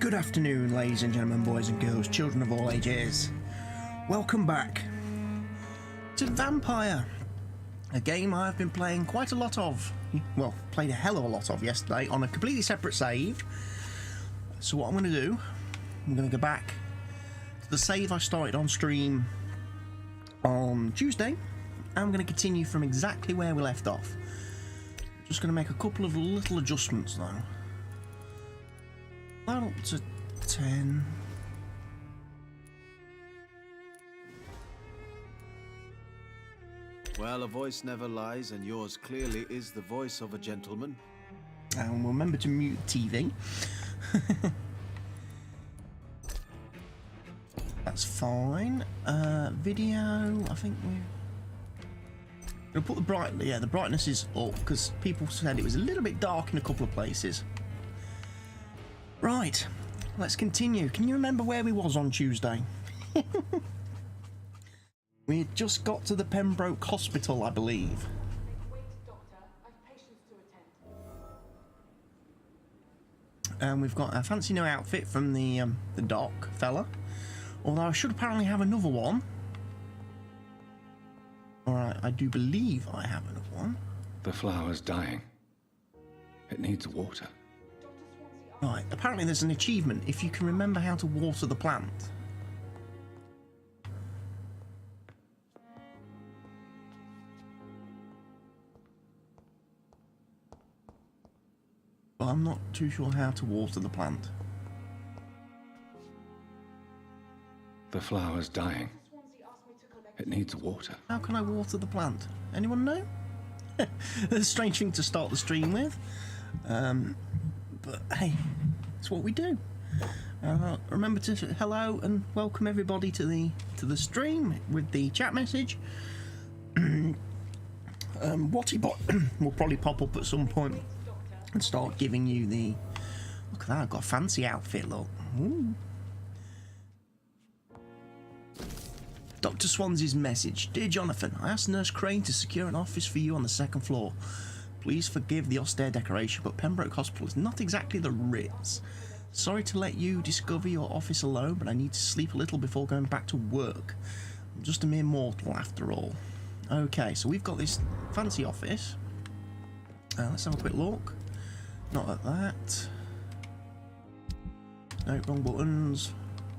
Good afternoon, ladies and gentlemen, boys and girls, children of all ages. Welcome back to Vampyr, a game I've been playing quite a lot of. Well, played a hell of a lot of yesterday on a completely separate save. So what I'm going to do, I'm going to go back to the save I started on stream on Tuesday. I'm going to continue from exactly where we left off. Just going to make a couple of little adjustments though. That up to 10. Well, a voice never lies, and yours clearly is the voice of a gentleman. And remember to mute TV. That's fine. Video, I think we'll put the the brightness is up because people said it was a little bit dark in a couple of places. Right, let's continue. Can you remember where we was on Tuesday? We had just got to the Pembroke Hospital, I believe. And we've got a fancy new outfit from the doc fella. Although I should apparently have another one. Alright, I do believe I have another one. The flower's dying. It needs water. Right, apparently there's an achievement if you can remember how to water the plant. But I'm not too sure how to water the plant. The flower's dying. It needs water. How can I water the plant? Anyone know? That's a strange thing to start the stream with. But hey, it's what we do. Remember to hello and welcome everybody to the stream with the chat message. Wattybot will probably pop up at some point and start giving you the. Look at that! I've got a fancy outfit. Look. Ooh. Dr. Swansea's message. Dear Jonathan, I asked Nurse Crane to secure an office for you on the second floor. Please forgive the austere decoration, but Pembroke Hospital is not exactly the Ritz. Sorry to let you discover your office alone, but I need to sleep a little before going back to work. I'm just a mere mortal after all. Okay, so we've got this fancy office. Let's have a quick look. Not at that. No, wrong buttons.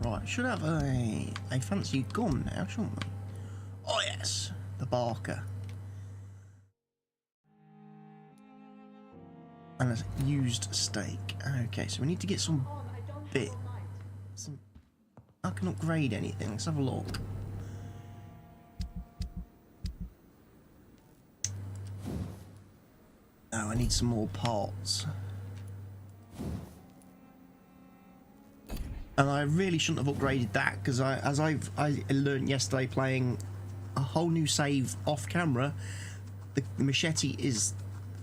Right, should have a fancy gun now, shouldn't we? Oh yes, the Barker. And a used stake. Okay, so we need to get some bit. I can upgrade anything. Let's have a look. Oh, I need some more parts. And I really shouldn't have upgraded that because I learned yesterday playing a whole new save off camera. The machete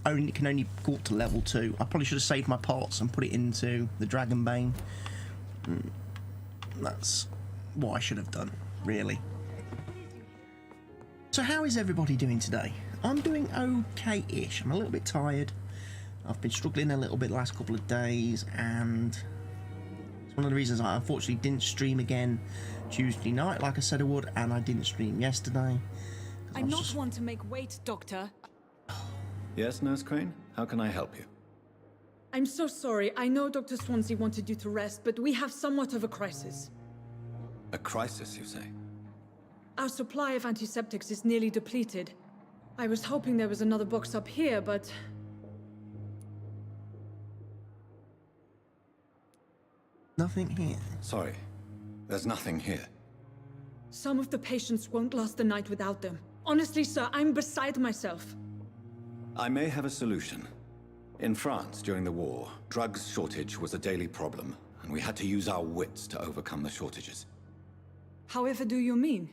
can only go up to level 2. I probably should have saved my parts and put it into the Dragonbane. That's what I should have done, really. So how is everybody doing today? I'm doing okay-ish. I'm a little bit tired. I've been struggling a little bit the last couple of days, and it's one of the reasons I unfortunately didn't stream again Tuesday night like I said I would, and I didn't stream yesterday. I'm not one to make wait, Doctor. Yes, Nurse Crane? How can I help you? I'm so sorry. I know Dr. Swansea wanted you to rest, but we have somewhat of a crisis. A crisis, you say? Our supply of antiseptics is nearly depleted. I was hoping there was another box up here, but... Nothing here. Sorry, there's nothing here. Some of the patients won't last the night without them. Honestly, sir, I'm beside myself. I may have a solution. In France, during the war, drugs shortage was a daily problem, and we had to use our wits to overcome the shortages. However do you mean?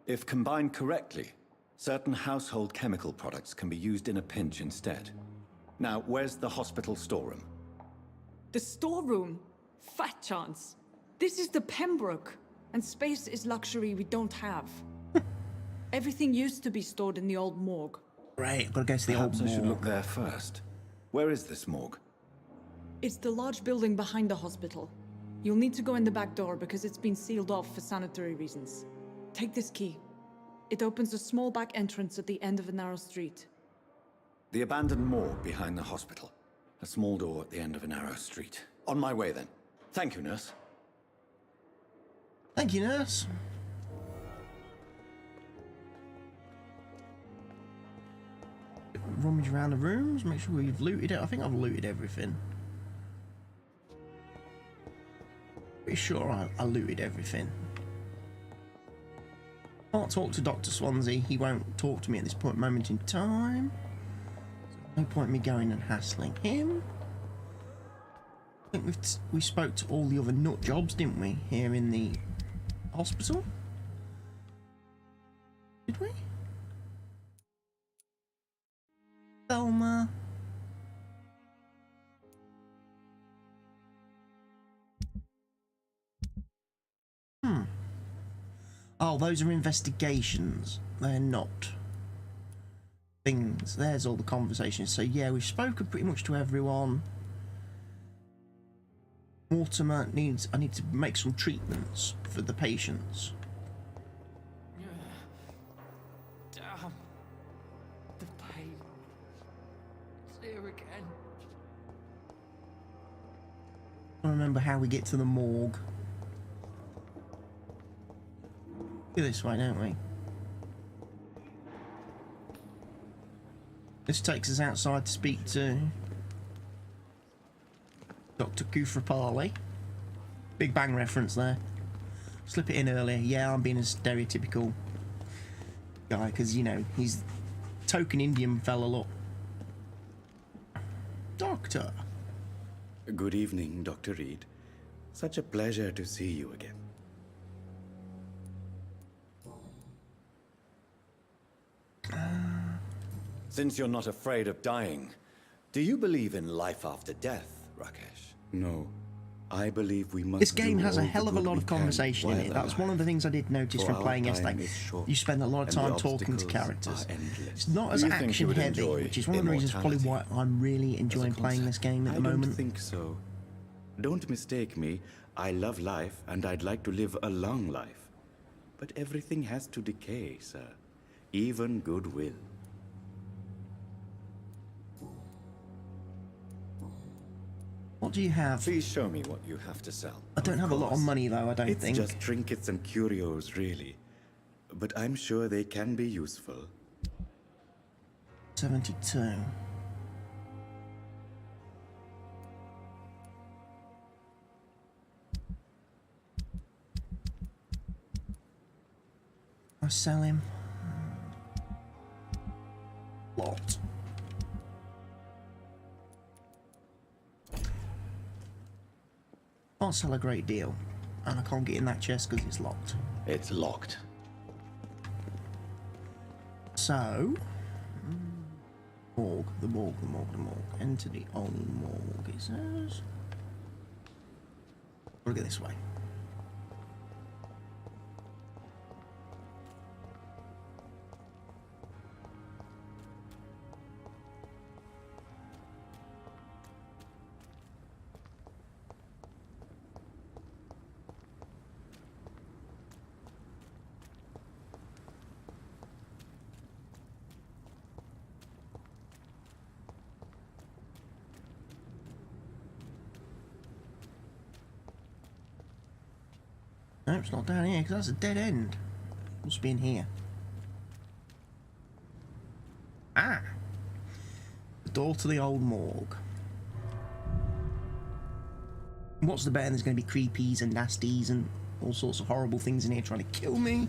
If combined correctly, certain household chemical products can be used in a pinch instead. Now, where's the hospital storeroom? The storeroom? Fat chance. This is the Pembroke, and space is luxury we don't have. Everything used to be stored in the old morgue. Right, I've got to go to the old Perhaps I morgue. should look there first. Where is this morgue? It's the large building behind the hospital. You'll need to go in the back door because it's been sealed off for sanitary reasons. Take this key. It opens a small back entrance at the end of a narrow street. The abandoned morgue behind the hospital. A small door at the end of a narrow street. On my way, then. Thank you, nurse. Thank you, nurse. Rummage around the rooms, make sure we've looted it. I think I've looted everything. Pretty sure I looted everything. Can't talk to Dr. Swansea. He won't talk to me at this moment in time. No point in me going and hassling him. I think we spoke to all the other nut jobs, didn't we? Here in the hospital. Did we? Thelma. Oh, those are investigations. They're not things. There's all the conversations. So yeah, we've spoken pretty much to everyone. Mortimer needs... I need to make some treatments for the patients. Damn. The pain. It's here again. I remember how we get to the morgue. Go this way, don't we? This takes us outside to speak to Dr. Kufrapali. Big Bang reference there. Slip it in earlier. Yeah, I'm being a stereotypical guy because, you know, he's token Indian fella, look. Doctor. Good evening, Dr. Reid. Such a pleasure to see you again. Since you're not afraid of dying, do you believe in life after death, Rakesh? No, I believe we must. This game do has a all hell the of a good lot we of can conversation in while it. That's one of the alive. things I did notice For from our playing time yesterday. is short, You spend a lot of and time the talking to obstacles characters. are endless. It's not as Do you think you action would heavy, enjoy which is one of the reasons probably why immortality I'm really as a enjoying playing this game at the I moment. don't think so. Don't mistake me. I love life, and I'd like to live a long life. But everything has to decay, sir. Even goodwill. What do you have? Please show me what you have to sell. I don't have a lot of course. money though, I don't It's think. just trinkets and curios, really. But I'm sure they can be useful. 72. I sell him. Lot. Can't sell a great deal, and I can't get in that chest because it's locked. It's locked. So, morgue, the morgue, the morgue, the morgue. Enter the old morgue, it says. We'll go this way. No, it's not down here, because that's a dead end. Must be in here. Ah! The door to the old morgue. What's the bet? There's going to be creepies and nasties and all sorts of horrible things in here trying to kill me.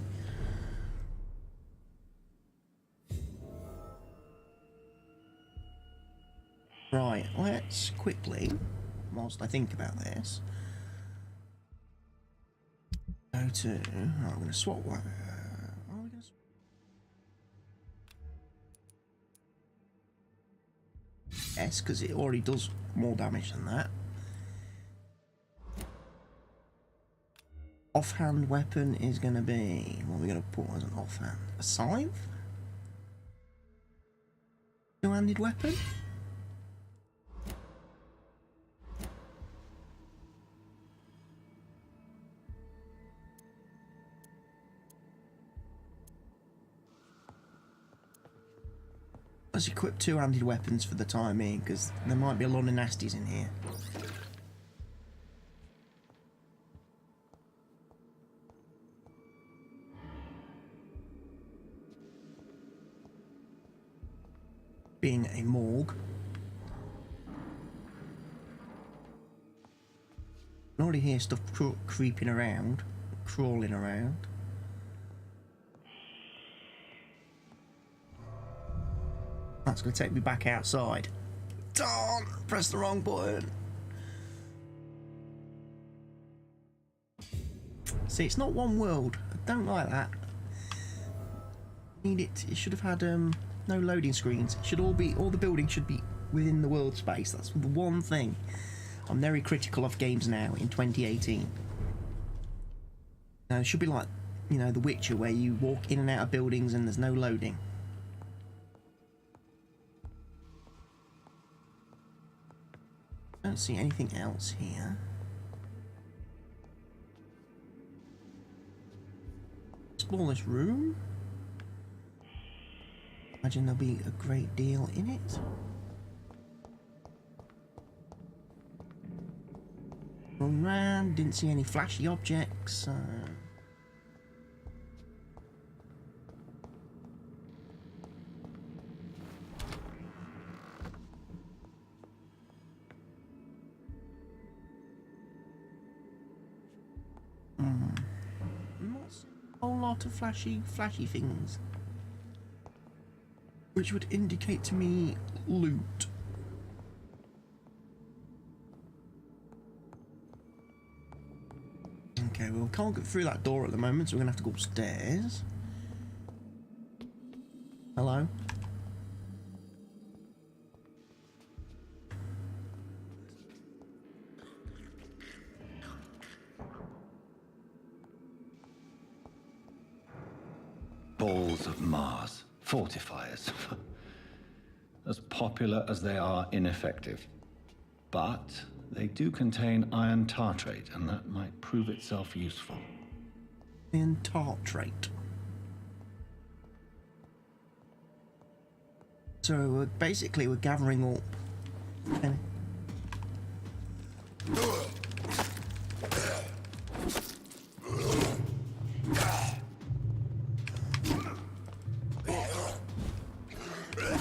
Right, let's quickly, whilst I think about this, go to... Oh, I'm going to swap one. Yes, because it already does more damage than that. Offhand weapon is going to be... What are we going to put as an offhand? A scythe? Two-handed weapon? Let's equip two-handed weapons for the time being, because there might be a lot of nasties in here. Being a morgue. I can already hear stuff creeping around, crawling around. That's going to take me back outside. Darn! Press the wrong button. See, it's not one world. I don't like that. Need it. It should have had no loading screens. It should all the buildings should be within the world space. That's the one thing I'm very critical of games now in 2018. Now it should be like, you know, The Witcher, where you walk in and out of buildings and there's no loading. Don't see anything else here. Explore this room. Imagine there'll be a great deal in it. Run round, didn't see any flashy objects. Not a whole lot of flashy things, which would indicate to me loot. Okay, well, we can't get through that door at the moment, so we're gonna have to go upstairs. Hello? Balls of Mars. Fortifiers. As popular as they are ineffective. But they do contain iron tartrate, and that might prove itself useful. Iron tartrate. So basically we're gathering up.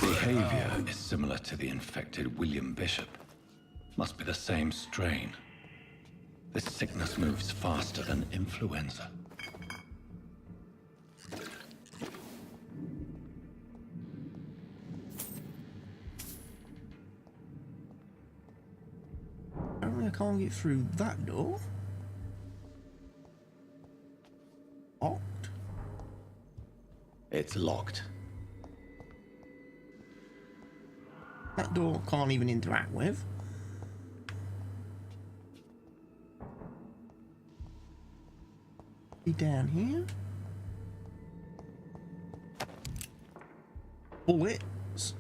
Behavior is similar to the infected William Bishop. Must be the same strain. This sickness moves faster than influenza. Apparently I can't get through that door. Locked. It's locked. That door can't even interact with. Be down here. Bullets.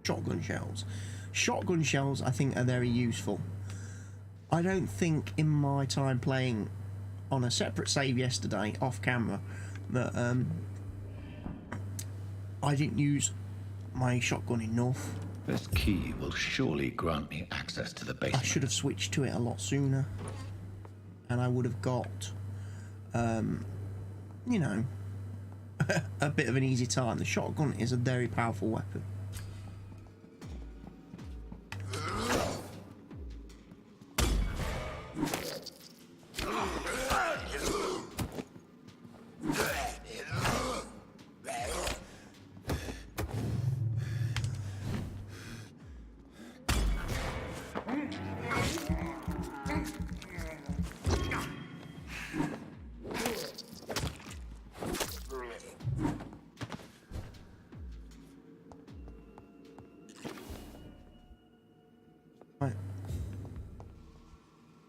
Shotgun shells. Shotgun shells, I think, are very useful. I don't think in my time playing on a separate save yesterday, off camera, that I didn't use my shotgun enough. This key will surely grant me access to the basement. I should have switched to it a lot sooner. And I would have got, you know, a bit of an easy time. The shotgun is a very powerful weapon.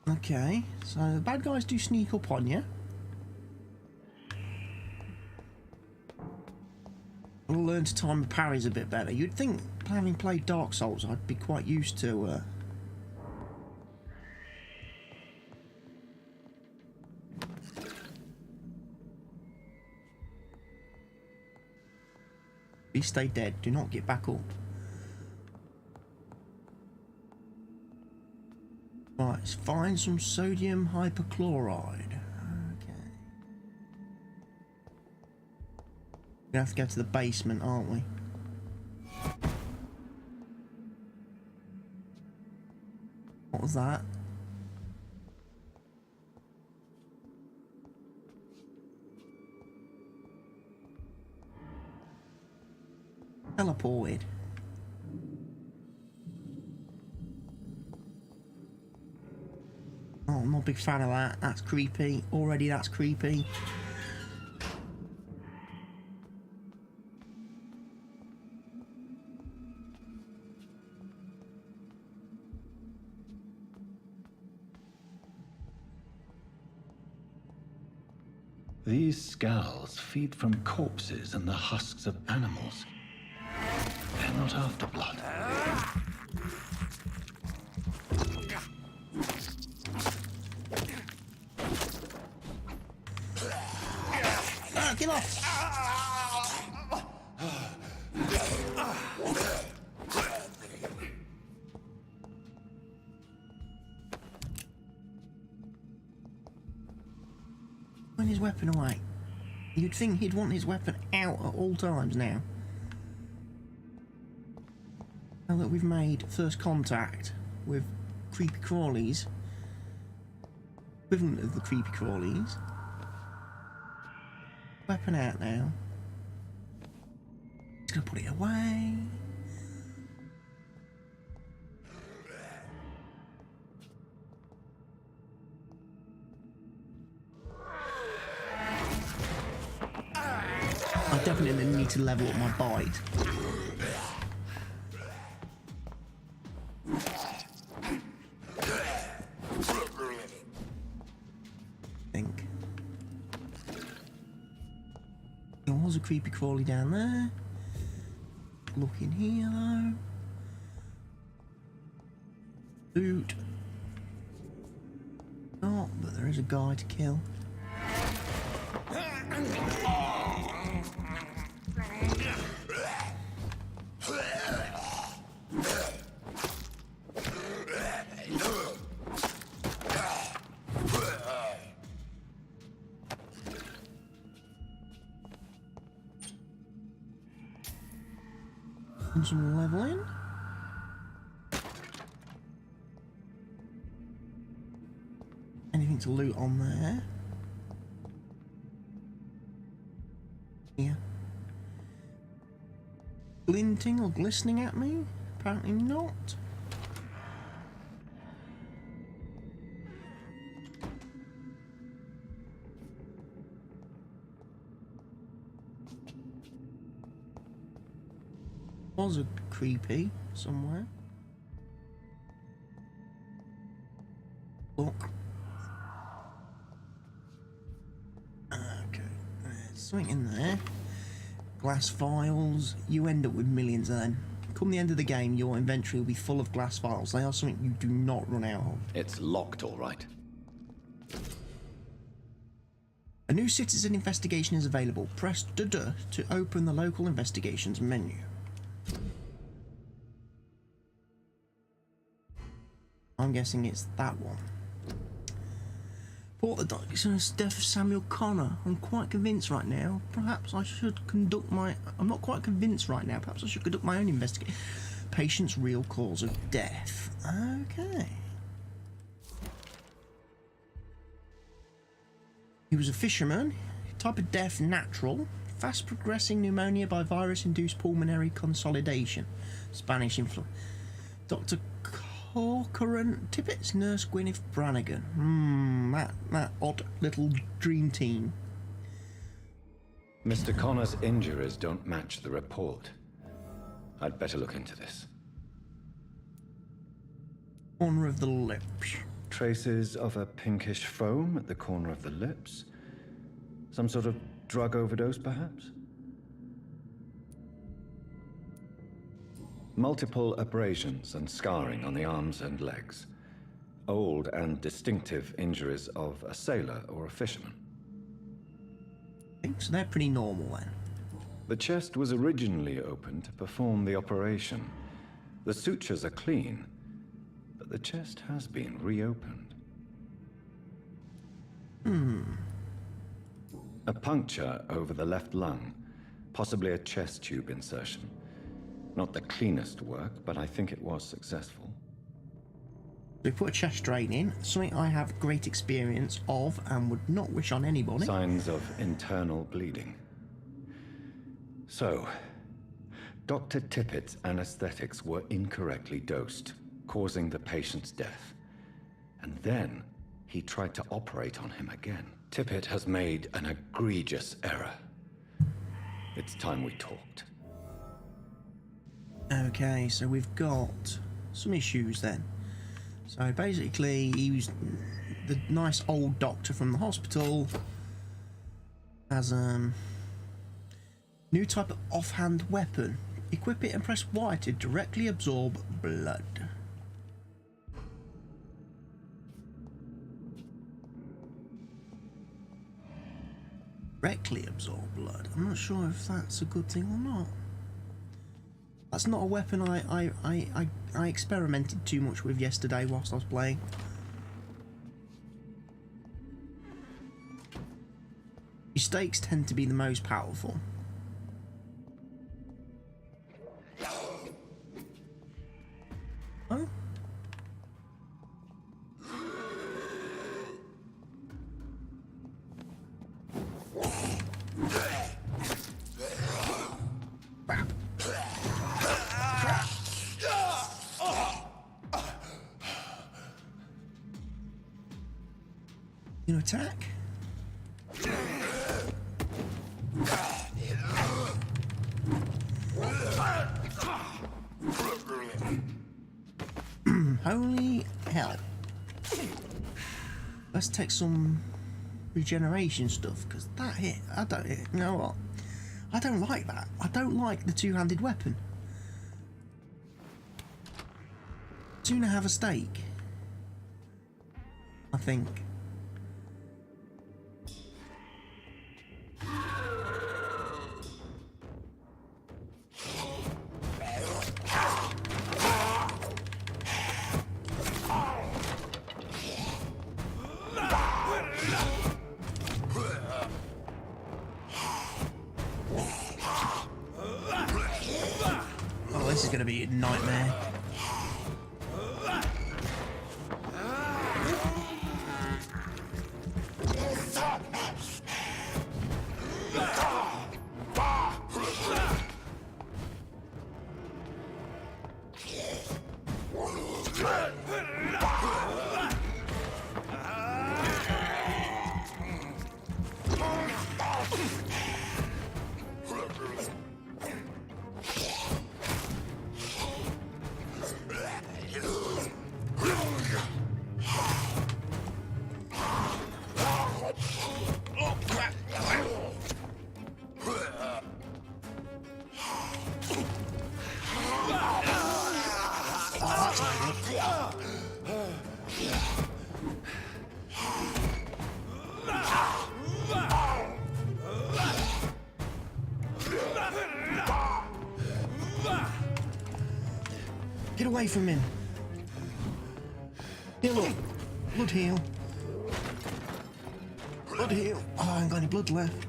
Okay, so the bad guys do sneak up on you. I'll learn to time the parries a bit better. You'd think, having played Dark Souls, I'd be quite used to Please stay dead. Do not get back up. Right, let's find some sodium hypochlorite. Okay. We're gonna have to go to the basement, aren't we? What was that? Teleported. Oh, I'm not a big fan of that. That's creepy. Already that's creepy. These skulls feed from corpses and the husks of animals. They're not after blood. Ah, get off! Put his weapon away. You'd think he'd want his weapon out at all times now. Now that we've made first contact with creepy crawlies, equivalent of the creepy crawlies, weapon out now. He's gonna put it away. I definitely need to level up my bite. There was a creepy crawly down there. Look in here though. Loot. Oh, but there is a guy to kill. And some leveling. Anything to loot on there? Yeah. Glinting or glistening at me? Apparently not. Was a creepy somewhere. Look. Okay, there's something in there. Glass vials. You end up with millions of them. Come the end of the game, your inventory will be full of glass vials. They are something you do not run out of. It's locked, all right. A new citizen investigation is available. Press D to open the local investigations menu. I'm guessing it's that one. Report the doctor's death of Samuel Connor. I'm quite convinced right now. Perhaps I should conduct my... I'm not quite convinced right now. Perhaps I should conduct my own investigation. Patient's real cause of death. Okay. He was a fisherman. Type of death, natural. Fast progressing pneumonia by virus-induced pulmonary consolidation. Spanish influence. Dr. Corcoran Tippett's nurse Gwyneth Brannigan. That odd little dream team. Mr. Connor's injuries don't match the report. I'd better look into this. Corner of the lips. Traces of a pinkish foam at the corner of the lips. Some sort of drug overdose, perhaps? Multiple abrasions and scarring on the arms and legs. Old and distinctive injuries of a sailor or a fisherman. So they're pretty normal then. The chest was originally open to perform the operation. The sutures are clean, but the chest has been reopened. A puncture over the left lung, possibly a chest tube insertion. Not the cleanest work, but I think it was successful. We put a chest drain in, something I have great experience of and would not wish on anybody. Signs of internal bleeding. So, Dr. Tippett's anesthetics were incorrectly dosed, causing the patient's death. And then he tried to operate on him again. Tippett has made an egregious error. It's time we talked. Okay, so we've got some issues then. So basically, he was the nice old doctor from the hospital. Has new type of offhand weapon. Equip it and press Y to directly absorb blood. Directly absorb blood. I'm not sure if that's a good thing or not. That's not a weapon I experimented too much with yesterday whilst I was playing. Mistakes tend to be the most powerful. Oh? You attack? Holy hell. Let's take some regeneration stuff, because that hit, you know what? I don't like that. I don't like the two-handed weapon. Sooner have a steak, I think. Oh, this is going to be a nightmare. Get away from him. Heal up. Blood heal. Blood heal. Oh, I ain't got any blood left.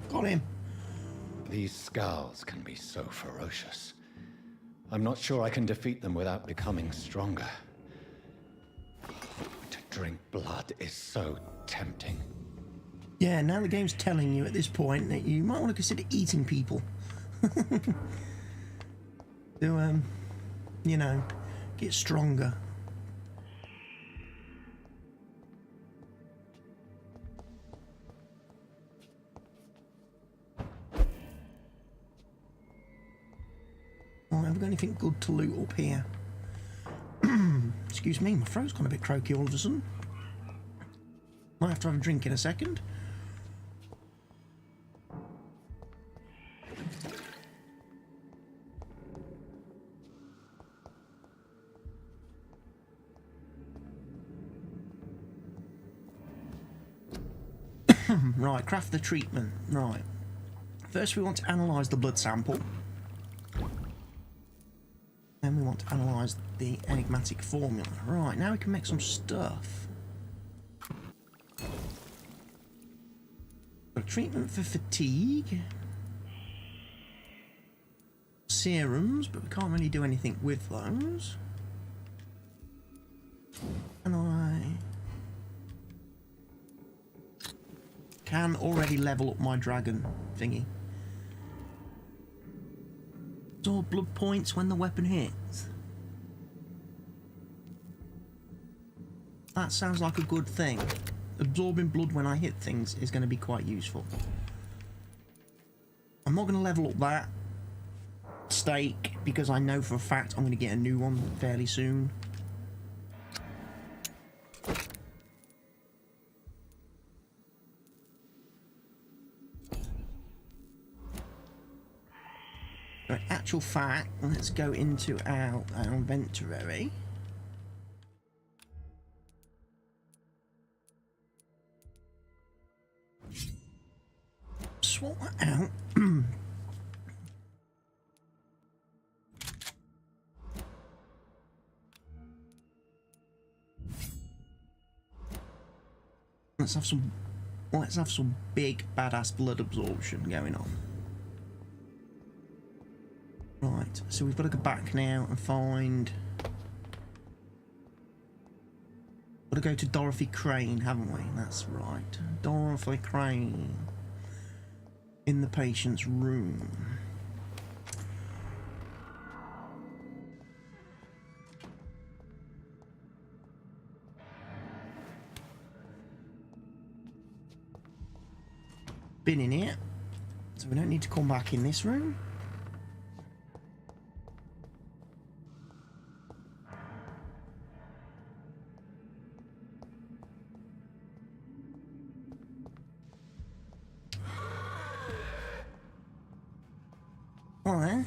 Got him. These scowls can be so ferocious. I'm not sure I can defeat them without becoming stronger. To drink blood is so tempting. Yeah, now the game's telling you at this point that you might want to consider eating people. To, you know, get stronger. Right, have we we got anything good to loot up here? Excuse me, my throat's gone a bit croaky all of a sudden. Might have to have a drink in a second. Right, craft the treatment. Right. First we want to analyse the blood sample. Then we want to analyse the enigmatic formula. Right, now we can make some stuff. Got a treatment for fatigue. Serums, but we can't really do anything with those. And I can already level up my dragon thingy. Absorb blood points when the weapon hits. That sounds like a good thing. Absorbing blood when I hit things is going to be quite useful. I'm not going to level up that stake because I know for a fact I'm going to get a new one fairly soon. In actual fact, let's go into our inventory. Swap that out. Let's have some big badass blood absorption going on. Right, so we've got to go back now and find... Got to go to Dorothy Crane, haven't we? That's right. Dorothy Crane. In the patient's room. Been in here, so we don't need to come back in this room. Well then.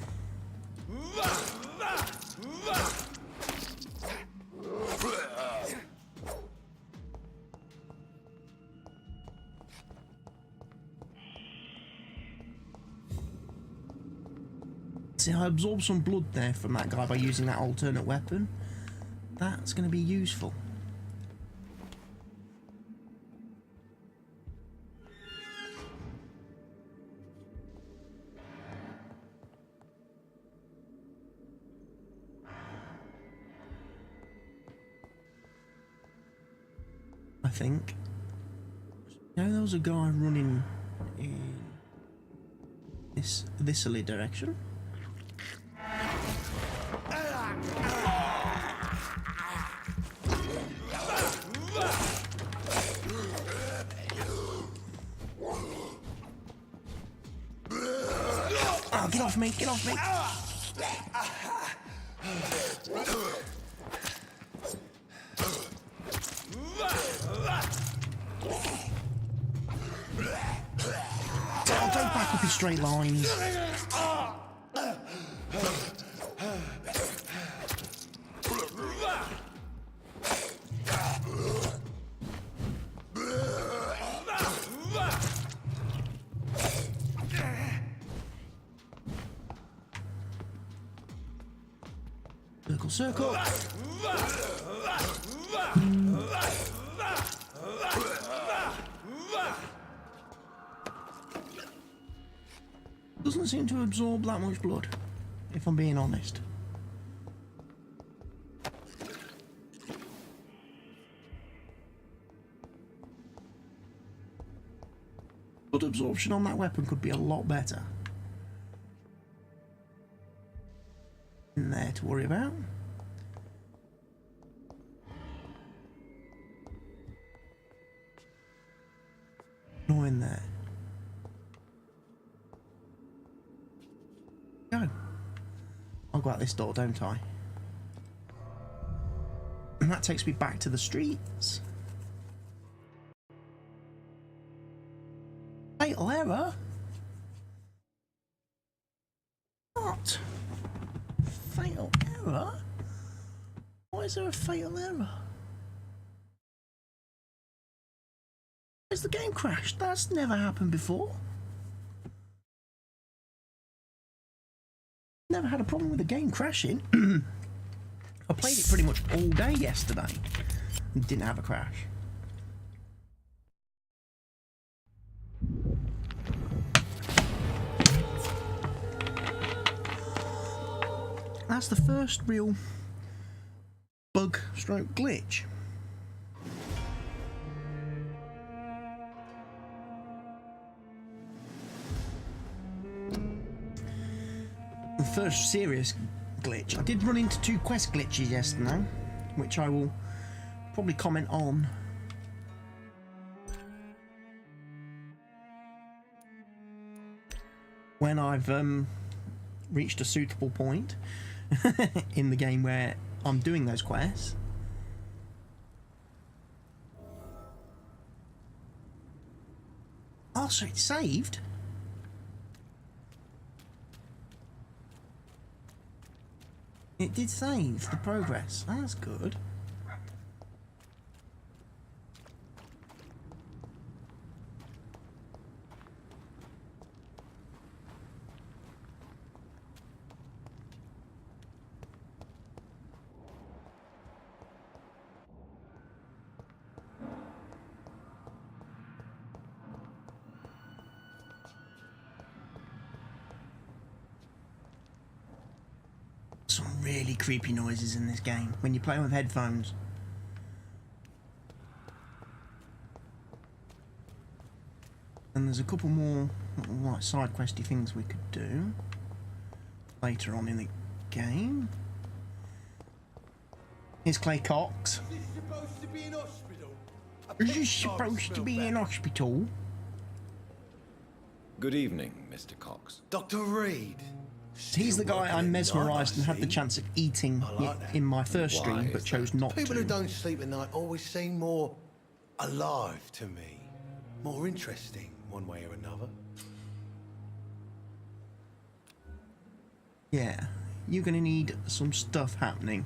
See, I absorbed some blood there from that guy by using that alternate weapon. That's going to be useful. I think. Now there was a guy running in this direction. Oh, get off me, get off me! Don't back up in straight lines. Circle. Doesn't seem to absorb that much blood, if I'm being honest. Blood absorption on that weapon could be a lot better. In there to worry about. No in there. Go. I'll go out this door, don't I? And that takes me back to the streets. Fatal error? What? Fatal error? Why is there a fatal error? Has the game crashed? That's never happened before. Never had a problem with the game crashing. I played it pretty much all day yesterday and didn't have a crash. That's the first real bug stroke glitch. The first serious glitch. I did run into 2 quest glitches yesterday, which I will probably comment on. When I've reached a suitable point in the game where I'm doing those quests. Oh, so it's saved? It did save the progress. That's good. Some really creepy noises in this game when you're playing with headphones. And there's a couple more like side questy things we could do later on in the game. Here's Clay Cox. Is this supposed to be an hospital? Is this supposed to be an hospital? Good evening, Mr. Cox. Dr. Reid. He's the guy I mesmerised and had the chance of eating I like that. in my first Why stream, is but chose not People who to. don't sleep at night always seem more alive to me. More interesting, one way or another. Yeah, you're going to need some stuff happening.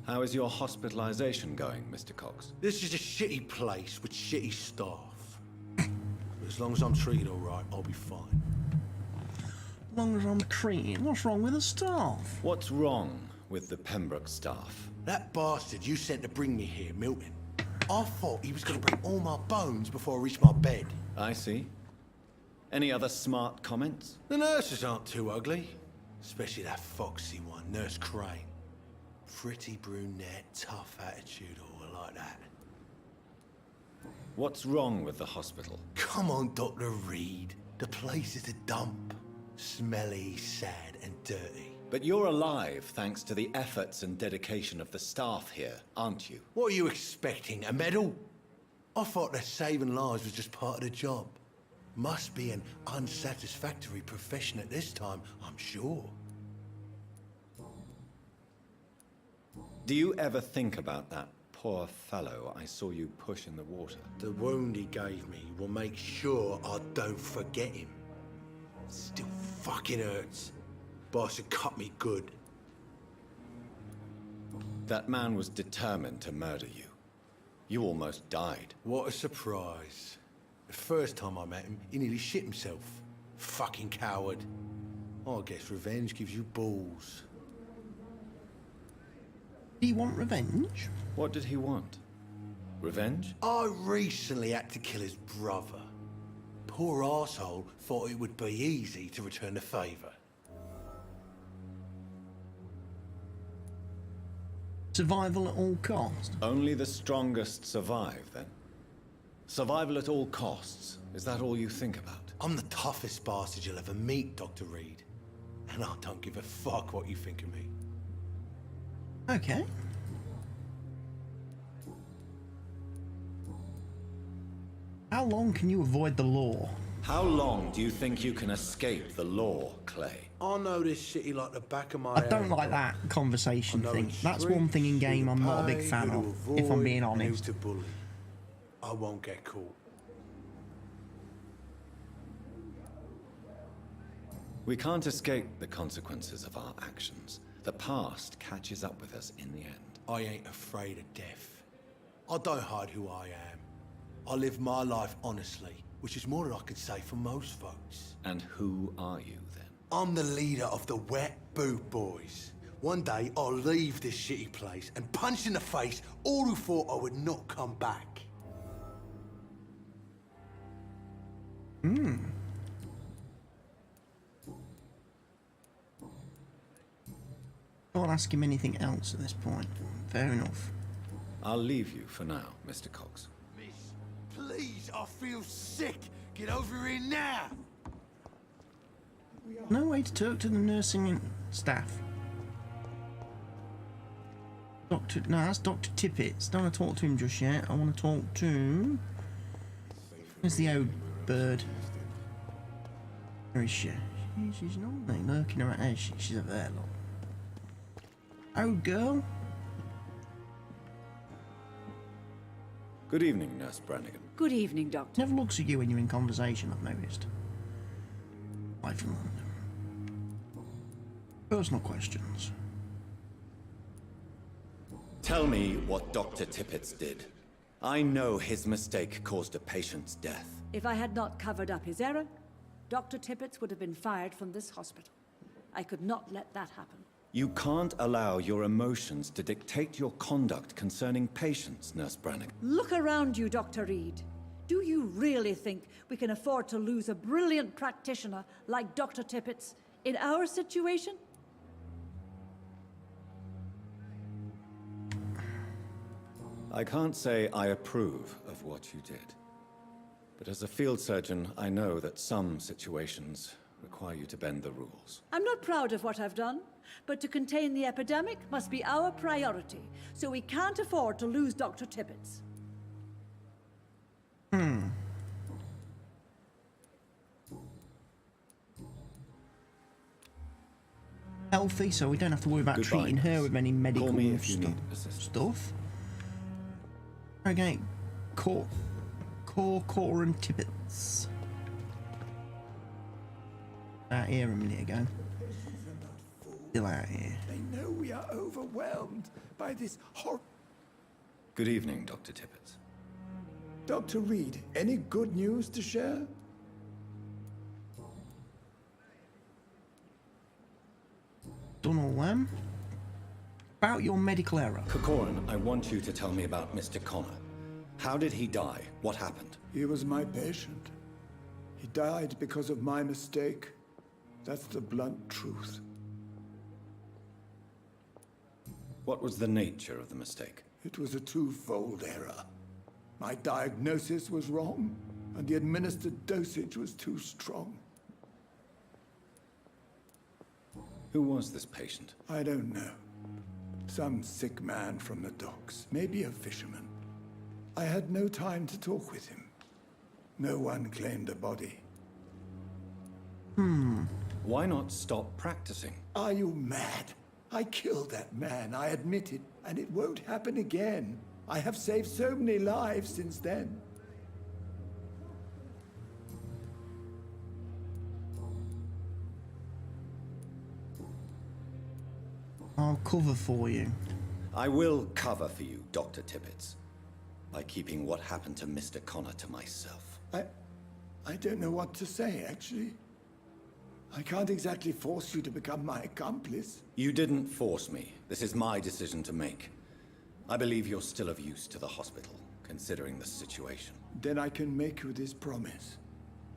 How is your hospitalization going, Mr. Cox? This is a shitty place with shitty staff. As long as I'm treated all right, I'll be fine. As long as I'm treated, what's wrong with the staff? What's wrong with the Pembroke staff? That bastard you sent to bring me here, Milton. I thought he was going to break all my bones before I reached my bed. I see. Any other smart comments? The nurses aren't too ugly. Especially that foxy one, Nurse Crane. Pretty brunette, tough attitude, all like that. What's wrong with the hospital? Come on, Dr. Reid. The place is a dump. Smelly, sad, and dirty. But you're alive thanks to the efforts and dedication of the staff here, aren't you? What are you expecting, a medal? I thought that saving lives was just part of the job. Must be an unsatisfactory profession at this time, I'm sure. Do you ever think about that poor fellow I saw you push in the water? The wound he gave me will make sure I don't forget him. Still fucking hurts. Boss had cut me good. That man was determined to murder you. You almost died. What a surprise. The first time I met him, he nearly shit himself. Fucking coward. I guess revenge gives you balls. Do you want revenge? What did he want? Revenge? I recently had to kill his brother. Poor arsehole thought it would be easy to return the favour. Survival at all cost. Only the strongest survive, then? Survival at all costs. Is that all you think about? I'm the toughest bastard you'll ever meet, Dr. Reid. And I don't give a fuck what you think of me. Okay. How long can you avoid the law? How long do you think you can escape the law, Clay? I know this city like the back of my I don't hand. like that conversation I know thing. its That's one thing in streets, game who I'm to not a big pay, fan who of, to if I'm avoid, being and who honest. to bully. I won't get caught. We can't escape the consequences of our actions. The past catches up with us in the end. I ain't afraid of death. I don't hide who I am. I live my life honestly, which is more than I can say for most folks. And who are you, then? I'm the leader of the Wet Boot Boys. One day, I'll leave this shitty place and punch in the face all who thought I would not come back. Can't ask him anything else at this point. Fair enough. I'll leave you for now, Mr. Cox. Miss, please, I feel sick. Get over here now. No way to talk to the nursing staff. No, that's Dr. Tippett. Don't want to talk to him just yet. I want to talk to... Where's the old bird? Where is she? She's normally lurking around. There she's over there, look. Old girl. Good evening, Nurse Brannigan. Good evening, Doctor. Never looks at you when you're in conversation, I've noticed. Life in London. Personal questions. Tell me what Dr. Tippett did. I know his mistake caused a patient's death. If I had not covered up his error, Dr. Tippett would have been fired from this hospital. I could not let that happen. You can't allow your emotions to dictate your conduct concerning patients, Nurse Brannigan. Look around you, Dr. Reid. Do you really think we can afford to lose a brilliant practitioner like Dr. Tippett's in our situation? I can't say I approve of what you did. But as a field surgeon, I know that some situations require you to bend the rules. I'm not proud of what I've done, but to contain the epidemic must be our priority, so we can't afford to lose Dr. Tippett's. Healthy, so we don't have to worry about Goodbye, treating her nurse. with any medical Call me if you need assistance. stuff. Okay, core and Tippets. Out here a minute ago. Still out here. They know we are overwhelmed by this horror. Good evening, Dr. Tippett. Dr. Reid, any good news to share? Done all them. About your medical error. Corcoran, I want you to tell me about Mr. Connor. How did he die? What happened? He was my patient. He died because of my mistake. That's the blunt truth. What was the nature of the mistake? It was a twofold error. My diagnosis was wrong, and the administered dosage was too strong. Who was this patient? I don't know. Some sick man from the docks, maybe a fisherman. I had no time to talk with him. No one claimed a body. Why not stop practicing? Are you mad? I killed that man, I admit it, and it won't happen again. I have saved so many lives since then. I'll cover for you. I will cover for you, Dr. Tippett, by keeping what happened to Mr. Connor to myself. I don't know what to say, actually. I can't exactly force you to become my accomplice. You didn't force me. This is my decision to make. I believe you're still of use to the hospital, considering the situation. Then I can make you this promise.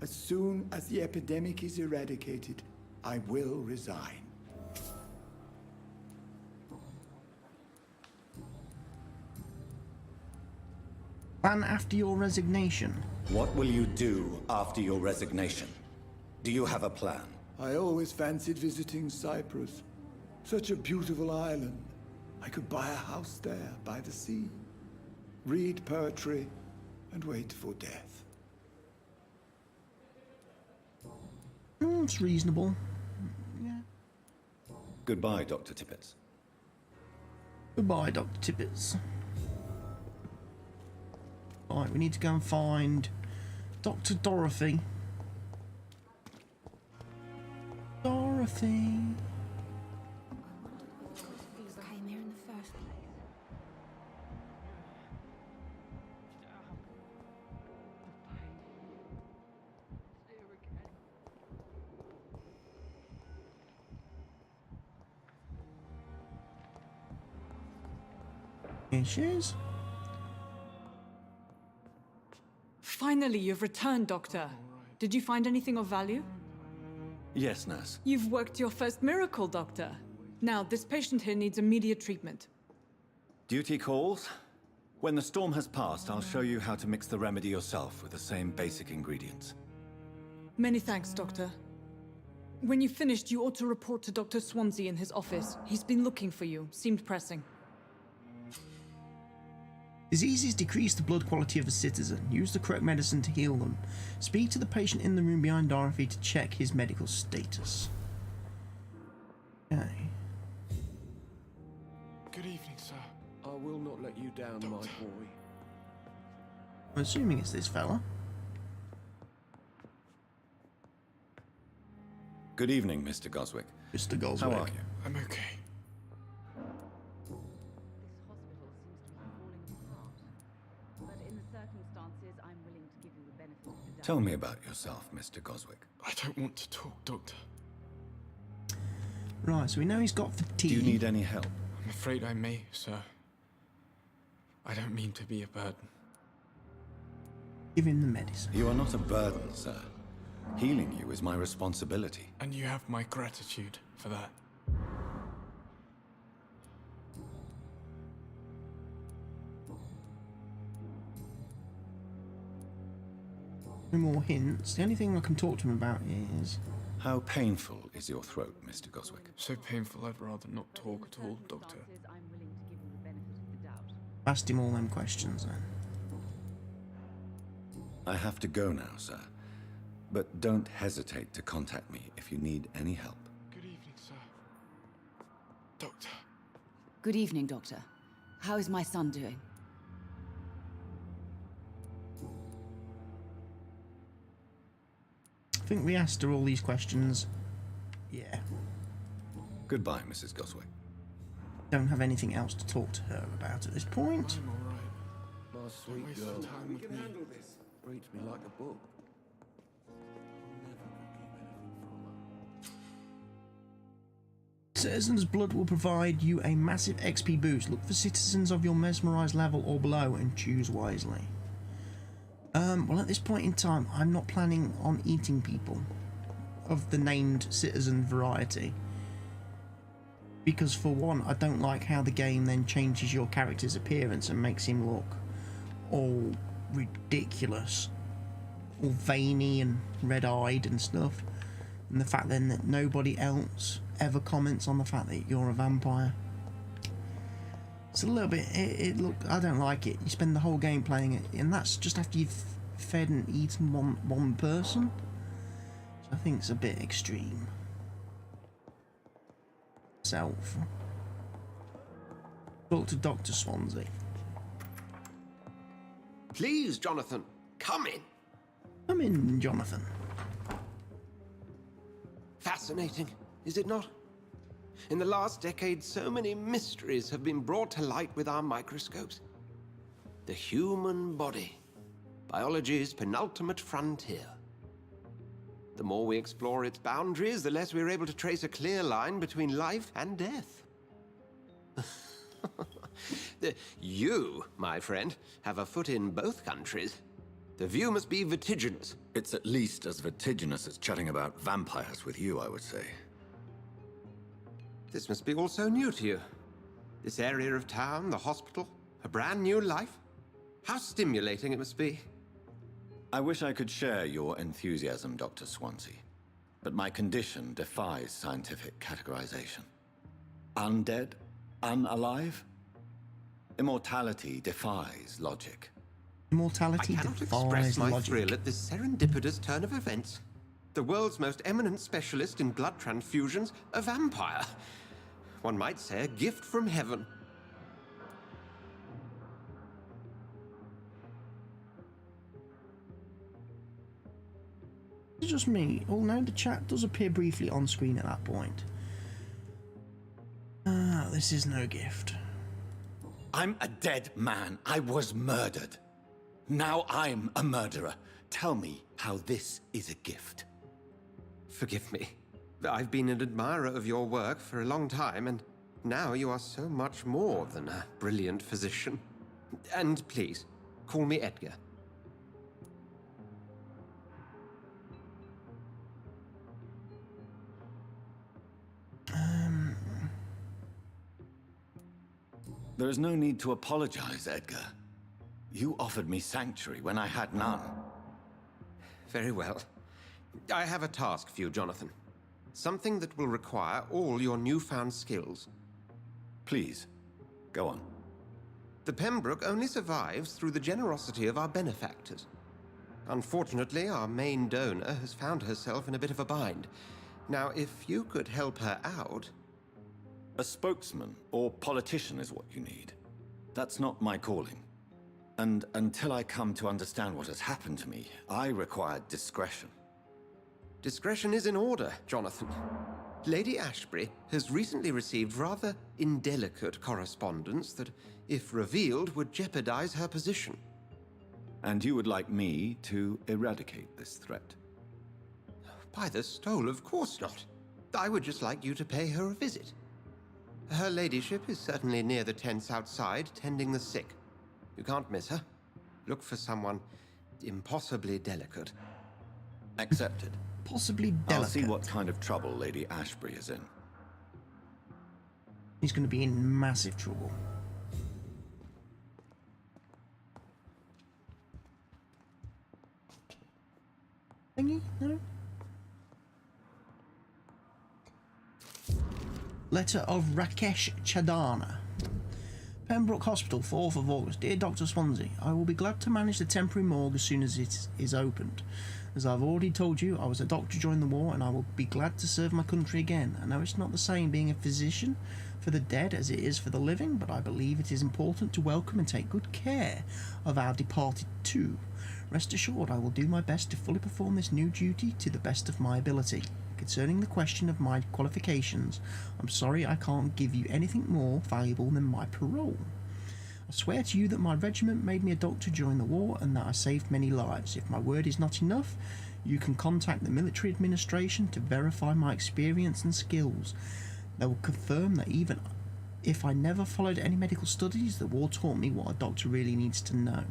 As soon as the epidemic is eradicated, I will resign. Plan after your resignation. What will you do after your resignation? Do you have a plan? I always fancied visiting Cyprus. Such a beautiful island. I could buy a house there by the sea, read poetry, and wait for death. month's reasonable. Yeah. Goodbye, Dr. Tippett. Goodbye, Dr. Tippett. Right, we need to go and find Dr. Dorothy. Dorothy. Came here in the first place. Here she is. Finally, you've returned, Doctor. Did you find anything of value? Yes, nurse. You've worked your first miracle, Doctor. Now, this patient here needs immediate treatment. Duty calls. When the storm has passed, I'll show you how to mix the remedy yourself with the same basic ingredients. Many thanks, Doctor. When you've finished, you ought to report to Dr. Swansea in his office. He's been looking for you. Seemed pressing. Diseases decrease the blood quality of a citizen. Use the correct medicine to heal them. Speak to the patient in the room behind Dorothy to check his medical status. Okay. Good evening, sir. I will not let you down, my boy. I'm assuming it's this fella. Good evening, Mr. Goswick. Mr. Goswick. How are you? I'm okay. Tell me about yourself, Mr. Goswick. I don't want to talk, Doctor. Right, so we know he's got fatigue. Do you need any help? I'm afraid I may, sir. I don't mean to be a burden. Give him the medicine. You are not a burden, sir. Healing you is my responsibility. And you have my gratitude for that. No more hints. The only thing I can talk to him about is... How painful is your throat, Mr. Goswick? So painful, I'd rather not talk at all, Doctor. Asked him all them questions then. I have to go now, sir. But don't hesitate to contact me if you need any help. Good evening, sir. Doctor. Good evening, Doctor. How is my son doing? I think we asked her all these questions. Yeah. Goodbye, Mrs. Goswick. Don't have anything else to talk to her about at this point. I'm all right. My sweet waste girl. your time with me. Reads me like a book. Citizens' blood will provide you a massive XP boost. Look for citizens of your mesmerized level or below and choose wisely. Well, at this point in time, I'm not planning on eating people of the named citizen variety. Because for one, I don't like how the game then changes your character's appearance and makes him look all ridiculous. All veiny and red-eyed and stuff. And the fact then that nobody else ever comments on the fact that you're a vampire. It's a little bit, look, I don't like it. You spend the whole game playing it, and that's just after you've fed and eaten one person. So I think it's a bit extreme. Self. Talk to Dr. Swansea. Please, Jonathan, come in. Come in, Jonathan. Fascinating, is it not? In the last decade, so many mysteries have been brought to light with our microscopes. The human body, biology's penultimate frontier. The more we explore its boundaries, the less we're able to trace a clear line between life and death. You, my friend, have a foot in both countries. The view must be vertiginous. It's at least as vertiginous as chatting about vampires with you, I would say. This must be all so new to you. This area of town, the hospital, a brand new life. How stimulating it must be. I wish I could share your enthusiasm, Dr. Swansea, but my condition defies scientific categorization. Undead? Unalive? Immortality defies logic. Immortality I cannot defies express my logic. thrill at this serendipitous turn of events. The world's most eminent specialist in blood transfusions, a vampire. One might say a gift from heaven. It's just me. Oh no, the chat does appear briefly on screen at that point. Ah, this is no gift. I'm a dead man. I was murdered. Now I'm a murderer. Tell me how this is a gift. Forgive me. I've been an admirer of your work for a long time, and now you are so much more than a brilliant physician. And please, call me Edgar. There is no need to apologize, Edgar. You offered me sanctuary when I had none. Very well. I have a task for you, Jonathan. Something that will require all your newfound skills. Please, go on. The Pembroke only survives through the generosity of our benefactors. Unfortunately, our main donor has found herself in a bit of a bind. Now, if you could help her out... A spokesman or politician is what you need. That's not my calling. And until I come to understand what has happened to me, I require discretion. Discretion is in order, Jonathan. Lady Ashbury has recently received rather indelicate correspondence that, if revealed, would jeopardize her position. And you would like me to eradicate this threat? By the stole, of course not. I would just like you to pay her a visit. Her ladyship is certainly near the tents outside, tending the sick. You can't miss her. Look for someone impossibly delicate. Accepted. Possibly delicate. I'll see what kind of trouble Lady Ashbury is in. He's going to be in massive trouble. Thingy? No? Letter of Rakesh Chadana. Pembroke Hospital, 4th of August. Dear Dr. Swansea, I will be glad to manage the temporary morgue as soon as it is opened. As I've already told you, I was a doctor during the war and I will be glad to serve my country again. I know it's not the same being a physician for the dead as it is for the living, but I believe it is important to welcome and take good care of our departed too. Rest assured, I will do my best to fully perform this new duty to the best of my ability. Concerning the question of my qualifications, I'm sorry I can't give you anything more valuable than my parole. I swear to you that my regiment made me a doctor during the war and that I saved many lives. If my word is not enough, you can contact the military administration to verify my experience and skills. They will confirm that even if I never followed any medical studies, the war taught me what a doctor really needs to know.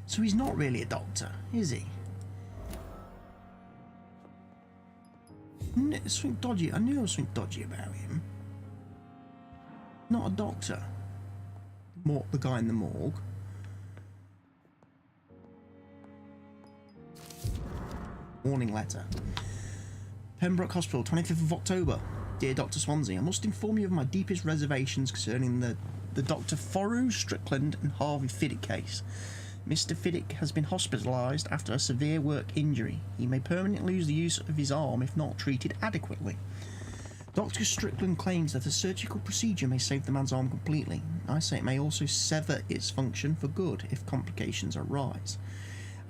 So he's not really a doctor, is he? Something dodgy. I knew there was something dodgy about him. Not a doctor. The guy in the morgue. Warning letter. Pembroke Hospital, 25th of October. Dear Dr. Swansea, I must inform you of my deepest reservations concerning the Dr. Forroo, Strickland and Harvey Fiddick case. Mr. Fiddick has been hospitalised after a severe work injury. He may permanently lose the use of his arm if not treated adequately. Dr. Strickland claims that a surgical procedure may save the man's arm completely. I say it may also sever its function for good if complications arise.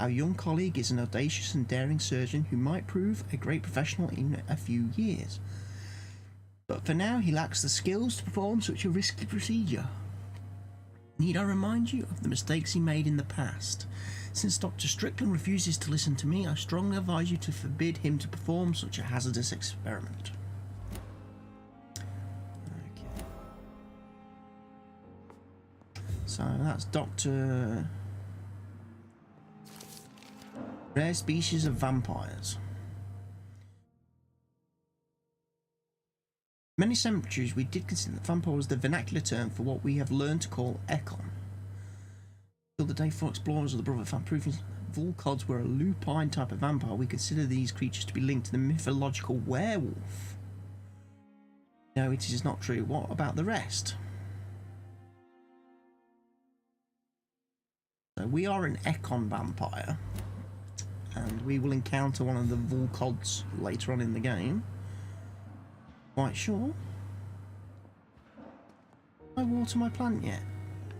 Our young colleague is an audacious and daring surgeon who might prove a great professional in a few years. But for now, he lacks the skills to perform such a risky procedure. Need I remind you of the mistakes he made in the past? Since Dr. Strickland refuses to listen to me, I strongly advise you to forbid him to perform such a hazardous experiment. Okay. So that's Dr. Rare species of vampires. Many centuries we did consider that vampire was the vernacular term for what we have learned to call Ekon. Till the day for explorers of the Brother Fan proving Volcods were a lupine type of vampire, we consider these creatures to be linked to the mythological werewolf. No, it is not true. What about the rest? So we are an Ekon vampire. and we will encounter one of the Volcods later on in the game. Quite sure. I water my plant yet?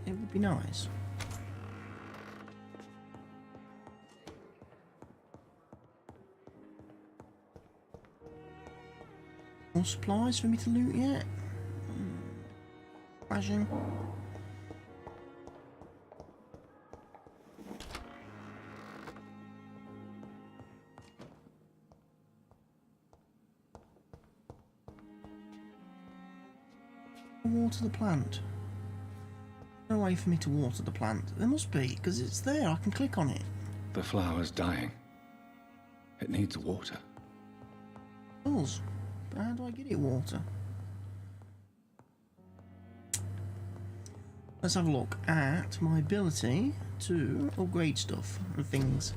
It would be nice. More supplies for me to loot yet? Crashing. Water the plant. No way for me to water the plant. There must be, because it's there. I can click on it. The flower's dying. It needs water. Does. But how do I get it water? Let's have a look at my ability to upgrade stuff and things.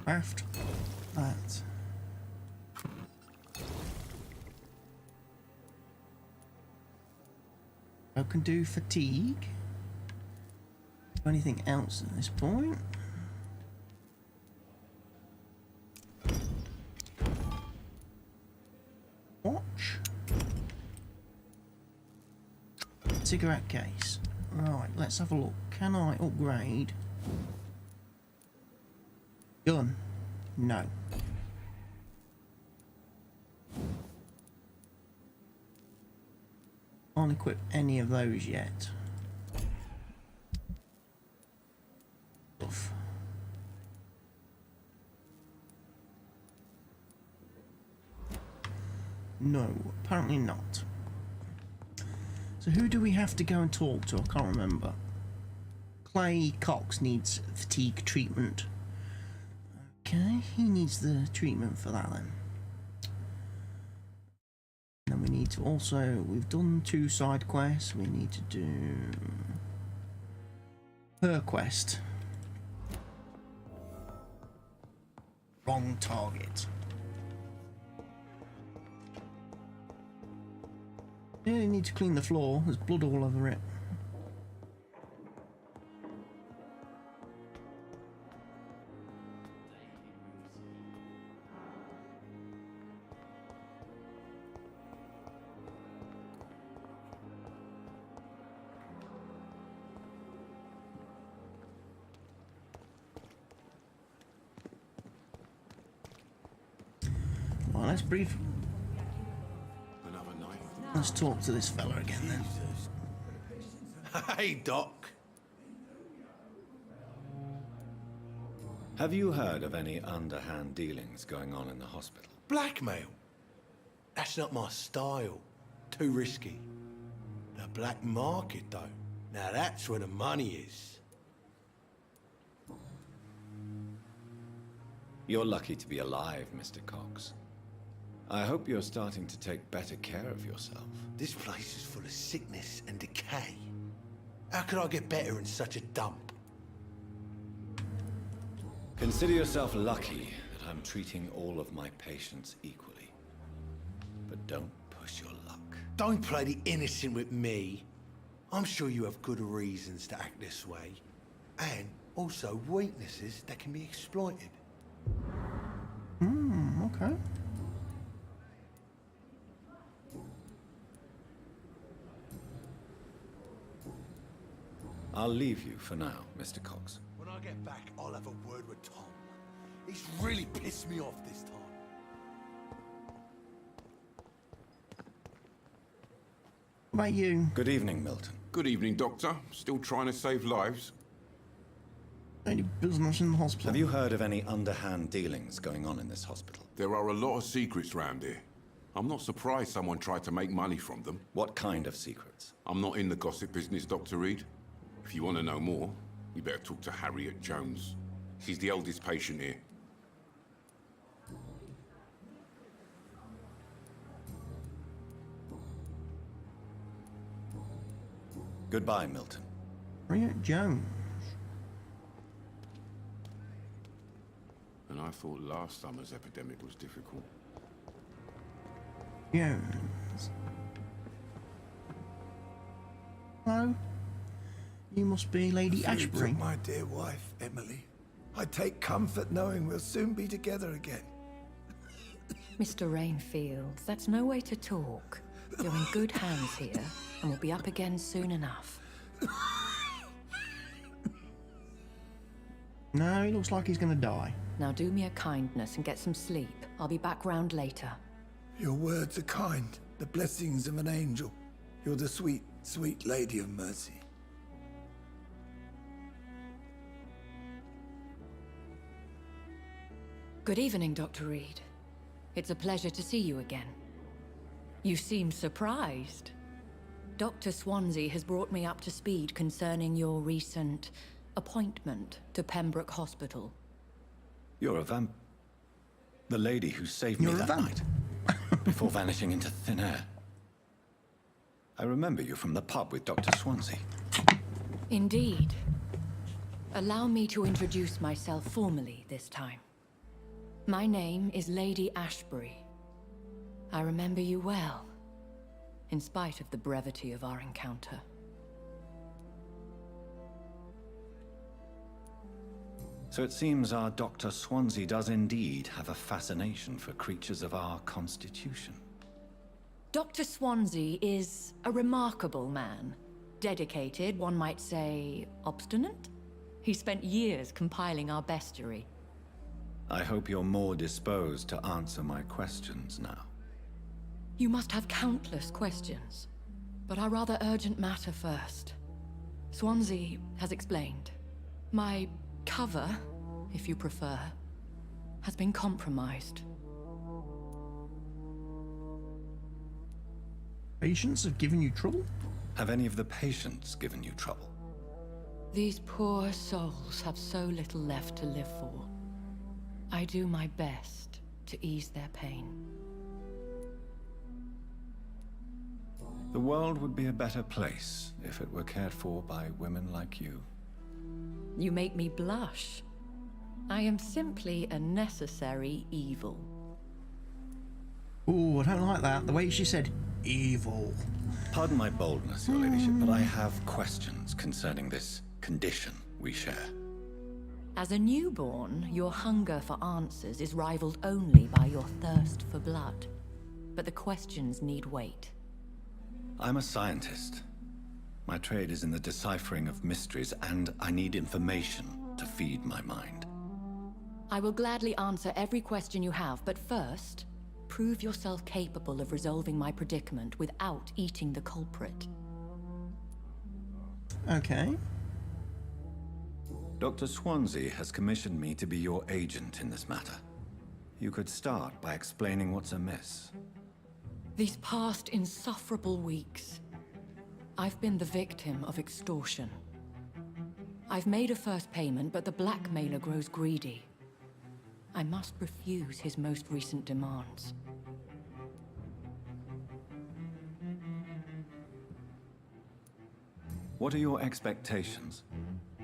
Craft that. I can do fatigue. Anything else at this point? Watch. Cigarette case. Right, let's have a look. Can I upgrade? Gun. No. Can't equip any of those yet. Oof. No, apparently not. So who do we have to go and talk to? I can't remember. Clay Cox needs fatigue treatment. Okay, he needs the treatment for that then. And then we need to also, we've done 2 side quests, we need to do her quest. Wrong target. Yeah, you need to clean the floor, there's blood all over it. Well, let's brief. Let's talk to this fella again then. Hey, Doc. Have you heard of any underhand dealings going on in the hospital? Blackmail? That's not my style. Too risky. The black market, though. Now that's where the money is. You're lucky to be alive, Mr. Cox. I hope you're starting to take better care of yourself. This place is full of sickness and decay. How could I get better in such a dump? Consider yourself lucky that I'm treating all of my patients equally. But don't push your luck. Don't play the innocent with me. I'm sure you have good reasons to act this way. And also weaknesses that can be exploited. Okay. I'll leave you for now, Mr. Cox. When I get back, I'll have a word with Tom. He's really pissed me off this time. What about you? Good evening, Milton. Good evening, Doctor. Still trying to save lives? Any business in the hospital? Have you heard of any underhand dealings going on in this hospital? There are a lot of secrets round here. I'm not surprised someone tried to make money from them. What kind of secrets? I'm not in the gossip business, Dr. Reid. If you want to know more, you better talk to Harriet Jones. She's the oldest patient here. Goodbye, Milton. Harriet Jones. And I thought last summer's epidemic was difficult. Jones. Hello? You must be Lady You Ashbury. took my dear wife, Emily. I take comfort knowing we'll soon be together again. Mr. Rainfield, that's no way to talk. You're in good hands here, and we'll be up again soon enough. No, he looks like he's gonna die. Now do me a kindness and get some sleep. I'll be back round later. Your words are kind, the blessings of an angel. You're the sweet, sweet Lady of Mercy. Good evening, Dr. Reid. It's a pleasure to see you again. You seem surprised. Dr. Swansea has brought me up to speed concerning your recent appointment to Pembroke Hospital. You're a vamp... The lady who saved me that night, before vanishing into thin air. I remember you from the pub with Dr. Swansea. Indeed. Allow me to introduce myself formally this time. My name is Lady Ashbury. I remember you well, in spite of the brevity of our encounter. So it seems our Dr. Swansea does indeed have a fascination for creatures of our constitution. Dr. Swansea is a remarkable man. Dedicated, one might say, obstinate? He spent years compiling our bestiary. I hope you're more disposed to answer my questions now. You must have countless questions, but our rather urgent matter first. Swansea has explained. My cover, if you prefer, has been compromised. Patients have given you trouble? Have any of the patients given you trouble? These poor souls have so little left to live for. I do my best to ease their pain. The world would be a better place if it were cared for by women like you. You make me blush. I am simply a necessary evil. Ooh, I don't like that. The way she said, evil. Pardon my boldness, your ladyship, but I have questions concerning this condition we share. As a newborn, your hunger for answers is rivaled only by your thirst for blood. But the questions need wait. I'm a scientist. My trade is in the deciphering of mysteries, and I need information to feed my mind. I will gladly answer every question you have, but first, prove yourself capable of resolving my predicament without eating the culprit. Okay. Dr. Swansea has commissioned me to be your agent in this matter. You could start by explaining what's amiss. These past insufferable weeks, I've been the victim of extortion. I've made a first payment, but the blackmailer grows greedy. I must refuse his most recent demands. What are your expectations?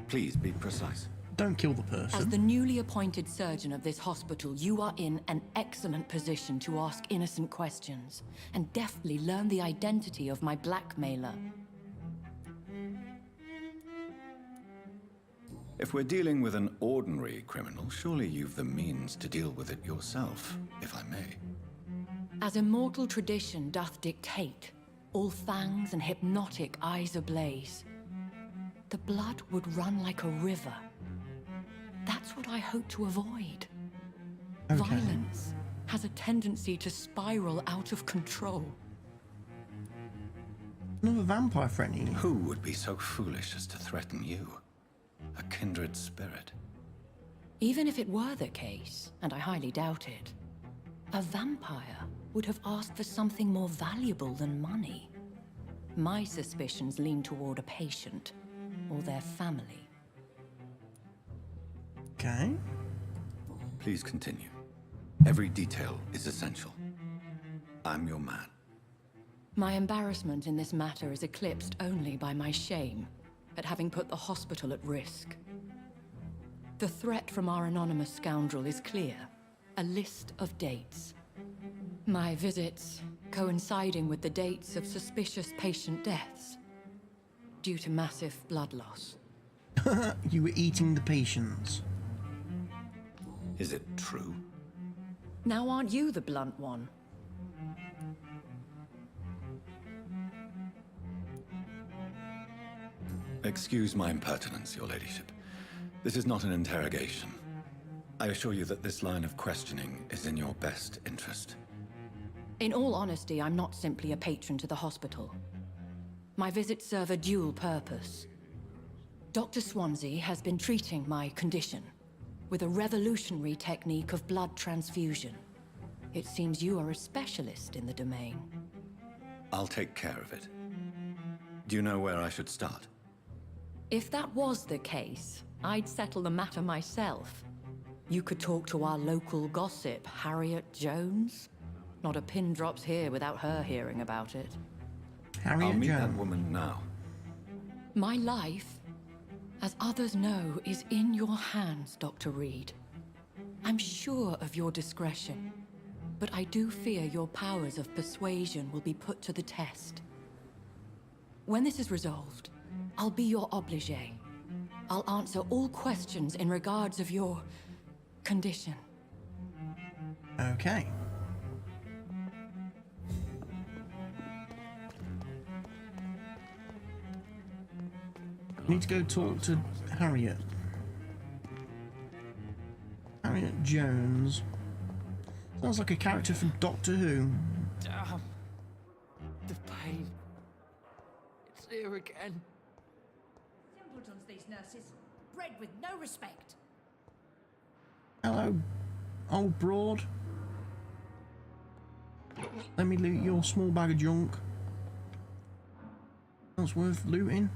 Please be precise. Don't kill the person. As the newly appointed surgeon of this hospital, you are in an excellent position to ask innocent questions and deftly learn the identity of my blackmailer. If we're dealing with an ordinary criminal, surely you've the means to deal with it yourself, if I may. As immortal tradition doth dictate, all fangs and hypnotic eyes ablaze, the blood would run like a river. That's what I hope to avoid. Okay. Violence has a tendency to spiral out of control. Another vampire friendly. Who would be so foolish as to threaten you? A kindred spirit. Even if it were the case, and I highly doubt it, a vampire would have asked for something more valuable than money. My suspicions lean toward a patient or their family. Okay. Please continue. Every detail is essential. I'm your man. My embarrassment in this matter is eclipsed only by my shame at having put the hospital at risk. The threat from our anonymous scoundrel is clear. A list of dates. My visits coinciding with the dates of suspicious patient deaths. due to massive blood loss. You were eating the patients. Is it true? Now aren't you the blunt one? Excuse my impertinence, your ladyship. This is not an interrogation. I assure you that this line of questioning is in your best interest. In all honesty, I'm not simply a patron to the hospital. My visits serve a dual purpose. Dr. Swansea has been treating my condition with a revolutionary technique of blood transfusion. It seems you are a specialist in the domain. I'll take care of it. Do you know where I should start? If that was the case, I'd settle the matter myself. You could talk to our local gossip, Harriet Jones. Not a pin drops here without her hearing about it. Harriet I'll meet Jones. that woman now. My life, as others know, is in your hands, Dr. Reid. I'm sure of your discretion, but I do fear your powers of persuasion will be put to the test. When this is resolved, I'll be your obligé. I'll answer all questions in regards of your condition. Okay. Need to go talk to Harriet. Harriet Jones. Sounds like a character from Doctor Who. Damn. The pain. It's here again. Simpletons, these nurses. Bred with no respect. Hello, old broad. Let me loot your small bag of junk. That's worth looting.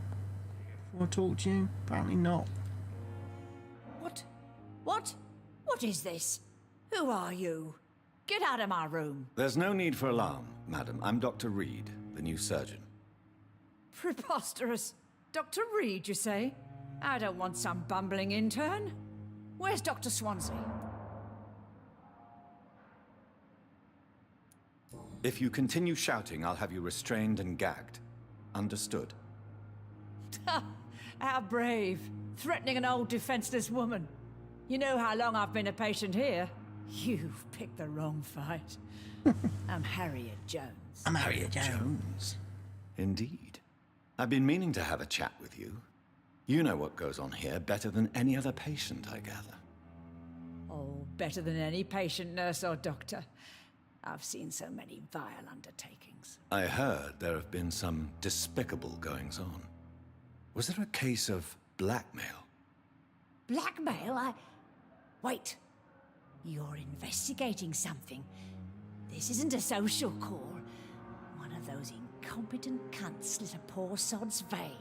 Before I talk to you, apparently not. What? What? What is this? Who are you? Get out of my room. There's no need for alarm, madam. I'm Dr. Reid, the new surgeon. Preposterous. Dr. Reid, you say? I don't want some bumbling intern. Where's Dr. Swansea? If you continue shouting, I'll have you restrained and gagged. Understood? How brave. Threatening an old defenseless woman. You know how long I've been a patient here? You've picked the wrong fight. I'm Harriet Jones. I'm Harriet Jones. Indeed. I've been meaning to have a chat with you. You know what goes on here better than any other patient, I gather. Oh, better than any patient, nurse, or doctor. I've seen so many vile undertakings. I heard there have been some despicable goings-on. Was there a case of blackmail? Blackmail? Wait. You're investigating something. This isn't a social call. One of those incompetent cunts slit a poor sod's vein.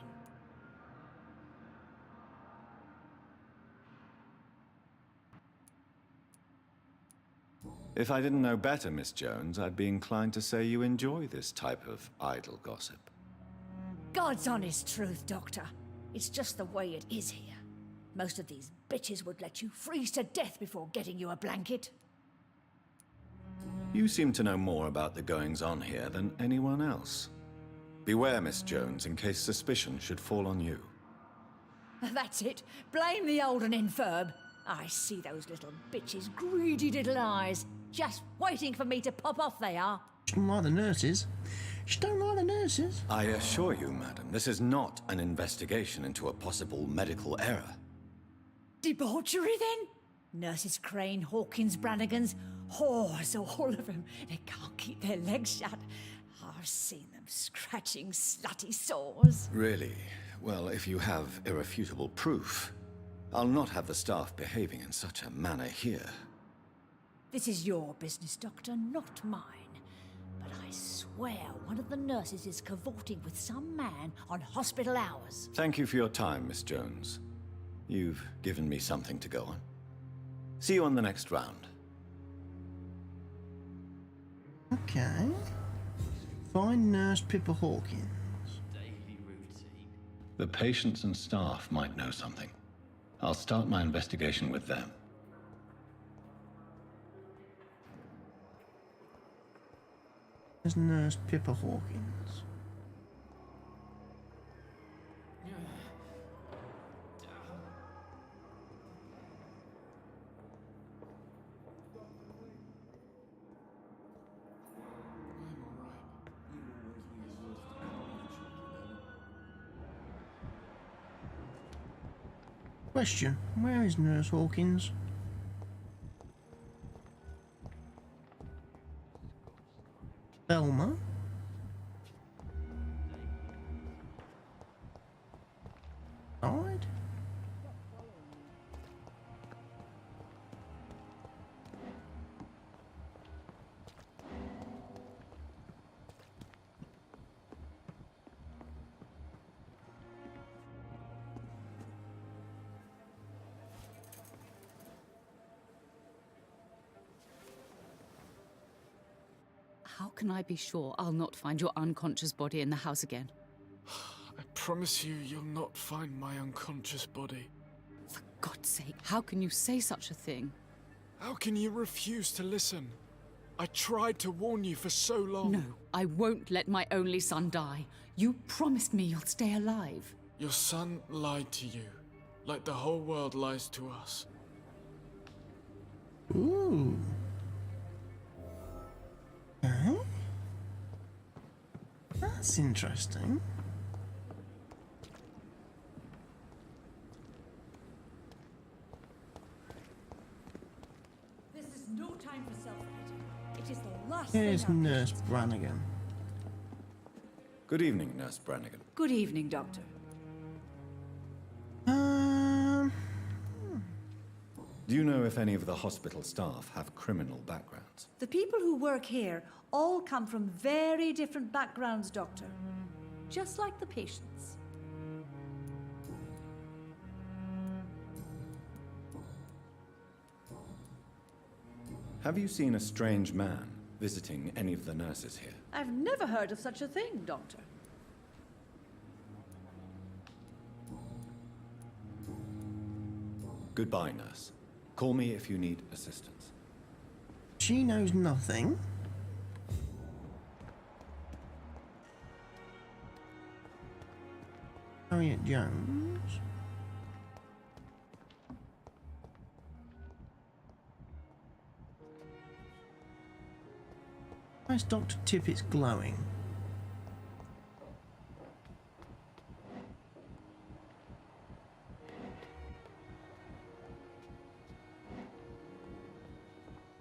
If I didn't know better, Miss Jones, I'd be inclined to say you enjoy this type of idle gossip. God's honest truth, Doctor. It's just the way it is here. Most of these bitches would let you freeze to death before getting you a blanket. You seem to know more about the goings-on here than anyone else. Beware, Miss Jones, in case suspicion should fall on you. That's it. Blame the old and infirm. I see those little bitches' greedy little eyes. Just waiting for me to pop off they are. She don't like the nurses. She don't like the nurses. I assure you, madam, this is not an investigation into a possible medical error. Debauchery, then? Nurses Crane, Hawkins, Brannigans, whores, all of them. They can't keep their legs shut. I've seen them scratching slutty sores. Really? Well, if you have irrefutable proof, I'll not have the staff behaving in such a manner here. This is your business, Doctor, not mine. But I swear one of the nurses is cavorting with some man on hospital hours. Thank you for your time, Miss Jones. You've given me something to go on. See you on the next round. Okay. Find Nurse Pippa Hawkins. The patients and staff might know something. I'll start my investigation with them. There's Nurse Pippa Hawkins. Question, where is Nurse Hawkins? Velma? Died? How can I be sure I'll not find your unconscious body in the house again? I promise you, you'll not find my unconscious body. For God's sake, how can you say such a thing? How can you refuse to listen? I tried to warn you for so long. No, I won't let my only son die. You promised me you'll stay alive. Your son lied to you, like the whole world lies to us. Ooh. Huh? That's interesting. This is no time for self-pity. It is the last Here's thing our Nurse patients Brannigan. Good evening, Nurse Brannigan. Good evening, Doctor. Do you know if any of the hospital staff have criminal backgrounds? The people who work here all come from very different backgrounds, Doctor. Just like the patients. Have you seen a strange man visiting any of the nurses here? I've never heard of such a thing, Doctor. Goodbye, nurse. Call me if you need assistance. She knows nothing. Harriet Jones. Why is Dr. Tippett's glowing?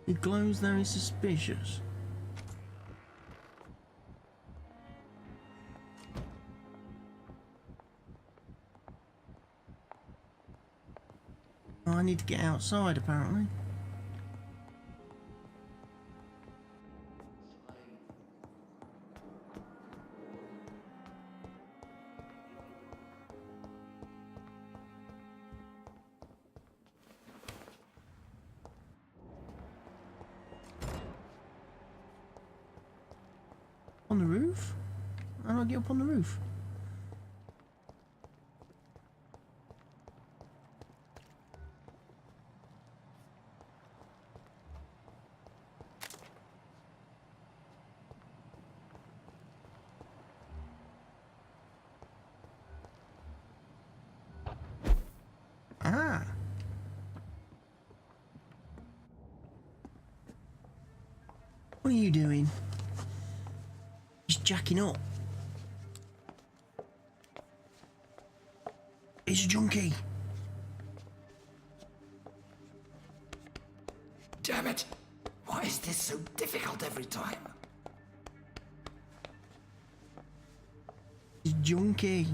He glows very suspicious. Oh, I need to get outside, apparently. On the roof? How do I get up on the roof? Ah. What are you doing? He's jacking up. He's a junkie. Damn it! Why is this so difficult every time? He's junkie.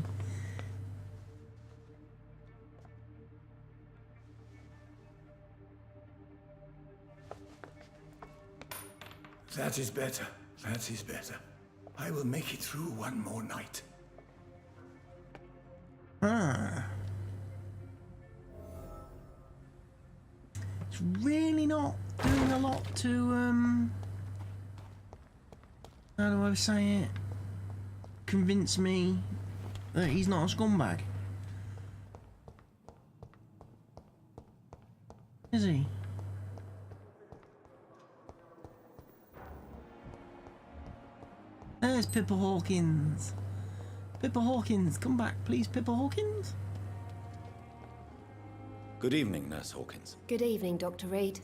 That is better. That is better. I will make it through one more night. Ah. It's really not doing a lot to, how do I say it? Convince me that he's not a scumbag. Is he? There's Pippa Hawkins. Pippa Hawkins, come back, please, Pippa Hawkins. Good evening, Nurse Hawkins. Good evening, Dr. Reid.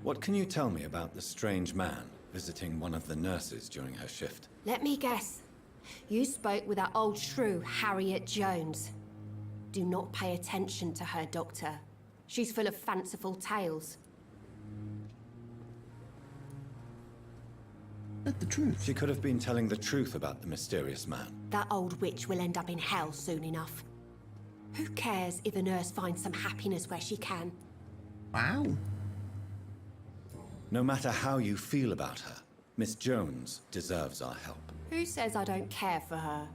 What can you tell me about the strange man visiting one of the nurses during her shift. Let me guess. You spoke with that old shrew, Harriet Jones. Do not pay attention to her, Doctor. She's full of fanciful tales. But the truth. She could have been telling the truth about the mysterious man. That old witch will end up in hell soon enough. Who cares if a nurse finds some happiness where she can? Wow. No matter how you feel about her, Miss Jones deserves our help. Who says I don't care for her?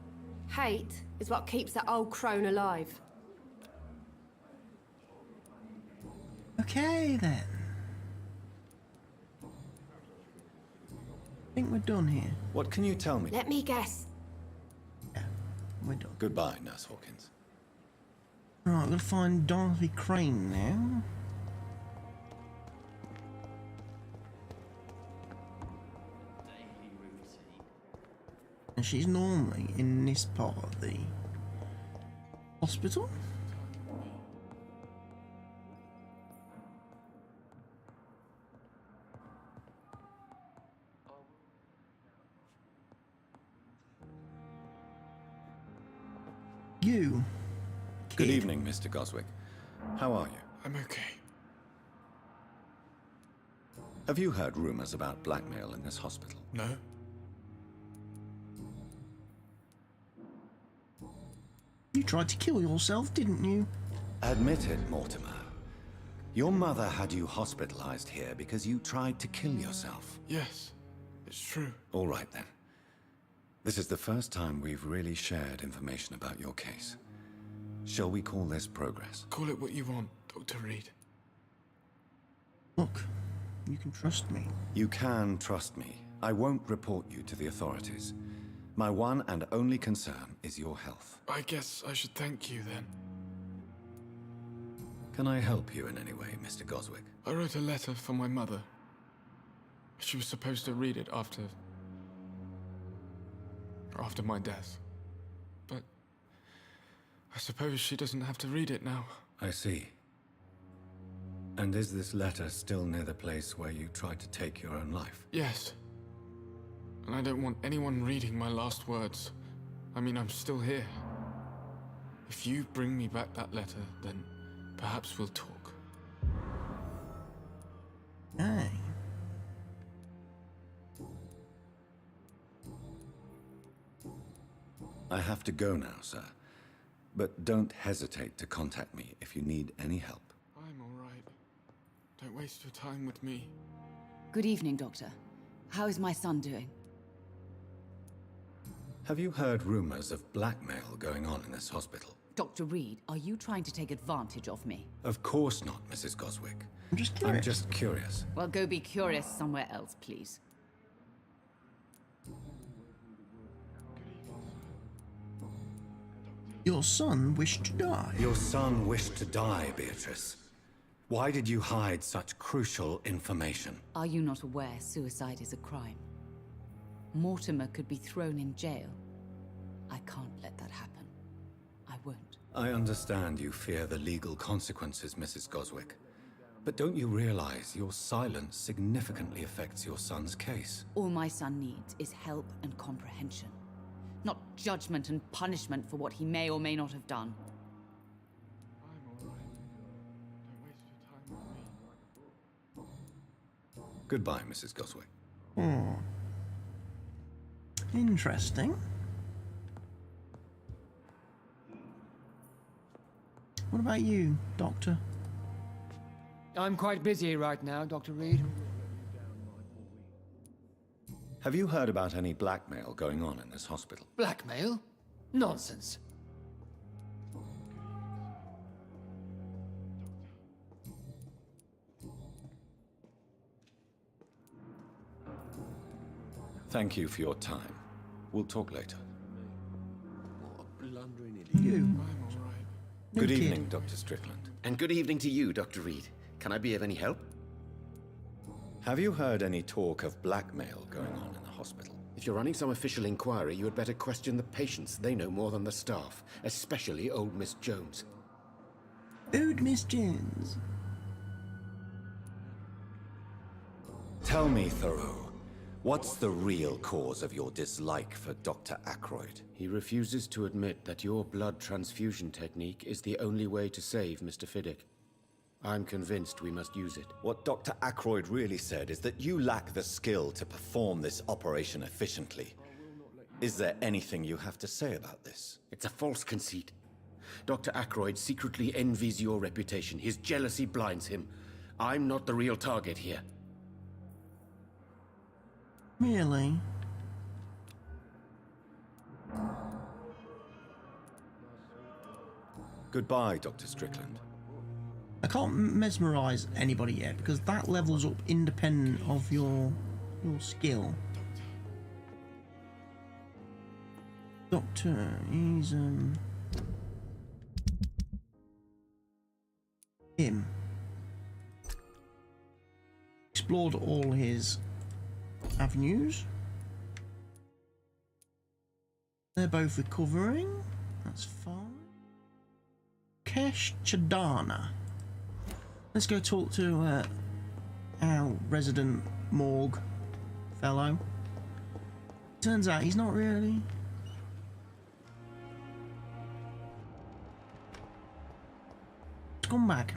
Hate is what keeps that old crone alive. Okay, then. I think we're done here. What can you tell me? Let me guess. We're done. Goodbye, Nurse Hawkins. Right, we'll find Dorothy Crane now. And she's normally in this part of the hospital. You. Good evening, Mr. Goswick. How are you? I'm okay. Have you heard rumors about blackmail in this hospital? No. You tried to kill yourself, didn't you? Admit it, Mortimer. Your mother had you hospitalized here because you tried to kill yourself. Yes, it's true. All right, then. This is the first time we've really shared information about your case. Shall we call this progress? Call it what you want, Dr. Reid. Look, you can trust me. You can trust me. I won't report you to the authorities. My one and only concern is your health. I guess I should thank you, then. Can I help you in any way, Mr. Goswick? I wrote a letter for my mother. She was supposed to read it after my death. But I suppose she doesn't have to read it now. I see. And is this letter still near the place where you tried to take your own life? Yes. And I don't want anyone reading my last words. I mean, I'm still here. If you bring me back that letter, then perhaps we'll talk. Aye. I have to go now, sir. But don't hesitate to contact me if you need any help. I'm all right. Don't waste your time with me. Good evening, Doctor. How is my son doing? Have you heard rumors of blackmail going on in this hospital? Dr. Reid, are you trying to take advantage of me? Of course not, Mrs. Goswick. I'm I'm just curious. Well, go be curious somewhere else, please. Your son wished to die. Your son wished to die, Beatrice. Why did you hide such crucial information? Are you not aware suicide is a crime? Mortimer could be thrown in jail. I can't let that happen. I won't. I understand you fear the legal consequences, Mrs. Goswick. But don't you realize your silence significantly affects your son's case? All my son needs is help and comprehension. Not judgment and punishment for what he may or may not have done. I'm all right. Don't waste your time with me. Goodbye, Mrs. Goswick. Hmm. Interesting. What about you, Doctor? I'm quite busy right now, Dr. Reid. Have you heard about any blackmail going on in this hospital? Blackmail? Nonsense. Thank you for your time. We'll talk later. You. I'm all right. Good evening, Dr. Strickland. And good evening to you, Dr. Reid. Can I be of any help? Have you heard any talk of blackmail going on in the hospital? If you're running some official inquiry, you had better question the patients. They know more than the staff, especially old Miss Jones. Old Miss Jones. Tell me, Thoreau, What's the real cause of your dislike for Dr. Ackroyd? He refuses to admit that your blood transfusion technique is the only way to save Mr. Fiddick. I'm convinced we must use it. What Dr. Ackroyd really said is that you lack the skill to perform this operation efficiently. Is there anything you have to say about this? It's a false conceit. Dr. Ackroyd secretly envies your reputation. His jealousy blinds him. I'm not the real target here. Really? Goodbye, Dr. Strickland. I can't mesmerize anybody yet because that levels up independent of your skill. Doctor, he's him. Explored all his avenues. They're both recovering. That's fine. Kesh Chadana. Let's go talk to our resident morgue fellow. Turns out he's not really. Scumbag.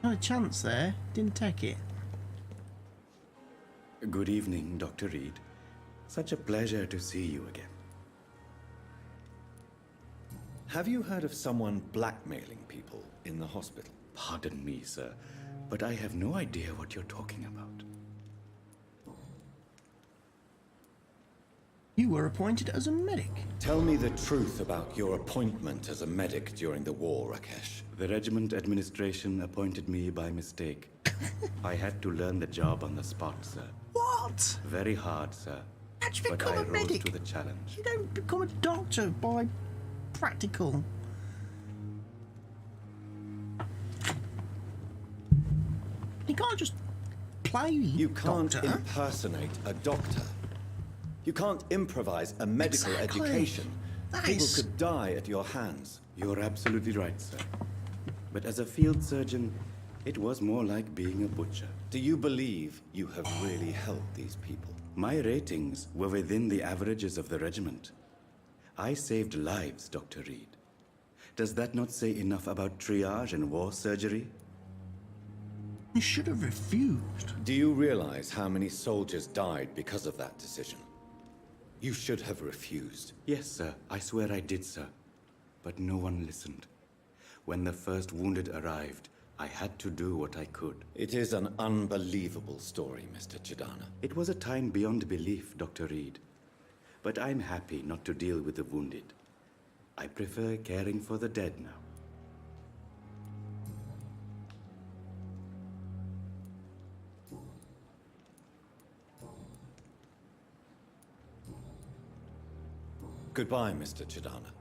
Had a chance there, didn't take it. Good evening, Dr. Reid. Such a pleasure to see you again. Have you heard of someone blackmailing people in the hospital? Pardon me, sir, but I have no idea what you're talking about. You were appointed as a medic. Tell me the truth about your appointment as a medic during the war, Rakesh. The regiment administration appointed me by mistake. I had to learn the job on the spot, sir. What? Very hard, sir. How'd you But become I a rose medic? to the challenge. You don't become a doctor by practical. You can't just play You can't doctor. impersonate a doctor. You can't improvise a medical Exactly. education. That People is- could die at your hands. You're absolutely right, sir. But as a field surgeon, it was more like being a butcher. Do you believe you have really helped these people? My ratings were within the averages of the regiment. I saved lives, Dr. Reid. Does that not say enough about triage and war surgery? You should have refused. Do you realize how many soldiers died because of that decision? You should have refused. Yes, sir. I swear I did, sir. But no one listened. When the first wounded arrived, I had to do what I could. It is an unbelievable story, Mr. Chidana. It was a time beyond belief, Dr. Reid. But I'm happy not to deal with the wounded. I prefer caring for the dead now. Goodbye, Mr. Chidana.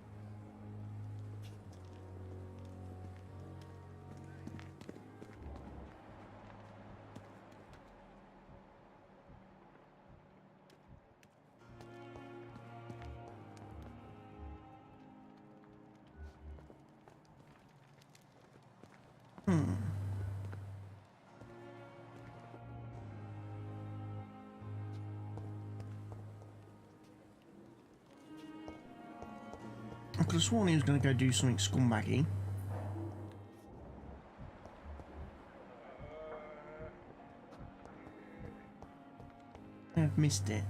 I could have sworn he was going to go do something scumbaggy. I've missed it.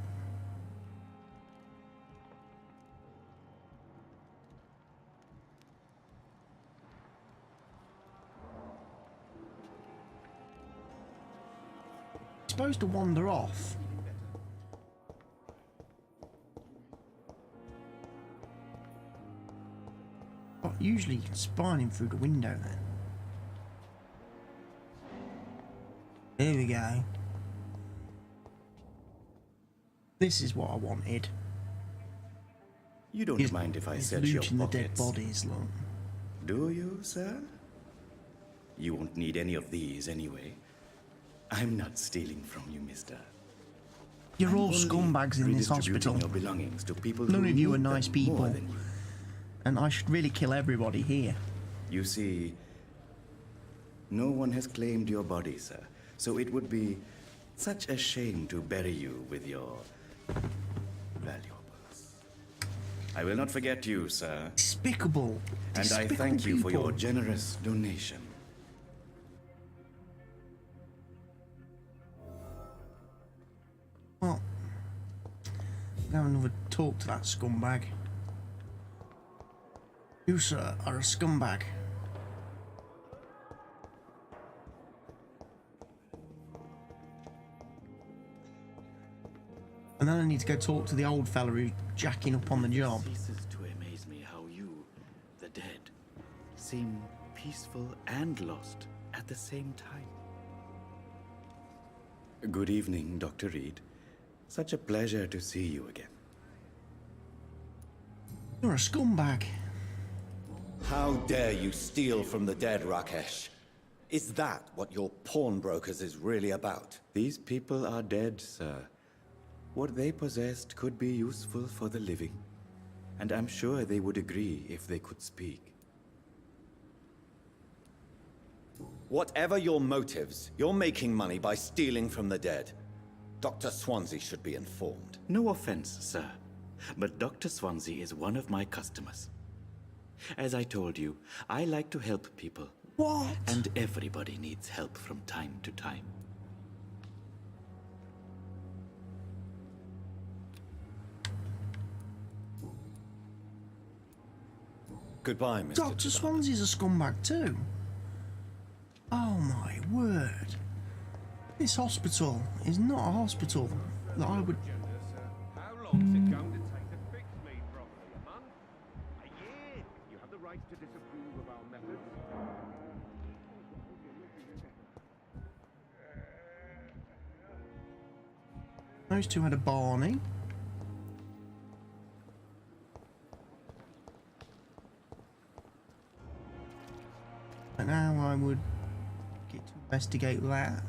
He's supposed to wander off. But usually you can spine him through the window then. Here we go. This is what I wanted. You don't mind if I He's search your looting the dead pockets? bodies, look. Do you, sir? You won't need any of these anyway. I'm not stealing from you, mister. You're I'm all only scumbags in this redistributing hospital. your belongings to people None who of you are need them nice more people. than you. And I should really kill everybody here. You see, no one has claimed your body, sir. So it would be such a shame to bury you with your valuables. I will not forget you, sir. Despicable. And I thank you for your generous donation. Well, now another talk to that scumbag. You, sir, are a scumbag. And then I need to go talk to the old fella who's jacking up on the job. It ceases to amaze me how you, the dead, seem peaceful and lost at the same time. Good evening, Dr. Reid. Such a pleasure to see you again. You're a scumbag. How dare you steal from the dead, Rakesh? Is that what your pawnbrokers is really about? These people are dead, sir. What they possessed could be useful for the living. And I'm sure they would agree if they could speak. Whatever your motives, you're making money by stealing from the dead. Dr. Swansea should be informed. No offense, sir, but Dr. Swansea is one of my customers. As I told you, I like to help people. What? And everybody needs help from time to time. Goodbye, Mr. Dr. Swansea's a scumbag too. Oh my word. This hospital is not a hospital that I would... How long's it going to take to fix me properly? A month? A year? You have the right to disapprove of our methods. Those two had a Barney. But now I would get to investigate that.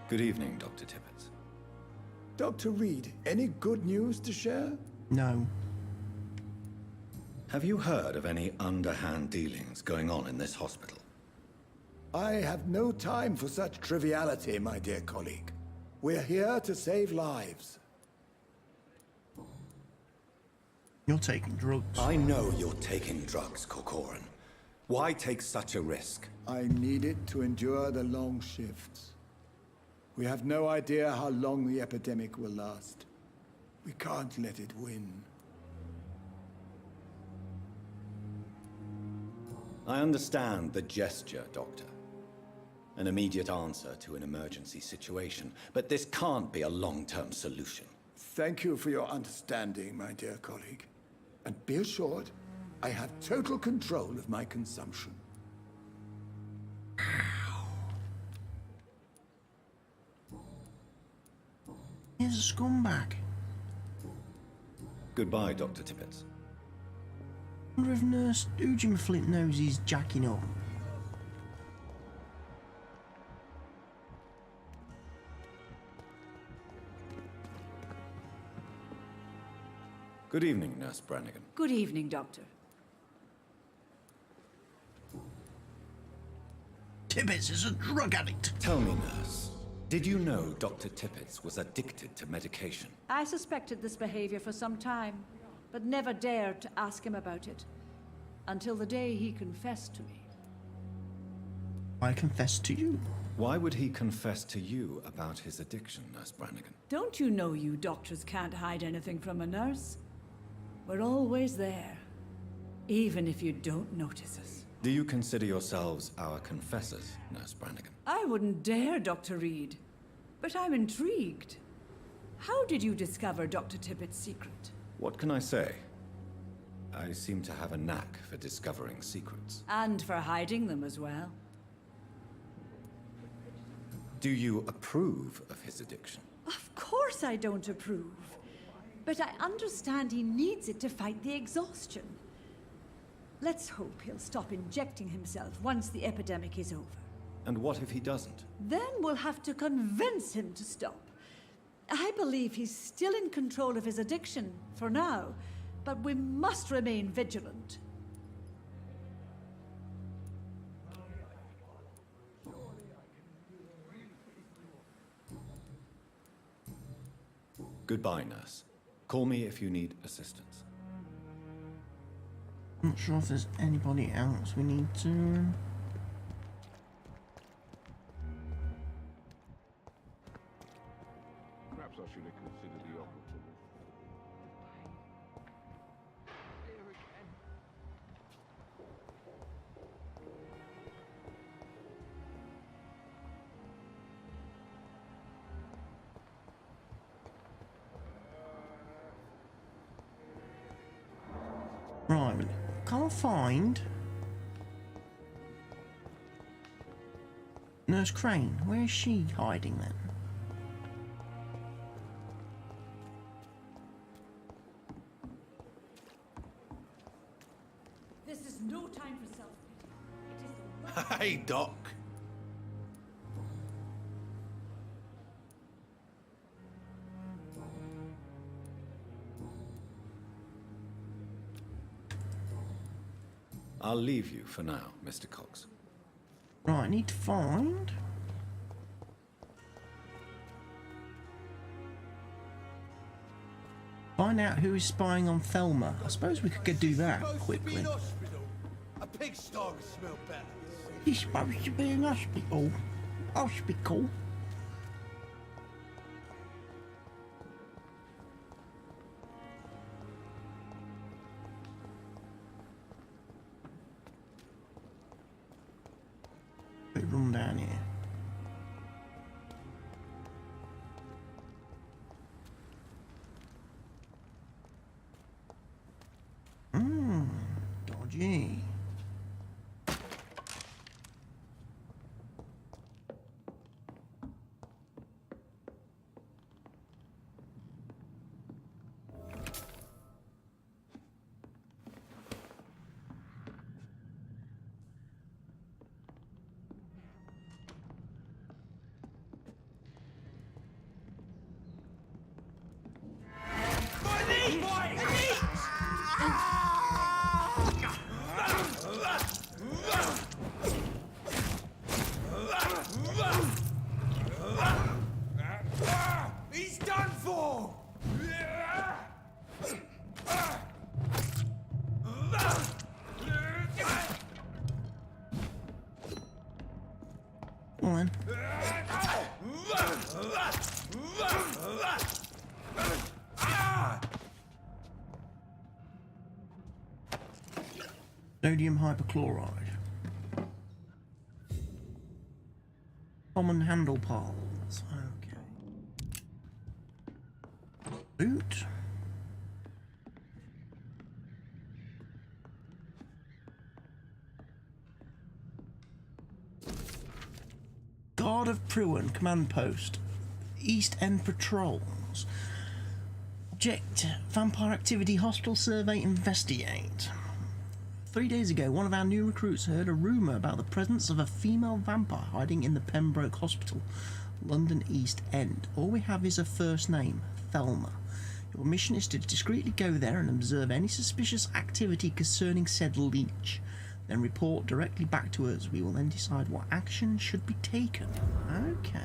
Good evening, Dr. Tippett. Dr. Reid, any good news to share? No. Have you heard of any underhand dealings going on in this hospital? I have no time for such triviality, my dear colleague. We're here to save lives. You're taking drugs. I know you're taking drugs, Corcoran. Why take such a risk? I need it to endure the long shifts. We have no idea how long the epidemic will last. We can't let it win. I understand the gesture, Doctor. An immediate answer to an emergency situation, but this can't be a long-term solution. Thank you for your understanding, my dear colleague. And be assured, I have total control of my consumption. He's a scumbag. Goodbye, Dr. Tippett. I wonder if Nurse Ujim Flint knows he's jacking up. Good evening, Nurse Brannigan. Good evening, Doctor. Tippett is a drug addict. Tell me, Nurse, did you know Dr. Tippett was addicted to medication? I suspected this behavior for some time, but never dared to ask him about it. Until the day he confessed to me. I confess to you. Why would he confess to you about his addiction, Nurse Brannigan? Don't you know you doctors can't hide anything from a nurse? We're always there. even if you don't notice us. Do you consider yourselves our confessors, Nurse Brannigan? I wouldn't dare, Dr. Reid. But I'm intrigued. How did you discover Dr. Tippett's secret? What can I say? I seem to have a knack for discovering secrets. And for hiding them as well. Do you approve of his addiction? Of course I don't approve. But I understand he needs it to fight the exhaustion. Let's hope he'll stop injecting himself once the epidemic is over. And what if he doesn't? Then we'll have to convince him to stop. I believe he's still in control of his addiction, for now, but we must remain vigilant. Goodbye, nurse. Call me if you need assistance. I'm not sure if there's anybody else we need to... Perhaps I should have considered the offer. Right, can't find... Nurse Crane. Where's she hiding then? This is no time for self-pity. It is Hey, Doc. I'll leave you for now, Mr. Cox. Right, I need to find... Find out who is spying on Thelma. I suppose we could go do that quickly. A pigsty would smell better. He's supposed to be in hospital. Hospital. Bit run down here. Dodgy. He's done for! Come on. Sodium hypochlorite. Common handle parts. Okay. Boot. Guard of Pruin, command post. East End patrols. Object, vampire activity, hospital survey, investigate. 3 days ago, one of our new recruits heard a rumour about the presence of a female vampire hiding in the Pembroke Hospital, London East End. All we have is her first name, Thelma. Your mission is to discreetly go there and observe any suspicious activity concerning said leech. Then report directly back to us. We will then decide what action should be taken. Okay.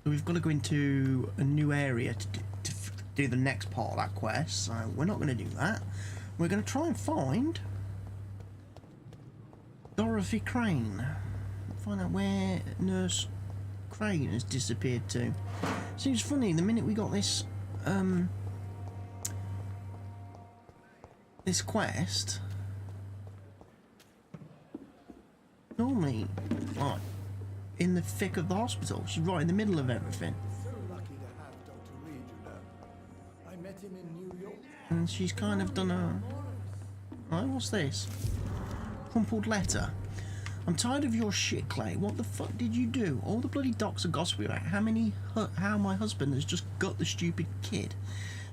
We've got to go into a new area to do the next part of that quest, so we're not going to do that. We're going to try and find Dorothy Crane. Find out where Nurse Crane has disappeared to. Seems funny, the minute we got this this quest, normally, like, in the thick of the hospital, she's right in the middle of everything. So lucky to have Dr. Reid, you know. I met him in New York. And she's kind of done a... Oh, what's this? Crumpled letter. I'm tired of your shit, Clay. What the fuck did you do? All the bloody docs are gossiping about how my husband has just got the stupid kid.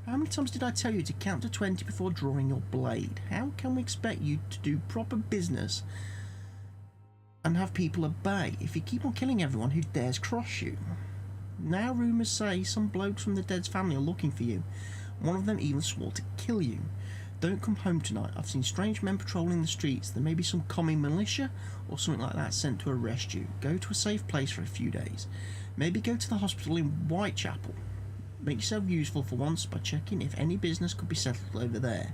How many times did I tell you to count to 20 before drawing your blade? How can we expect you to do proper business and have people obey if you keep on killing everyone who dares cross you? Now rumours say some blokes from the dead's family are looking for you. One of them even swore to kill you. Don't come home tonight. I've seen strange men patrolling the streets. There may be some commie militia or something like that sent to arrest you. Go to a safe place for a few days. Maybe go to the hospital in Whitechapel. Make yourself useful for once by checking if any business could be settled over there.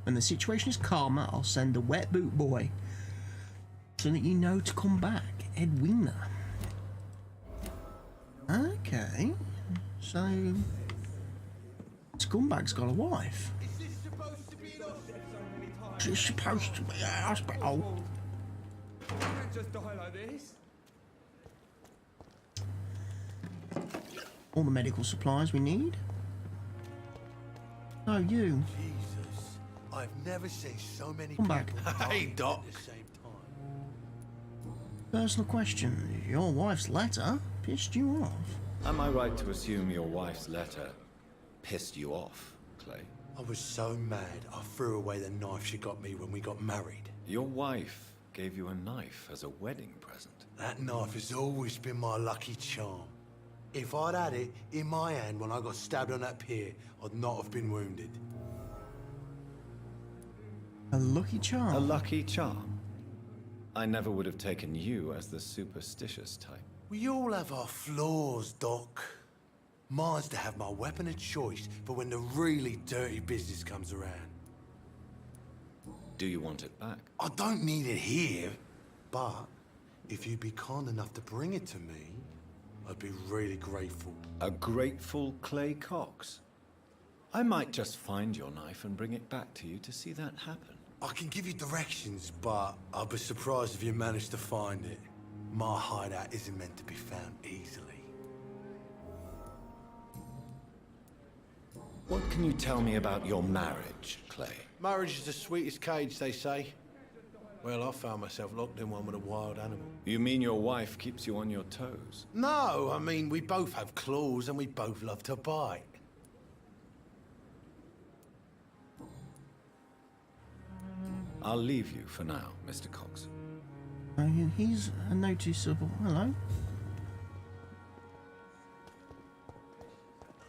When the situation is calmer, I'll send a wet boot boy so that you know to come back. Edwina. Okay. So... Scumbag's got a wife. She's supposed to be a hospital. You can't just die like this. All the medical supplies we need. Oh, you. Jesus, I've never seen so many Come back. people Hey, Doc. at the same time. Personal question. Your wife's letter pissed you off. Am I right to assume your wife's letter pissed you off, Clay? I was so mad, I threw away the knife she got me when we got married. Your wife gave you a knife as a wedding present. That knife has always been my lucky charm. If I'd had it in my hand when I got stabbed on that pier, I'd not have been wounded. A lucky charm? A lucky charm? I never would have taken you as the superstitious type. We all have our flaws, Doc. Mine's to have my weapon of choice for when the really dirty business comes around. Do you want it back? I don't need it here, but if you'd be kind enough to bring it to me, I'd be really grateful. A grateful Clay Cox? I might just find your knife and bring it back to you to see that happen. I can give you directions, but I'd be surprised if you managed to find it. My hideout isn't meant to be found easily. What can you tell me about your marriage, Clay? Marriage is the sweetest cage, they say. Well, I found myself locked in one with a wild animal. You mean your wife keeps you on your toes? No, I mean, we both have claws and we both love to bite. I'll leave you for now, Mr. Cox. He's a noticeable... Hello?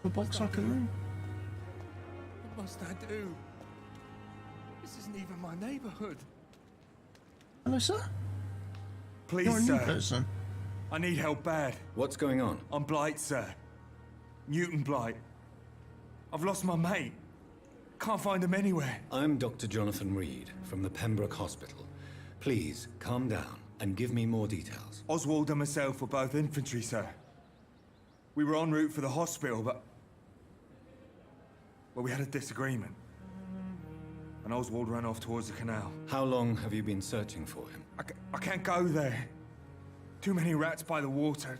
A box I can room. What must I do? This isn't even my neighborhood. Hello, sir? Please, You're a new sir. person. I need help bad. What's going on? I'm Blight, sir. Newton Blight. I've lost my mate. Can't find him anywhere. I'm Dr. Jonathan Reid from the Pembroke Hospital. Please, calm down and give me more details. Oswald and myself were both infantry, sir. We were en route for the hospital, but... well, we had a disagreement. And Oswald ran off towards the canal. How long have you been searching for him? I can't go there. Too many rats by the water.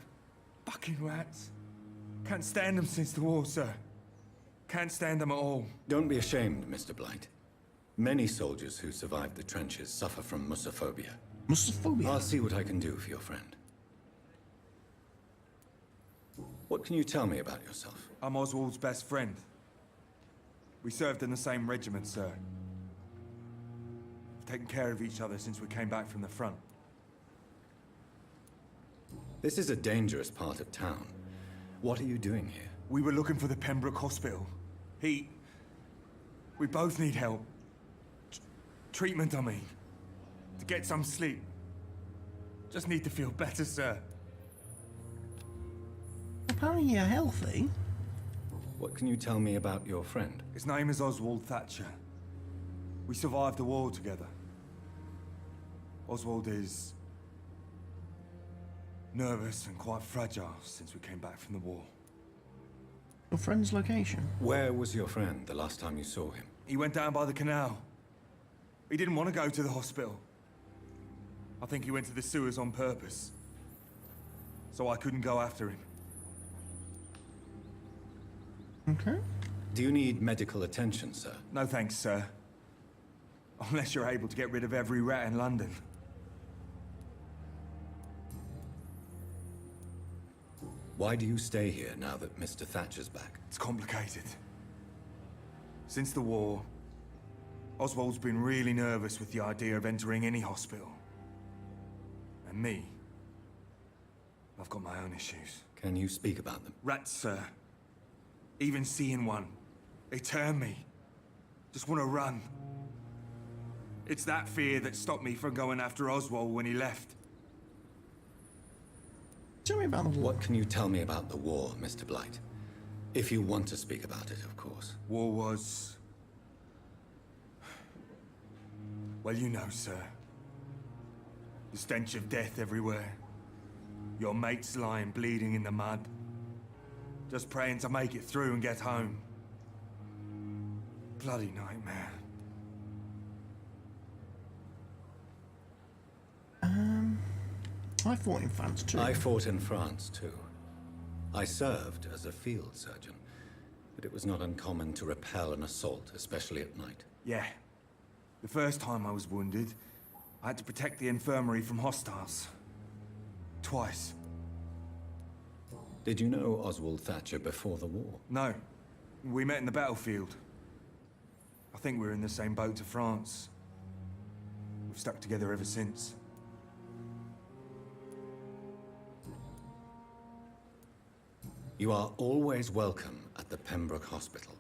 Fucking rats. Can't stand them since the war, sir. Can't stand them at all. Don't be ashamed, Mr. Blight. Many soldiers who survived the trenches suffer from mussophobia. Mussophobia? I'll see what I can do for your friend. What can you tell me about yourself? I'm Oswald's best friend. We served in the same regiment, sir. We've taken care of each other since we came back from the front. This is a dangerous part of town. What are you doing here? We were looking for the Pembroke Hospital. We both need help. Treatment, I mean. To get some sleep. Just need to feel better, sir. Apparently you're healthy. What can you tell me about your friend? His name is Oswald Thatcher. We survived the war together. Oswald is nervous and quite fragile since we came back from the war. Your friend's location? Where was your friend the last time you saw him? He went down by the canal. He didn't want to go to the hospital. I think he went to the sewers on purpose. So I couldn't go after him. Okay. Do you need medical attention, sir? No thanks, sir. Unless you're able to get rid of every rat in London. Why do you stay here now that Mr. Thatcher's back? It's complicated. Since the war, Oswald's been really nervous with the idea of entering any hospital. And me, I've got my own issues. Can you speak about them? Rats, sir. Even seeing one, they turn me. Just want to run. It's that fear that stopped me from going after Oswald when he left. Tell me about the war. What can you tell me about the war, Mr. Blight? If you want to speak about it, of course. War was... well, you know, sir. The stench of death everywhere. Your mates lying bleeding in the mud. Just praying to make it through and get home. Bloody nightmare. I fought in France too. I fought in France too. I served as a field surgeon, but it was not uncommon to repel an assault, especially at night. Yeah. The first time I was wounded, I had to protect the infirmary from hostiles. Twice. Did you know Oswald Thatcher before the war? No. We met in the battlefield. I think we're in the same boat to France. We've stuck together ever since. You are always welcome at the Pembroke Hospital.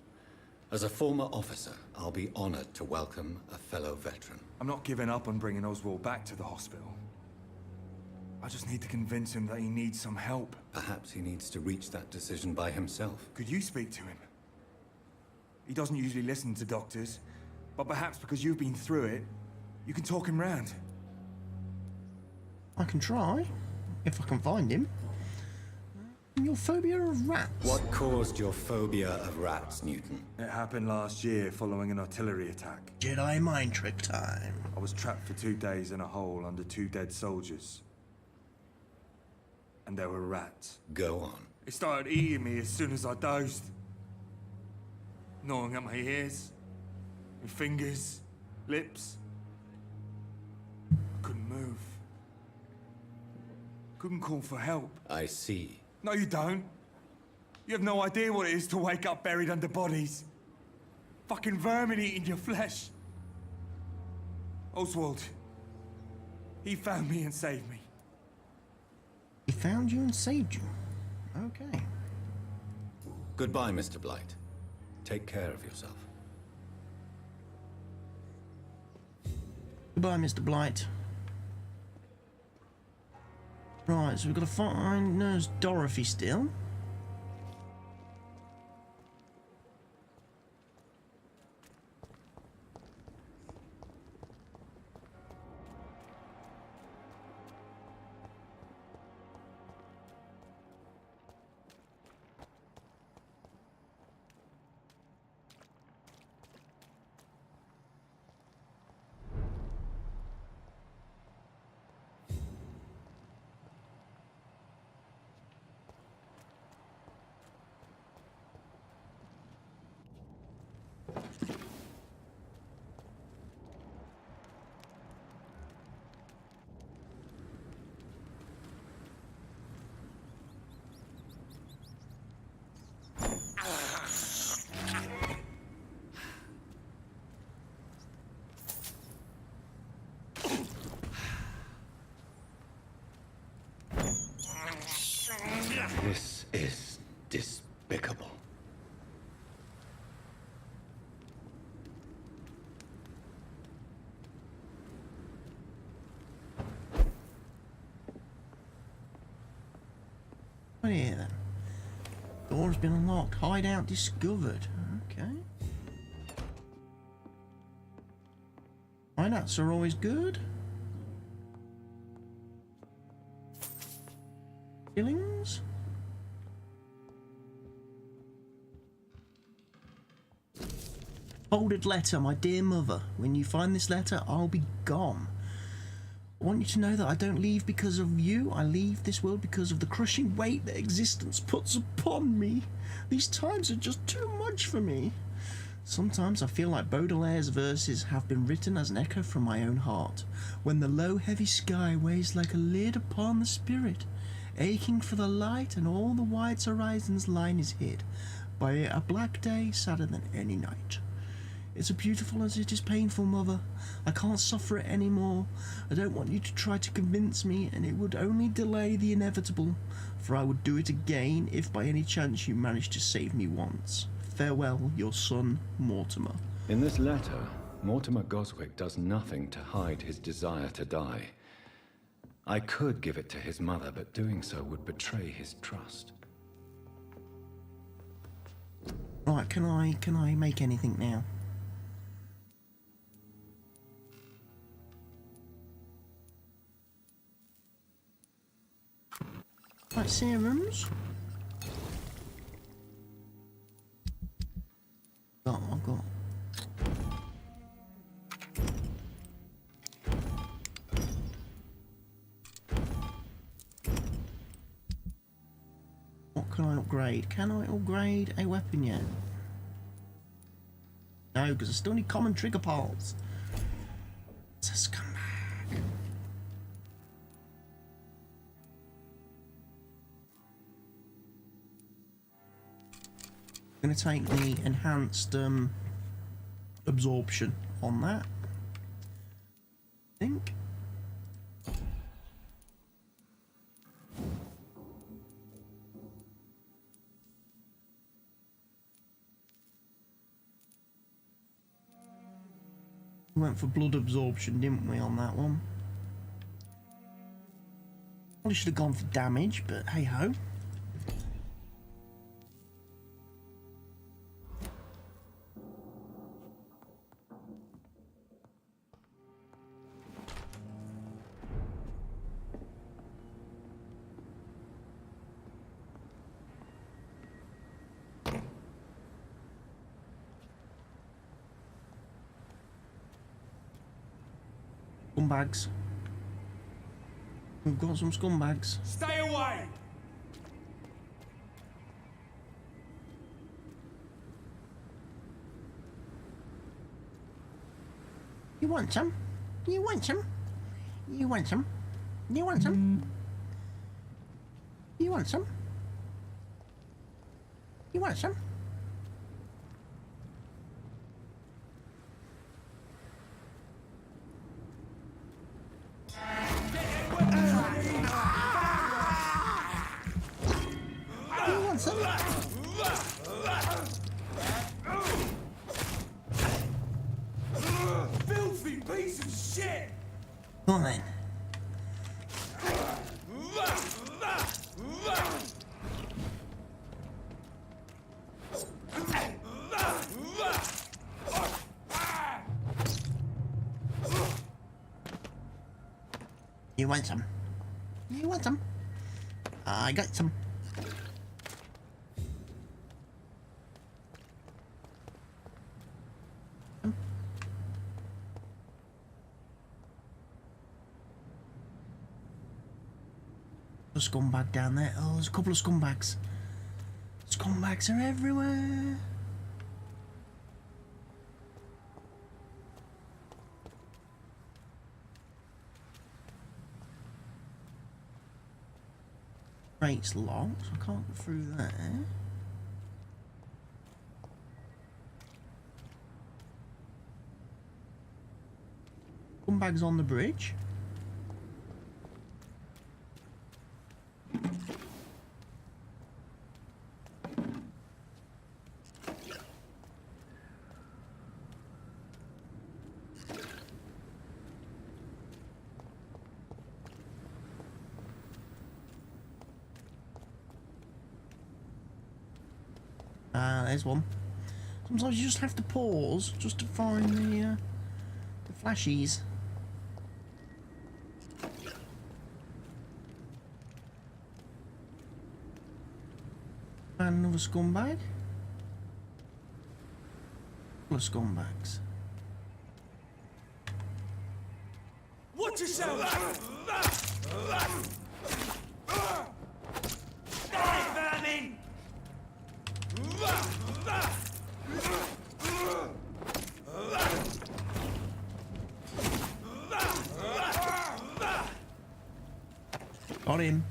As a former officer, I'll be honored to welcome a fellow veteran. I'm not giving up on bringing Oswald back to the hospital. I just need to convince him that he needs some help. Perhaps he needs to reach that decision by himself. Could you speak to him? He doesn't usually listen to doctors, but perhaps because you've been through it, you can talk him round. I can try, if I can find him. Your phobia of rats. What caused your phobia of rats, Newton? It happened last year following an artillery attack. Jedi mind trick time. I was trapped for 2 days in a hole under 2 dead soldiers. And there were rats. Go on. It started eating me as soon as I dozed. Gnawing at my ears, my fingers, lips. I couldn't move. Couldn't call for help. I see. No, you don't. You have no idea what it is to wake up buried under bodies. Fucking vermin eating your flesh. Oswald. He found me and saved me. He found you and saved you. Okay. Goodbye, Mr. Blight. Take care of yourself. Goodbye, Mr. Blight. Right, so we've got to find Nurse Dorothy still. This is despicable. What here then? Door's been unlocked. Hideout discovered. Okay. Hideouts are always good. Killings? Folded letter, my dear mother. When you find this letter, I'll be gone. I want you to know that I don't leave because of you. I leave this world because of the crushing weight that existence puts upon me. These times are just too much for me. Sometimes I feel like Baudelaire's verses have been written as an echo from my own heart, when the low heavy sky weighs like a lid upon the spirit, aching for the light, and all the wide horizon's line is hid by a black day sadder than any night. It's as beautiful as it is painful, mother. I can't suffer it anymore. I don't want you to try to convince me, and it would only delay the inevitable, for I would do it again if by any chance you managed to save me once. Farewell, your son, Mortimer. In this letter, Mortimer Goswick does nothing to hide his desire to die. I could give it to his mother, but doing so would betray his trust. Right, can I make anything now? Right, serums. I've got. What can I upgrade? Can I upgrade a weapon yet? No, because I still need common trigger parts. It's a scumbag. I'm going to take the enhanced absorption on that, I think. We went for blood absorption, didn't we, on that one? Probably should have gone for damage, but hey ho. Scumbags. We've got some scumbags. Stay away! You want some? You want some? You want some? You want some? You want some? You want some? Filthy piece of shit! Come on then. You want some? You want some? I got some. A scumbag down there. Oh, there's a couple of scumbags. Scumbags are everywhere. Rate's locked, so I can't go through there. Scumbags on the bridge. There's one. Sometimes you just have to pause just to find the flashies. And another scumbag. Full of scumbags. Watch yourself! Die, vermin! Got him.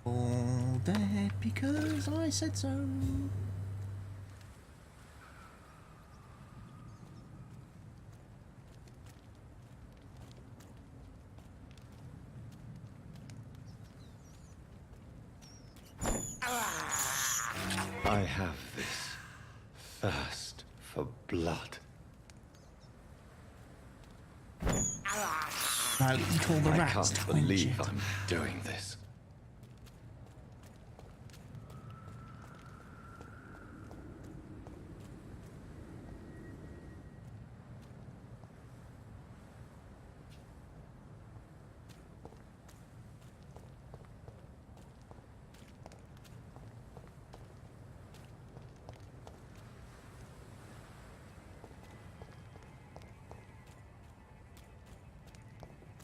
All dead because I said so. I have this thirst for blood. Now you call the I rats can't to quench believe it. I'm doing this.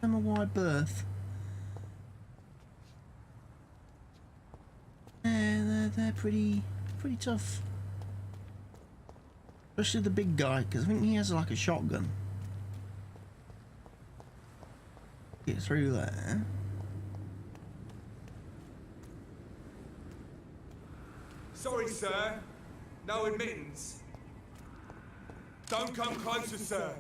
I'm a wide berth. Yeah, they're pretty tough. Especially the big guy, because I think he has like a shotgun. Get through there. Sorry, sir. No admittance. Don't come closer, sir.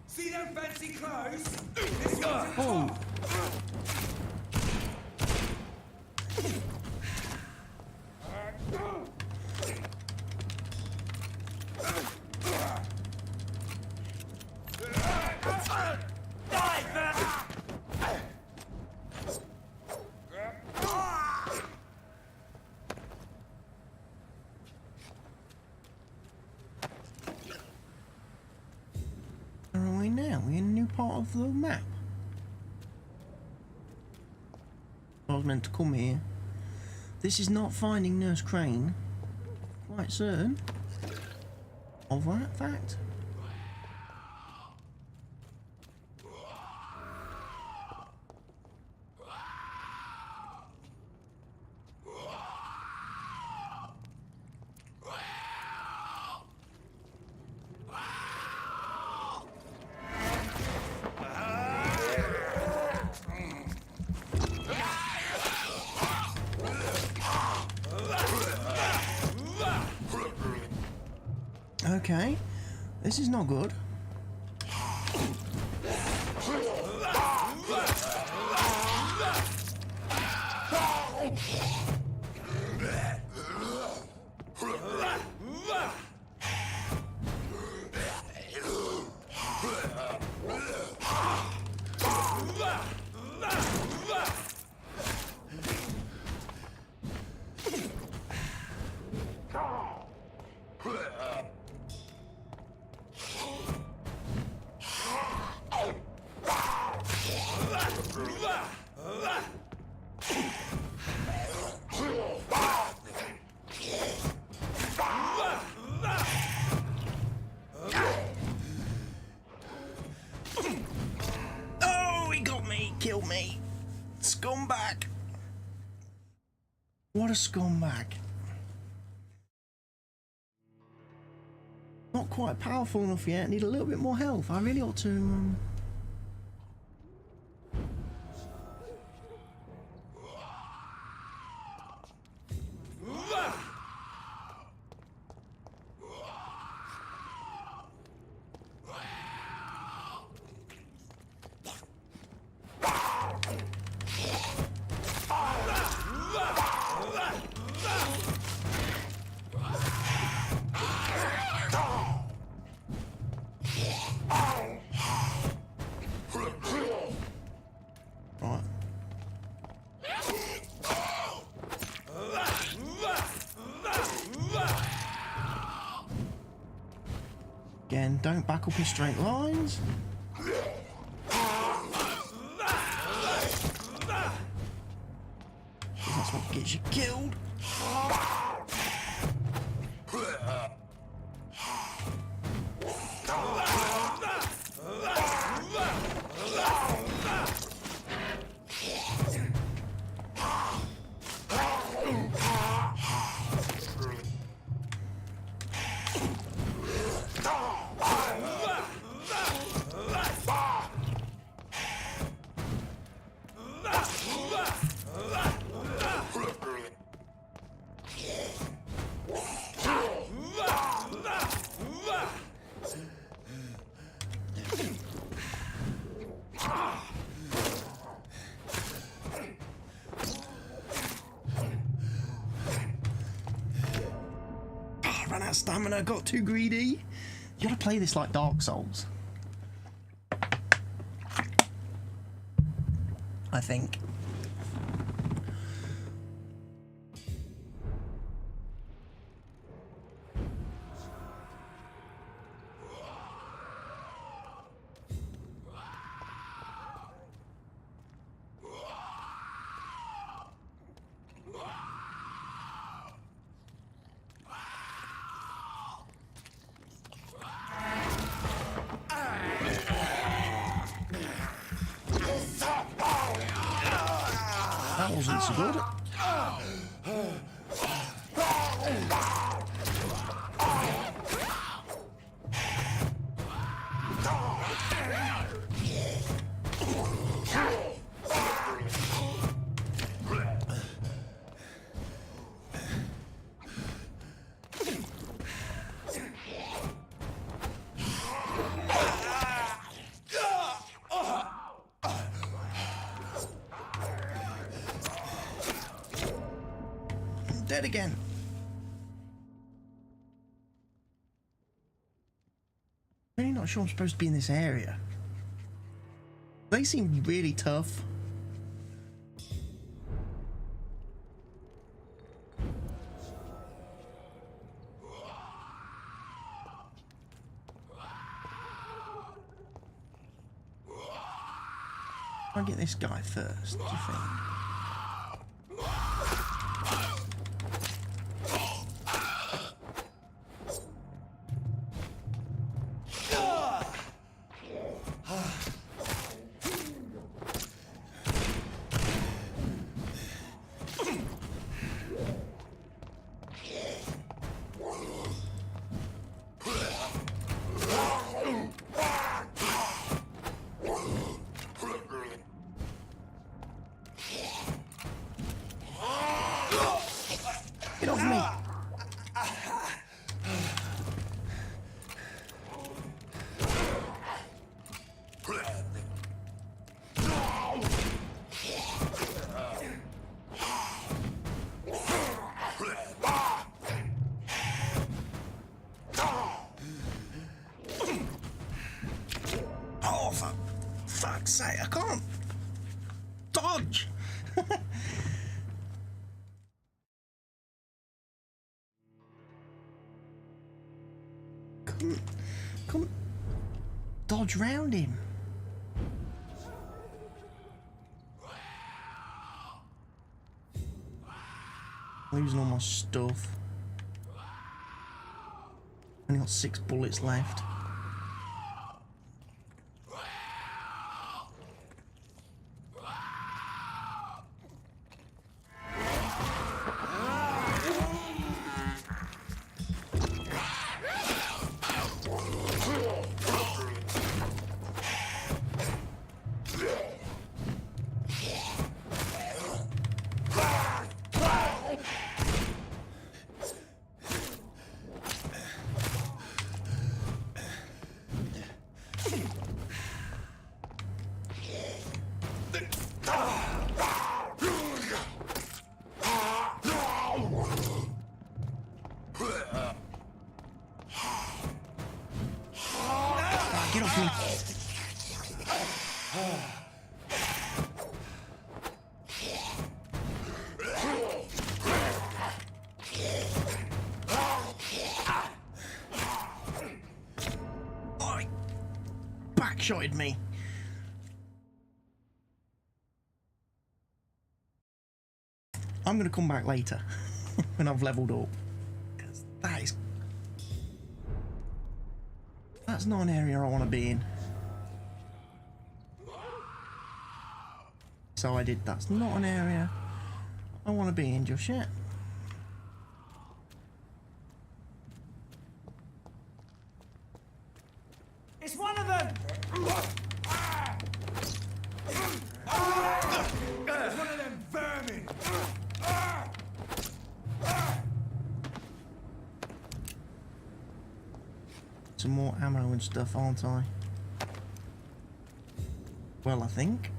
See them fancy clothes? This one's a cop. Where are we now? We're in a new part of the map. I was meant to come here. This is not finding Nurse Crane. Quite certain of that fact. Okay, this is not good. Oh, he got me, killed me. Scumbag. What a scumbag. Not quite powerful enough yet, need a little bit more health. I really ought to Again, don't back up in straight lines. That's what gets you killed. Ran out of stamina, got too greedy. You gotta play this like Dark Souls, I think. That wasn't so good. Dead again. Really not sure I'm supposed to be in this area. They seem really tough. I'll get this guy first, do you think? Get off me! Oh, for fuck's sake, I can't dodge! Come dodge round him. Losing all my stuff. Only got 6 bullets left. one-shotted me. I'm going to come back later when I've leveled up. Because that's not an area I want to be in. So I did. That's not an area I want to be in just yet. It's one of them! It's one of them vermin! Some more ammo and stuff, aren't I? Well, I think.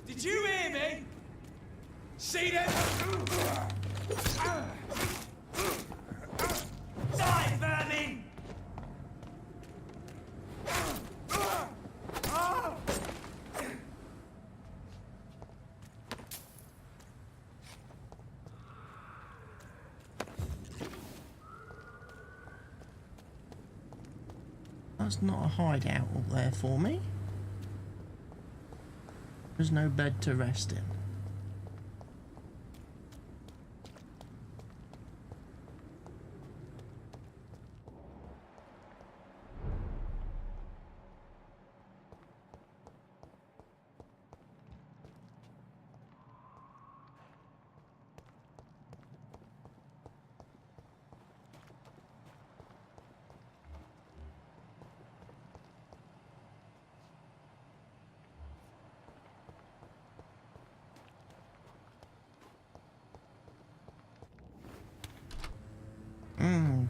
Did you hear me? See them? Die, vermin! That's not a hideout up there for me. There's no bed to rest in.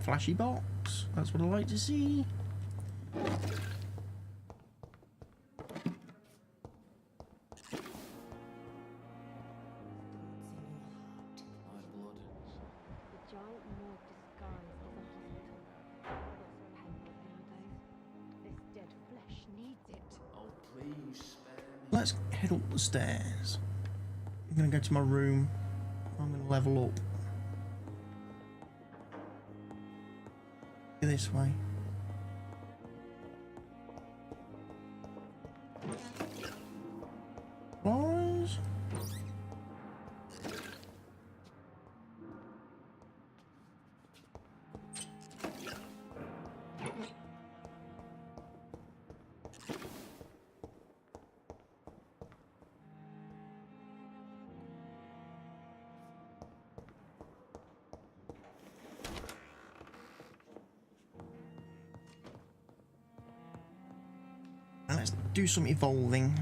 Flashy box. That's what I like to see. Let's head up the stairs. I'm gonna go to my room. I'm gonna level up. This way. Floors. And let's do some evolving.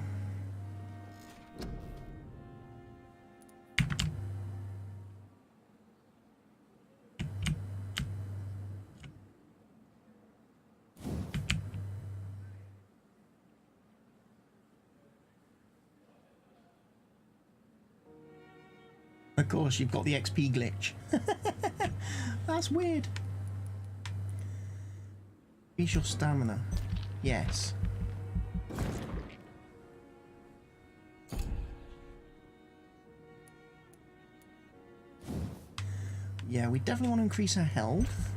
Of course, you've got the XP glitch. That's weird. Increase your stamina. Yes. Yeah, we definitely want to increase our health.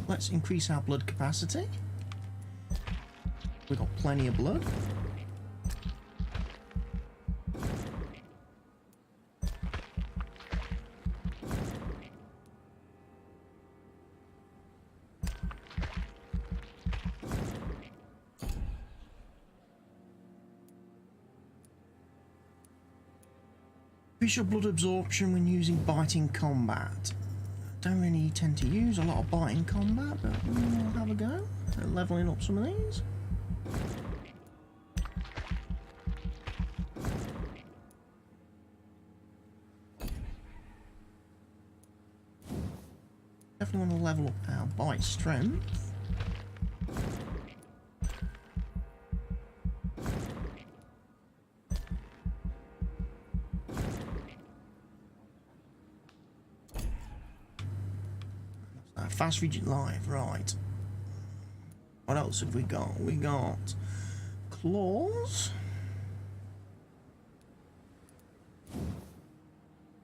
Let's increase our blood capacity. We've got plenty of blood. Increase your blood absorption when using biting combat. Don't really tend to use a lot of biting combat, but we'll have a go at leveling up some of these. Definitely want to level up our bite strength. Fast Regent Live, right. What else have we got? We got claws.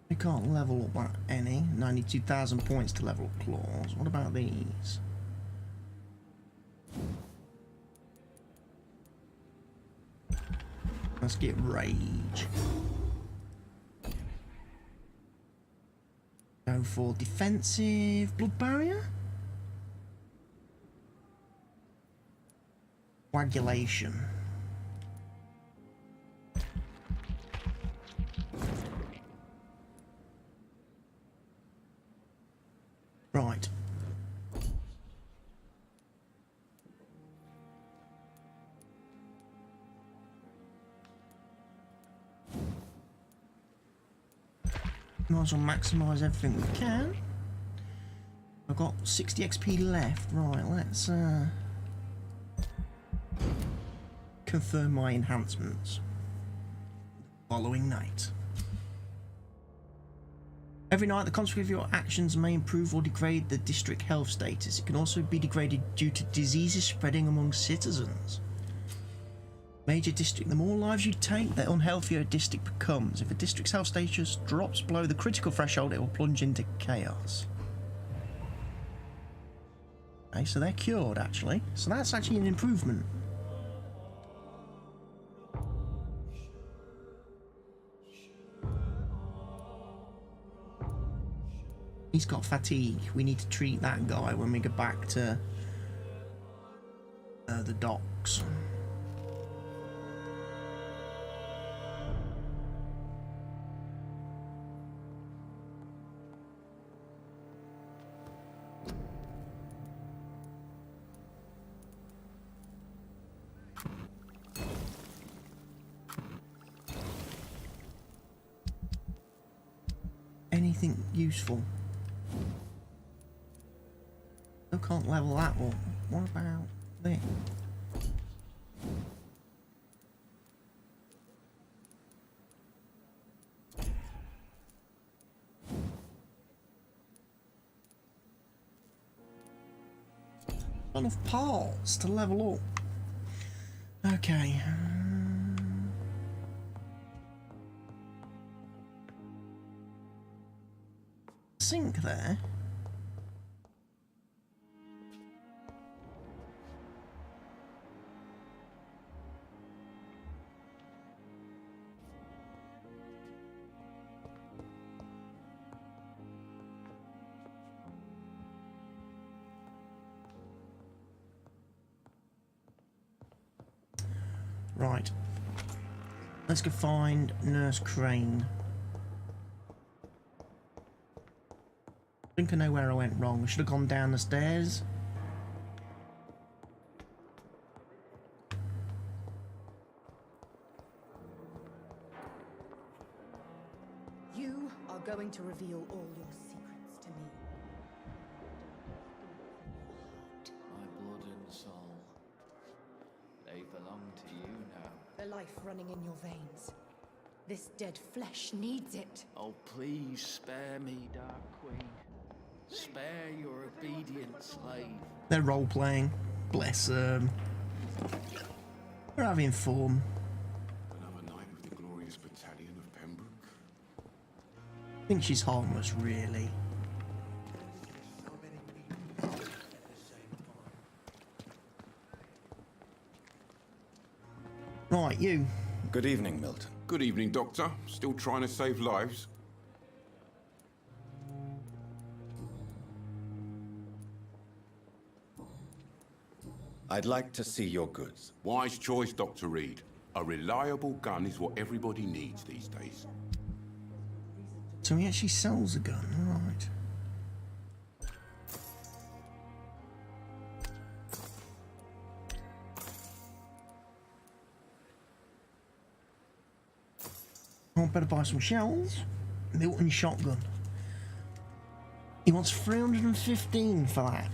We can't level up any. 92,000 points to level up claws. What about these? Let's get rage. Go for defensive blood barrier. Coagulation. Right. Might as well maximise everything we can. I've got 60 XP left. Right, let's confirm my enhancements. Following night. Every night, the consequence of your actions may improve or degrade the district health status. It can also be degraded due to diseases spreading among citizens. Major district, the more lives you take, the unhealthier a district becomes. If a district's health status drops below the critical threshold, it will plunge into chaos. Okay, so they're cured, actually. So that's actually an improvement. He's got fatigue. We need to treat that guy when we get back to the docks. Anything useful? Still can't level that up. What about this? Not enough parts to level up. Okay. Sink there. Right. Let's go find Nurse Crane. I think I know where I went wrong. I should have gone down the stairs. You are going to reveal all your secrets to me. My blood and soul. They belong to you now. The life running in your veins. This dead flesh needs it. Oh, please spare me, Dark Queen. Spare your obedient slave. They're role-playing. Bless them. We're having fun. Another night with the glorious battalion of Pembroke. I think she's harmless, really. Right, you. Good evening, Milton. Good evening, Doctor. Still trying to save lives? I'd like to see your goods. Wise choice, Dr. Reid. A reliable gun is what everybody needs these days. So he actually sells a gun, right. I better buy some shells. Milton shotgun. He wants 315 for that.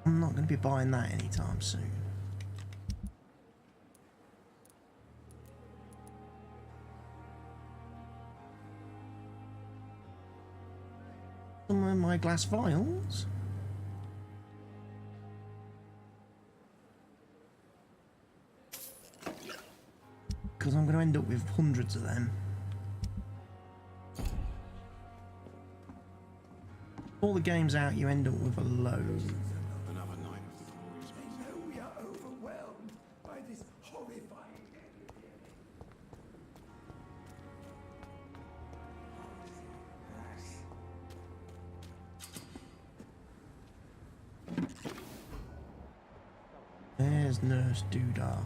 I'm not going to be buying that anytime soon. Some of my glass vials. Because I'm going to end up with hundreds of them. All the games out, you end up with a load. Another night. I know we are overwhelmed by this horrifying. There's Nurse Doodah.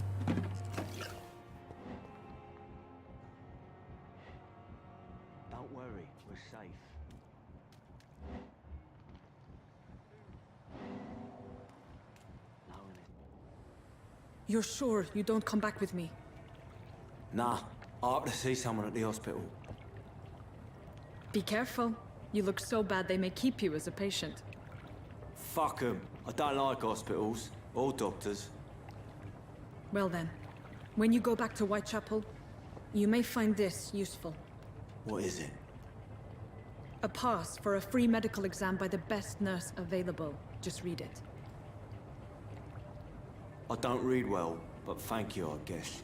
Don't worry, we're safe. You're sure you don't come back with me? Nah, I have to see someone at the hospital. Be careful. You look so bad they may keep you as a patient. Fuck 'em. I don't like hospitals or doctors. Well then, when you go back to Whitechapel, you may find this useful. What is it? A pass for a free medical exam by the best nurse available. Just read it. I don't read well, but thank you, I guess.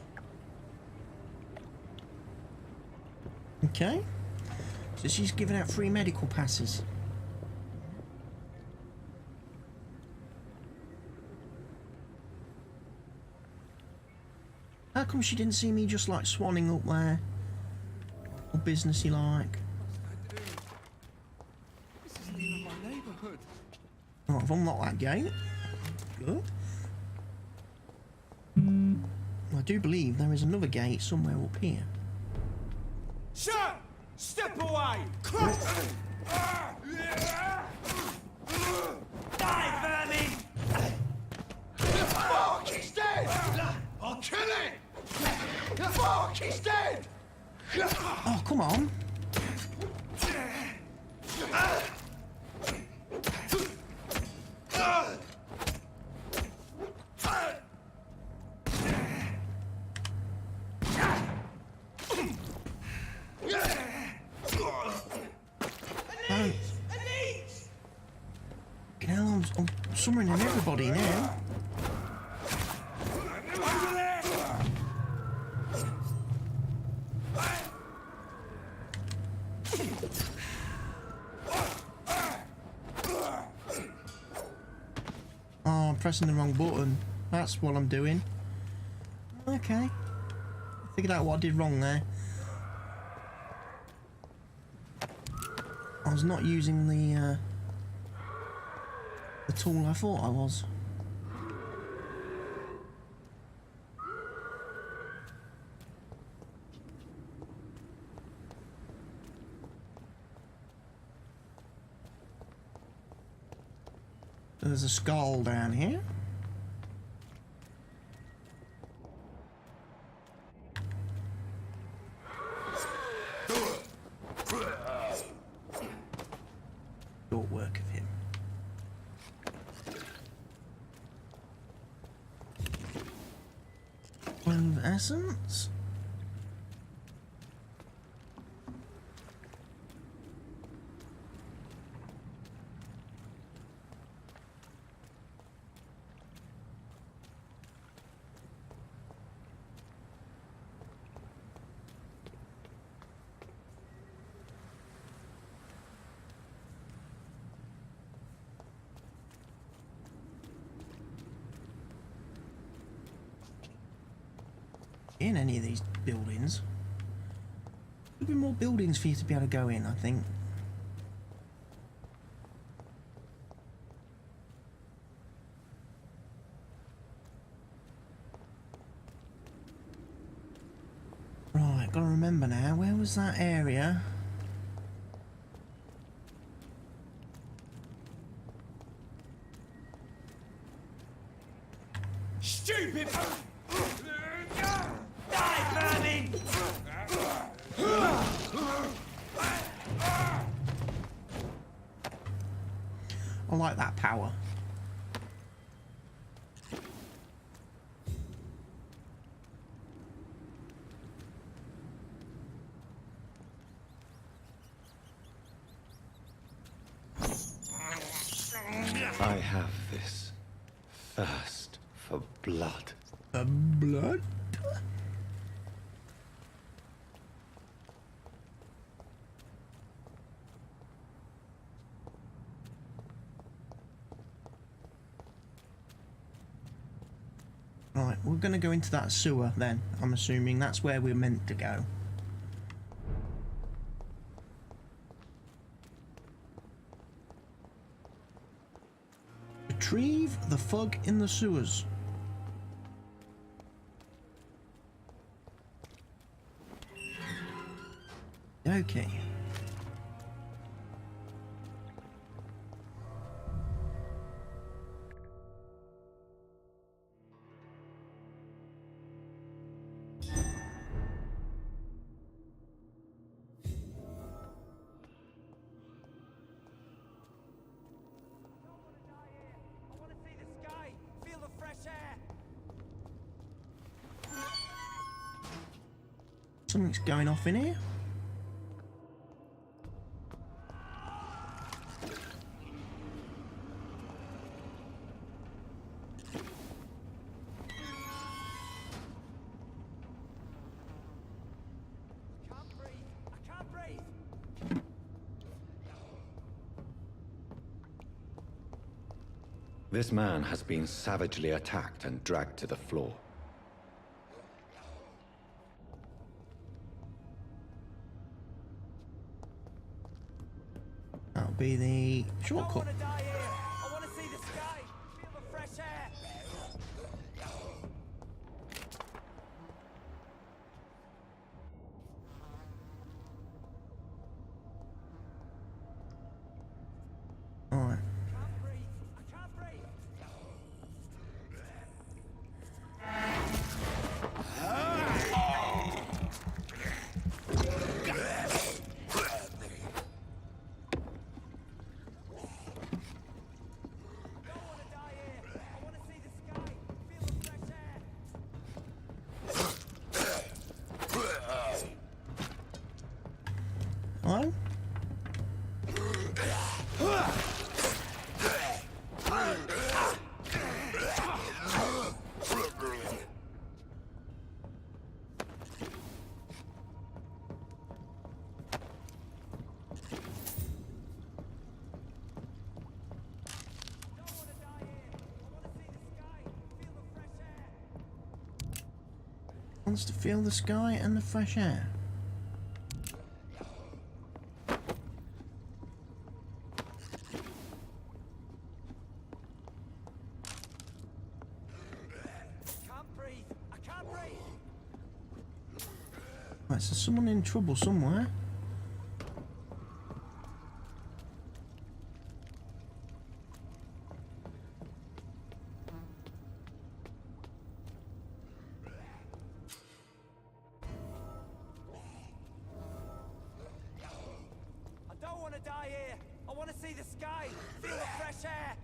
Okay. So she's giving out free medical passes. How come she didn't see me just like swanning up there? All businessy like. This isn't even my neighborhood. Oh, I've unlocked that gate. Good. I do believe there is another gate somewhere up here. Shut! Step away! Die, vermin! Fuck, he's dead! I'll kill him! Fuck, he's dead! Oh, come on. I'm summoning everybody now. Oh, I'm pressing the wrong button. That's what I'm doing. Okay. Figured out what I did wrong there. I was not using the tool I thought I was. There's a skull down here. Short work of him. Of essence. In any of these buildings. There'll be more buildings for you to be able to go in, I think. Right, gotta remember now, where was that area? Stupid! Die, vermin! I like that power. I have this thirst for blood. Blood? Right, we're going to go into that sewer then. I'm assuming that's where we're meant to go. Retrieve the fug in the sewers. Okay. Something's going off in here. This man has been savagely attacked and dragged to the floor. That'll be the shortcut. Alright. Hello? Wants to feel the sky and the fresh air. Right, so someone in trouble somewhere. I don't want to die here. I want to see the sky, feel the fresh air.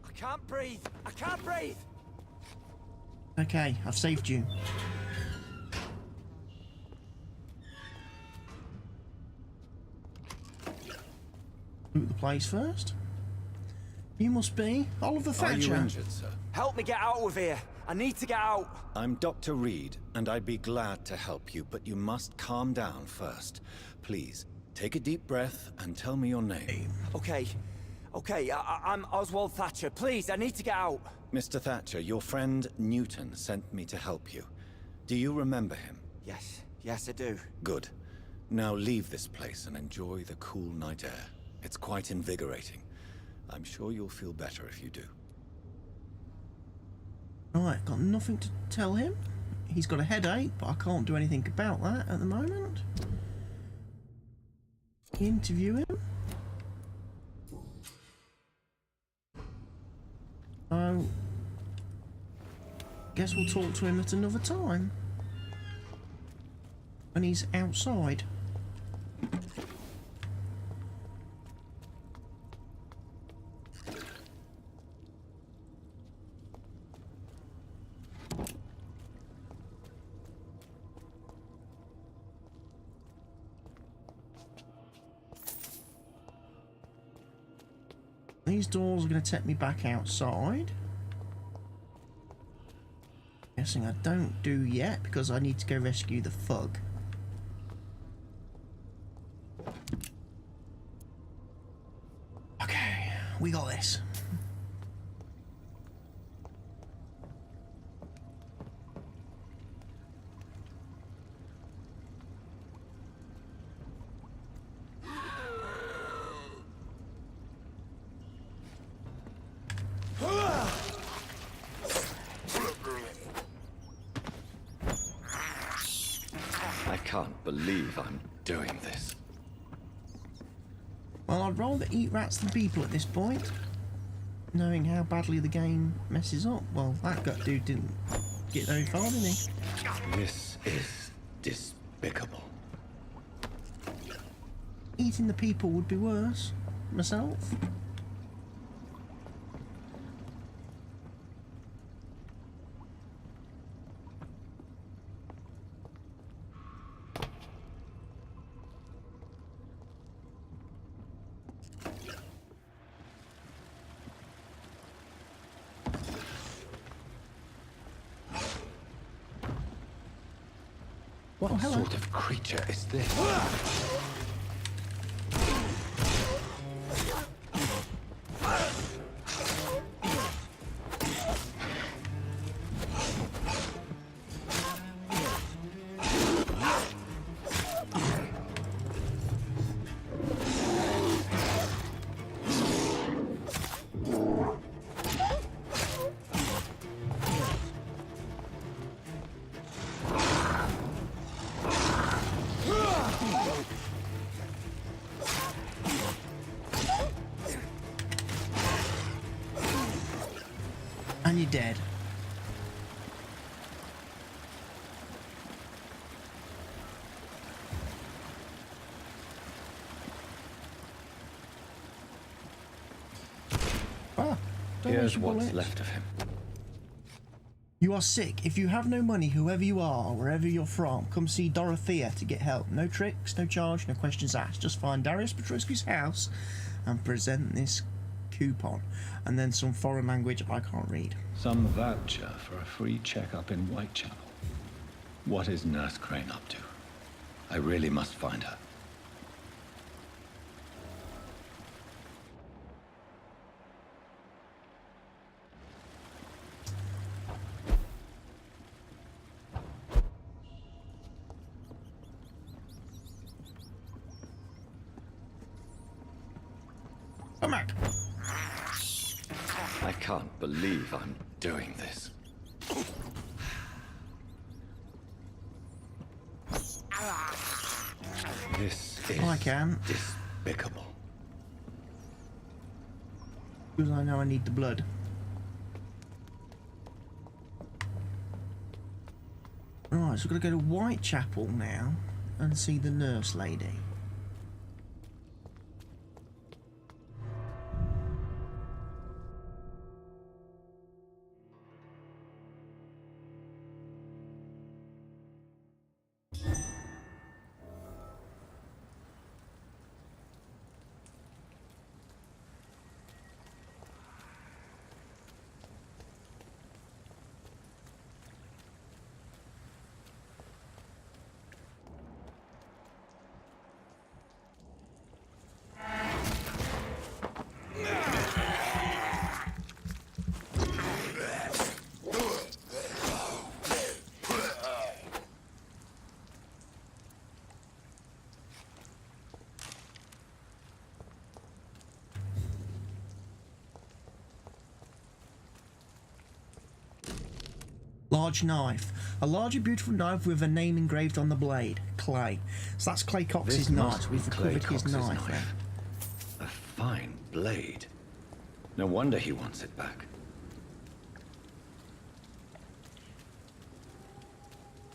I can't breathe. I can't breathe. Okay, I've saved you. Loot the place first. You must be Oliver Thatcher. Are you injured, sir? Help me get out of here. I need to get out. I'm Dr. Reid, and I'd be glad to help you, but you must calm down first. Please, take a deep breath and tell me your name. Okay. I'm Oswald Thatcher. Please, I need to get out. Mr. Thatcher, your friend Newton sent me to help you. Do you remember him? Yes, I do. Good. Now leave this place and enjoy the cool night air. It's quite invigorating. I'm sure you'll feel better if you do. Right, got nothing to tell him. He's got a headache, but I can't do anything about that at the moment. Interview him. So, guess we'll talk to him at another time. When he's outside. These doors are going to take me back outside. Guessing I don't do yet because I need to go rescue the fug. Okay, we got this. I can't believe I'm doing this. Well, I'd rather eat rats than people at this point, knowing how badly the game messes up. Well, that gut dude didn't get very far, did he? This is despicable. Eating the people would be worse. Myself. What sort of creature is this? And you're dead. Ah, here's what's left of him. You are sick. If you have no money, whoever you are, or wherever you're from, come see Dorothea to get help. No tricks, no charge, no questions asked. Just find Darius Petruski's house and present this coupon, and then some foreign language I can't read. Some voucher for a free checkup in Whitechapel. What is Nurse Crane up to? I really must find her. Come back. I can't believe I'm doing this. This is I can. despicable. Because I know I need the blood. Right, so we're going to go to Whitechapel now and see the nurse lady. Large knife. A large and beautiful knife with a name engraved on the blade. Clay. So that's Clay Cox's knife. We've recovered his knife. A fine blade. No wonder he wants it back.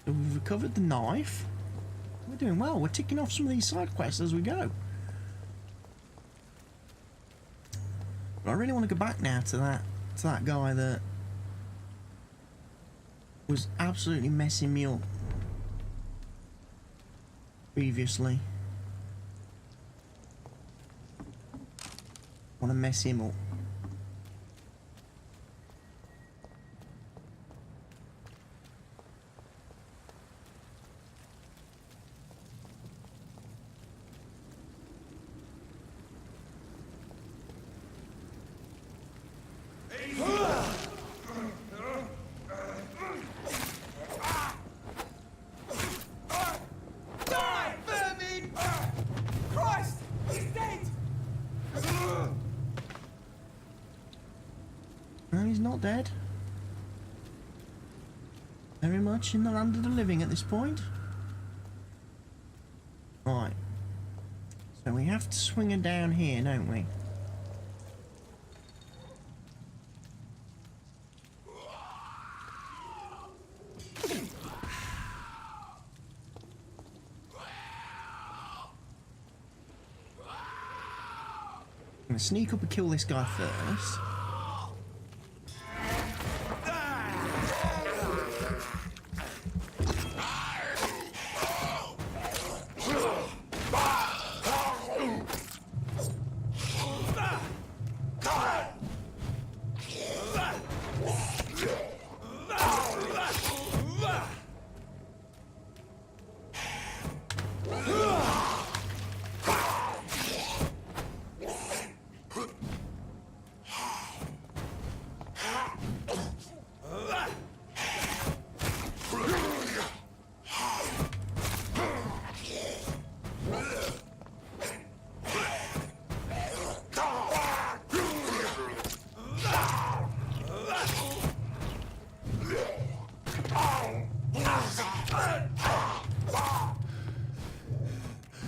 So we've recovered the knife. We're doing well. We're ticking off some of these side quests as we go. But I really want to go back now to that guy that was absolutely messing me up previously. Want to mess him up. not dead. Very much in the land of the living at this point. Right. So we have to swing her down here, don't we? I'm gonna sneak up and kill this guy first.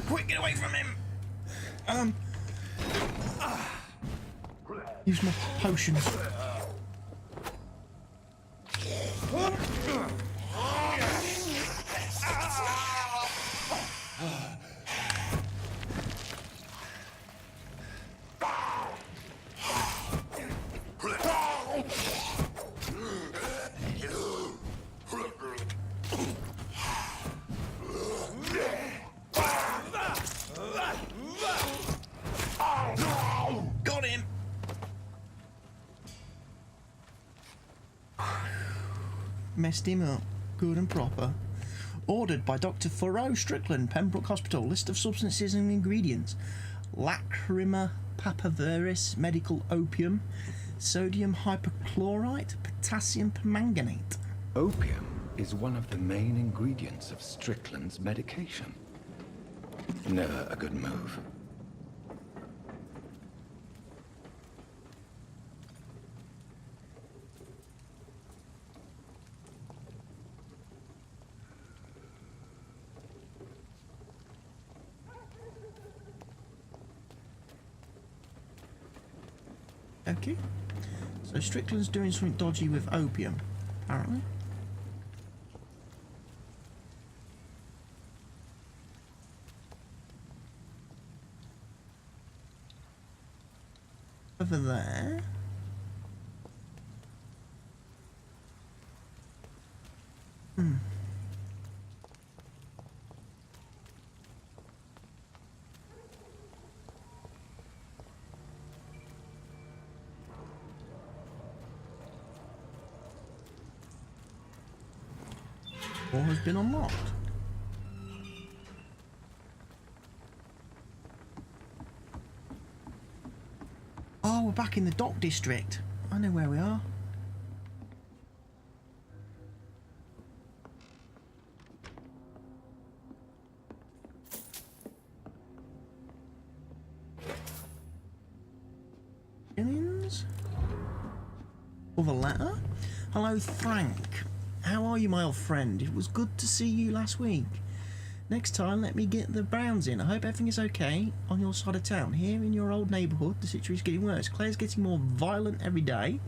Quick, get away from him! Use my potions. Got him! Messed him up. Good and proper. Ordered by Dr. Thoreau Strickland, Pembroke Hospital. List of substances and ingredients. Lacrima papaveris, medical opium, sodium hypochlorite, potassium permanganate. Opium is one of the main ingredients of Strickland's medication. Never a good move. Okay. So Strickland's doing something dodgy with opium, apparently. Over there. Door has been unlocked. Oh, we're back in the dock district. I know where we are. Aliens? Other letter? Hello, Frank. How are you, my old friend? It was good to see you last week. Next time, let me get the Browns in. I hope everything is okay on your side of town. Here in your old neighbourhood, the situation is getting worse. Claire's getting more violent every day,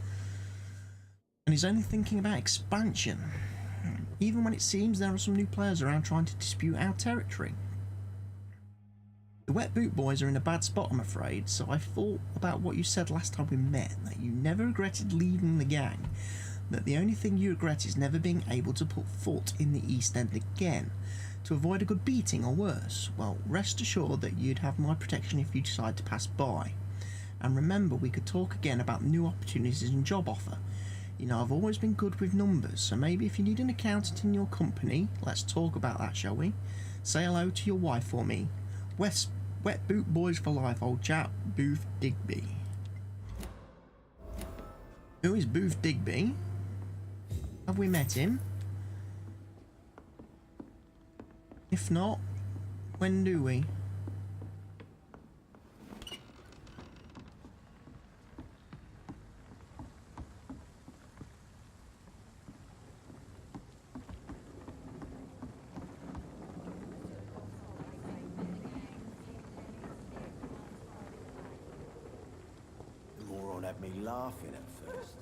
and he's only thinking about expansion, even when it seems there are some new players around trying to dispute our territory. The Wet Boot Boys are in a bad spot, I'm afraid, so I thought about what you said last time we met, that you never regretted leaving the gang, that the only thing you regret is never being able to put foot in the East End again, to avoid a good beating or worse. Well, rest assured that you'd have my protection if you decide to pass by. And remember, we could talk again about new opportunities and job offer. You know, I've always been good with numbers, so maybe if you need an accountant in your company, let's talk about that, shall we? Say hello to your wife for me. Wet Boot Boys for life, old chap. Booth Digby. Who is Booth Digby? Have we met him? If not, when do we? had me laughing at first.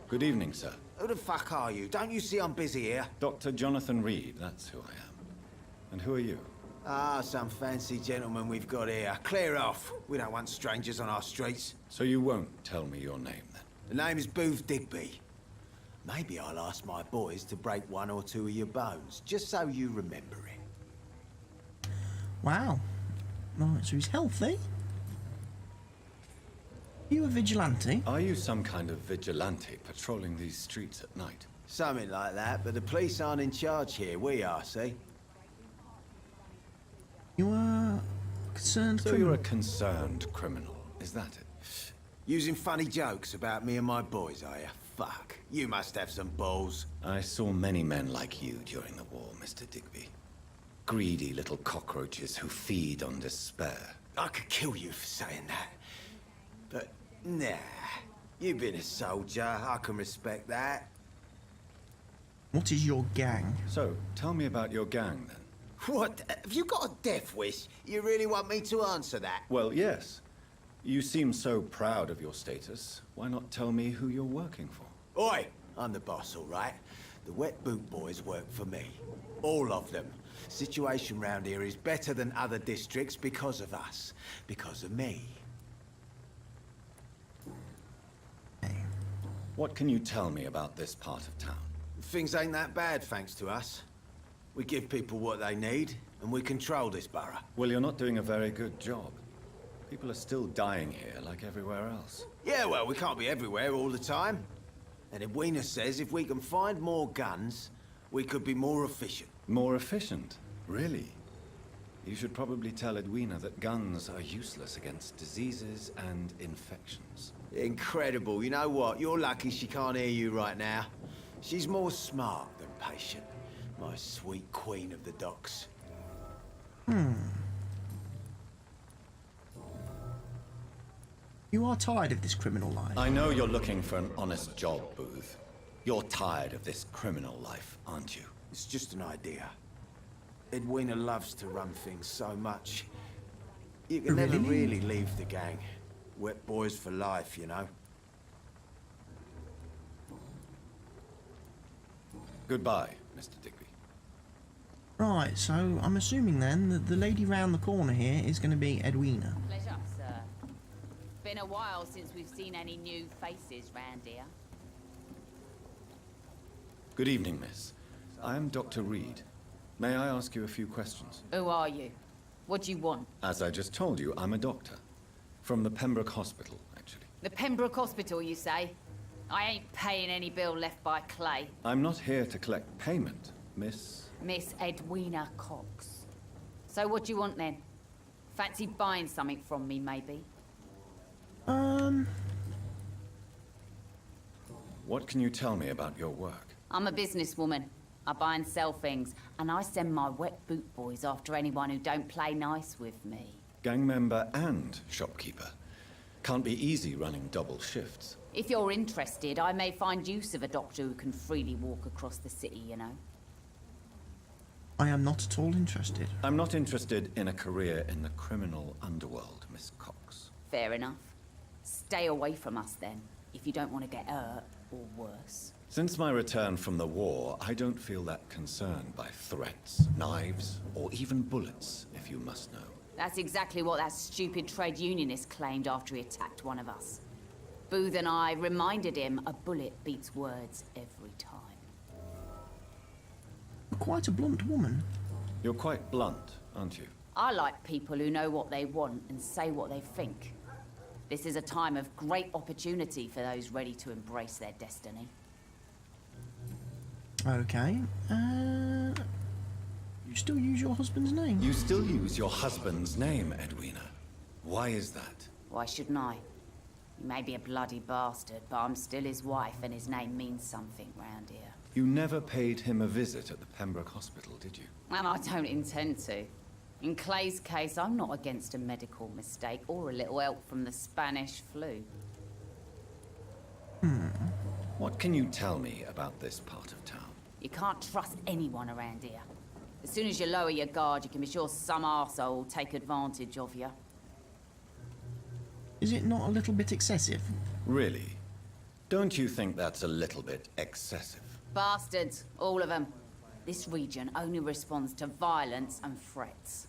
Good evening, sir. Who the fuck are you? Don't you see I'm busy here? Dr. Jonathan Reid, that's who I am. And who are you? Ah, some fancy gentleman we've got here. Clear off. We don't want strangers on our streets. So you won't tell me your name, then? The name is Booth Digby. Maybe I'll ask my boys to break one or two of your bones, just so you remember it. Wow. Right, so he's healthy. You a vigilante? Are you some kind of vigilante patrolling these streets at night? Something like that, but the police aren't in charge here. We are, see? You are concerned So criminal. you're a concerned criminal, is that it? Using funny jokes about me and my boys, are you? Fuck. You must have some balls. I saw many men like you during the war, Mr. Digby. Greedy little cockroaches who feed on despair. I could kill you for saying that. But, nah. You've been a soldier. I can respect that. What is your gang? So, tell me about your gang, then. What? Have you got a death wish? You really want me to answer that? Well, yes. You seem so proud of your status. Why not tell me who you're working for? Oi! I'm the boss, all right? The Wet Boot Boys work for me. All of them. Situation round here is better than other districts because of us. Because of me. What can you tell me about this part of town? Things ain't that bad, thanks to us. We give people what they need, and we control this borough. Well, you're not doing a very good job. People are still dying here, like everywhere else. Yeah, well, we can't be everywhere all the time. And Edwina says if we can find more guns, we could be more efficient. More efficient? Really? You should probably tell Edwina that guns are useless against diseases and infections. Incredible. You know what? You're lucky she can't hear you right now. She's more smart than patient. My sweet queen of the docks. You are tired of this criminal life. I know you're looking for an honest job, Booth. You're tired of this criminal life, aren't you? It's just an idea. Edwina loves to run things so much. You can never really leave the gang. Wet boys for life, you know. Goodbye, Mr. Digby. Right, so I'm assuming then that the lady round the corner here is going to be Edwina. Pleasure, sir. Been a while since we've seen any new faces round here. Good evening, miss. I am Dr. Reid. May I ask you a few questions? Who are you? What do you want? As I just told you, I'm a doctor. From the Pembroke Hospital, actually. The Pembroke Hospital, you say? I ain't paying any bill left by Clay. I'm not here to collect payment, miss. Miss Edwina Cox. So what do you want then? Fancy buying something from me, maybe? What can you tell me about your work? I'm a businesswoman. I buy and sell things, and I send my wet boot boys after anyone who don't play nice with me. Gang member and shopkeeper. Can't be easy running double shifts. If you're interested, I may find use of a doctor who can freely walk across the city, you know. I am not at all interested. I'm not interested in a career in the criminal underworld, Miss Cox. Fair enough. Stay away from us then, if you don't want to get hurt, or worse. Since my return from the war, I don't feel that concerned by threats, knives, or even bullets, if you must know. That's exactly what that stupid trade unionist claimed after he attacked one of us. Booth and I reminded him a bullet beats words every time. Quite a blunt woman. You're quite blunt, aren't you? I like people who know what they want and say what they think. This is a time of great opportunity for those ready to embrace their destiny. Okay. You still use your husband's name? You still use your husband's name, Edwina. Why is that? Why shouldn't I? He may be a bloody bastard, but I'm still his wife and his name means something round here. You never paid him a visit at the Pembroke Hospital, did you? And I don't intend to. In Clay's case, I'm not against a medical mistake or a little help from the Spanish flu. What can you tell me about this part of town? You can't trust anyone around here. As soon as you lower your guard, you can be sure some arsehole will take advantage of you. Is it not a little bit excessive? Really? Don't you think that's a little bit excessive? Bastards, all of them. This region only responds to violence and threats.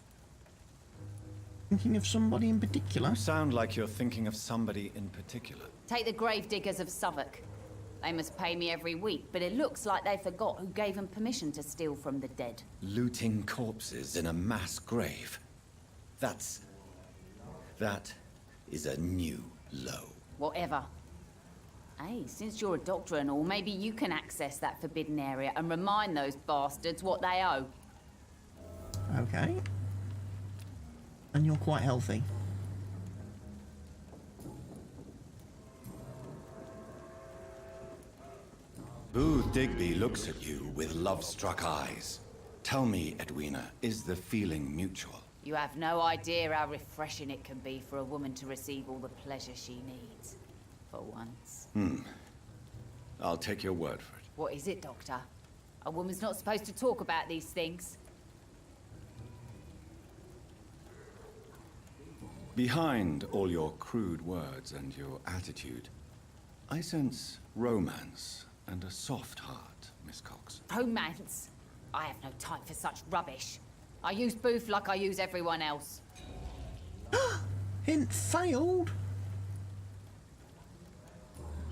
Thinking of somebody in particular? You sound like you're thinking of somebody in particular. Take the gravediggers of Southwark. They must pay me every week, but it looks like they forgot who gave them permission to steal from the dead. Looting corpses in a mass grave. That is a new low. Whatever. Hey, since you're a doctor and all, maybe you can access that forbidden area and remind those bastards what they owe. Okay. And you're quite healthy. Booth Digby looks at you with love-struck eyes. Tell me, Edwina, is the feeling mutual? You have no idea how refreshing it can be for a woman to receive all the pleasure she needs. For once. I'll take your word for it. What is it, Doctor? A woman's not supposed to talk about these things. Behind all your crude words and your attitude, I sense romance and a soft heart, Miss Cox. Romance? I have no time for such rubbish. I use Booth like I use everyone else. Hint failed.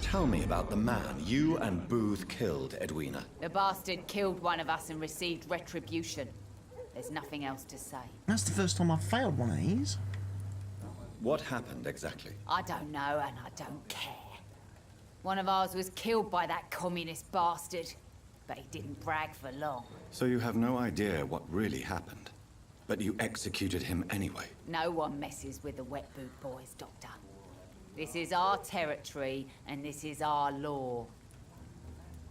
Tell me about the man you and Booth killed, Edwina. The bastard killed one of us and received retribution. There's nothing else to say. That's the first time I've failed one of these. What happened exactly? I don't know and I don't care. One of ours was killed by that communist bastard, but he didn't brag for long. So you have no idea what really happened, but you executed him anyway. No one messes with the wet boot boys, Doctor. This is our territory and this is our law.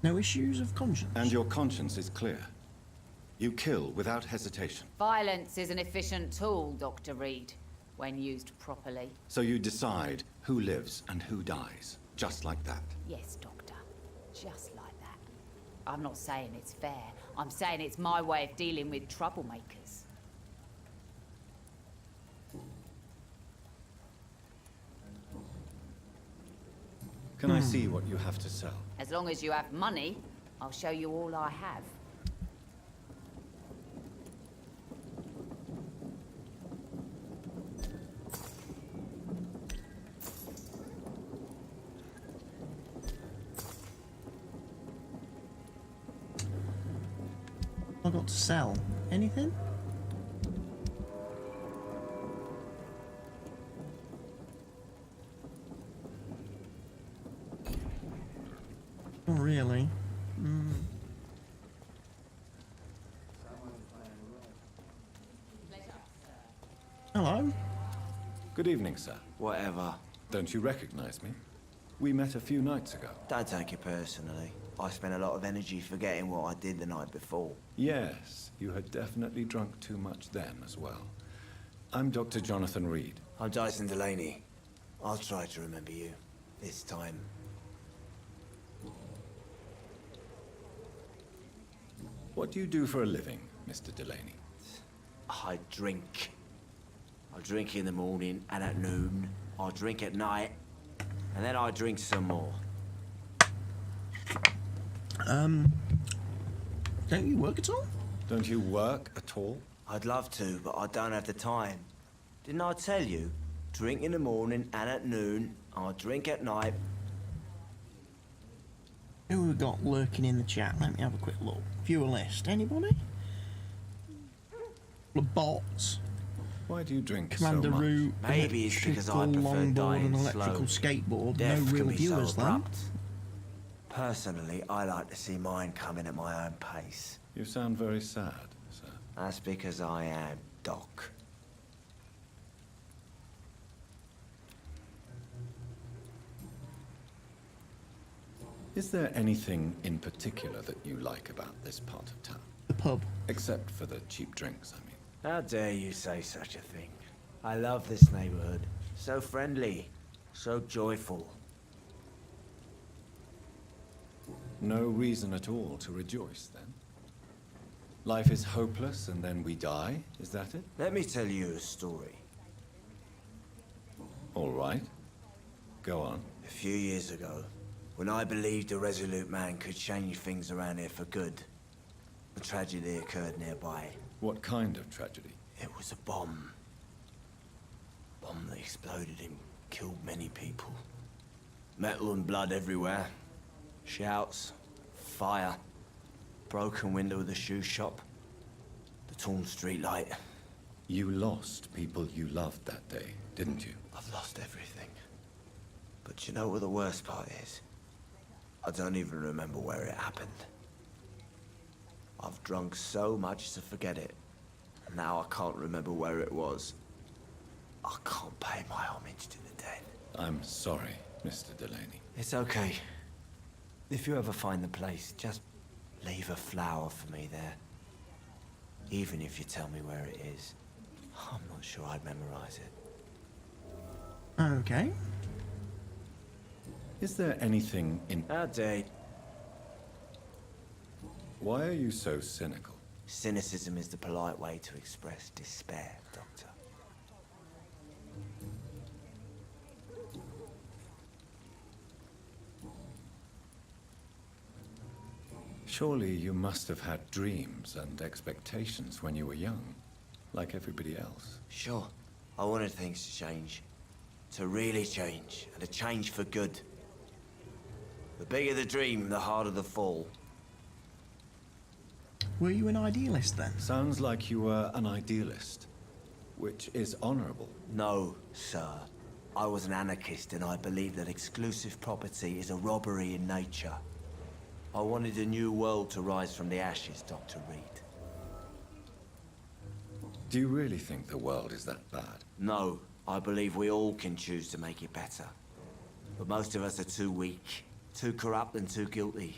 No issues of conscience. And your conscience is clear. You kill without hesitation. Violence is an efficient tool, Dr. Reid, when used properly. So you decide who lives and who dies, just like that. Yes, Doctor. Just like that. I'm not saying it's fair. I'm saying it's my way of dealing with troublemakers. Can I see what you have to sell? As long as you have money, I'll show you all I have. I got to sell anything? Not really. Hello. Good evening, sir. Whatever. Don't you recognize me? We met a few nights ago. Don't take it personally. I spent a lot of energy forgetting what I did the night before. Yes, you had definitely drunk too much then as well. I'm Dr. Jonathan Reid. I'm Dyson Delaney. I'll try to remember you. This time. What do you do for a living, Mr. Delaney? I drink. I drink in the morning and at noon. I drink at night. And then I drink some more. Don't you work at all? Don't you work at all? I'd love to, but I don't have the time. Didn't I tell you? Drink in the morning and at noon. I drink at night. Who have we got lurking in the chat? Let me have a quick look. Viewer list. Anybody? The bots. Why do you drink Commander so much? Root, Maybe it's because I electrical prefer longboard dying and electrical slow. skateboard. Death No real can be so viewers though. abrupt. Personally, I like to see mine coming at my own pace. You sound very sad, sir. That's because I am Doc. Is there anything in particular that you like about this part of town? The pub. Except for the cheap drinks, I mean. How dare you say such a thing? I love this neighborhood. So friendly. So joyful. No reason at all to rejoice, then? Life is hopeless, and then we die? Is that it? Let me tell you a story. All right. Go on. A few years ago, when I believed a resolute man could change things around here for good, a tragedy occurred nearby. What kind of tragedy? It was a bomb. Bomb that exploded and killed many people. Metal and blood everywhere. Shouts, fire, broken window of the shoe shop, the torn street light. You lost people you loved that day, didn't you? I've lost everything. But you know what the worst part is? I don't even remember where it happened. I've drunk so much to forget it. And now I can't remember where it was. I can't pay my homage to the dead. I'm sorry, Mr. Delaney. It's okay. If you ever find the place, just leave a flower for me there. Even if you tell me where it is. I'm not sure I'd memorize it. Okay. Is there anything in... How dare... Why are you so cynical? Cynicism is the polite way to express despair, Doctor. Surely you must have had dreams and expectations when you were young, like everybody else. Sure. I wanted things to change. To really change, and to change for good. The bigger the dream, the harder the fall. Were you an idealist then? Sounds like you were an idealist, which is honorable. No, sir. I was an anarchist, and I believed that exclusive property is a robbery in nature. I wanted a new world to rise from the ashes, Dr. Reid. Do you really think the world is that bad? No, I believe we all can choose to make it better. But most of us are too weak, too corrupt and too guilty.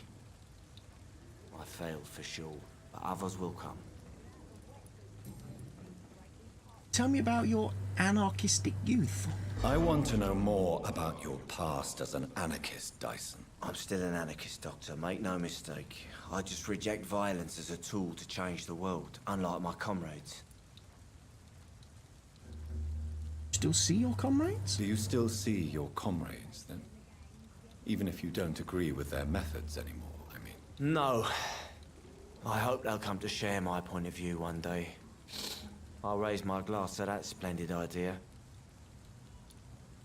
I failed for sure, but others will come. Tell me about your anarchistic youth. I want to know more about your past as an anarchist, Dyson. I'm still an anarchist, Doctor, make no mistake. I just reject violence as a tool to change the world, unlike my comrades. Still see your comrades? Do you still see your comrades, then? Even if you don't agree with their methods anymore, I mean. No. I hope they'll come to share my point of view one day. I'll raise my glass to that splendid idea.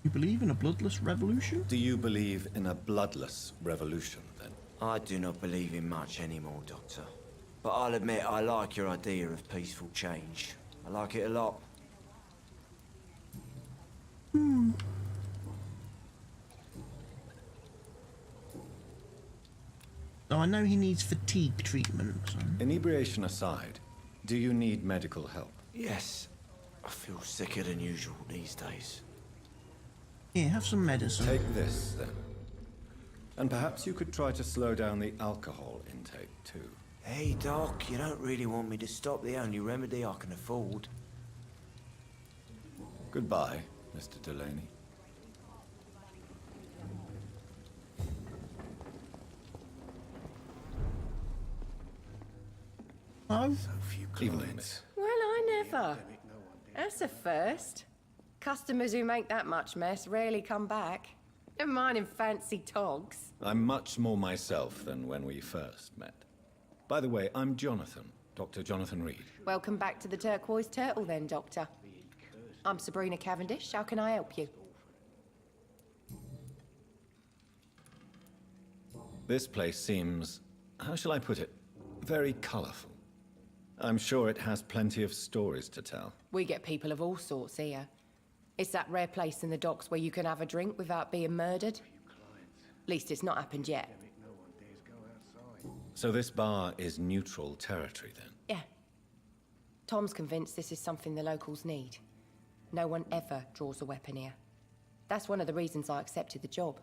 You believe in a bloodless revolution? Do you believe in a bloodless revolution, then? I do not believe in much anymore, Doctor. But I'll admit I like your idea of peaceful change. I like it a lot. So I know he needs fatigue treatment. So. Inebriation aside, do you need medical help? Yes. I feel sicker than usual these days. Here, have some medicine. Take this, then. And perhaps you could try to slow down the alcohol intake, too. Hey, Doc, you don't really want me to stop the only remedy I can afford. Goodbye, Mr. Delaney. Oh, so few Evening, clients. Well, I never. That's a first. Customers who make that much mess rarely come back. Never mind in fancy togs. I'm much more myself than when we first met. By the way, I'm Jonathan, Dr. Jonathan Reid. Welcome back to the Turquoise Turtle then, Doctor. I'm Sabrina Cavendish. How can I help you? This place seems, how shall I put it, very colourful. I'm sure it has plenty of stories to tell. We get people of all sorts here. It's that rare place in the docks where you can have a drink without being murdered. At least it's not happened yet. So this bar is neutral territory, then? Yeah. Tom's convinced this is something the locals need. No one ever draws a weapon here. That's one of the reasons I accepted the job.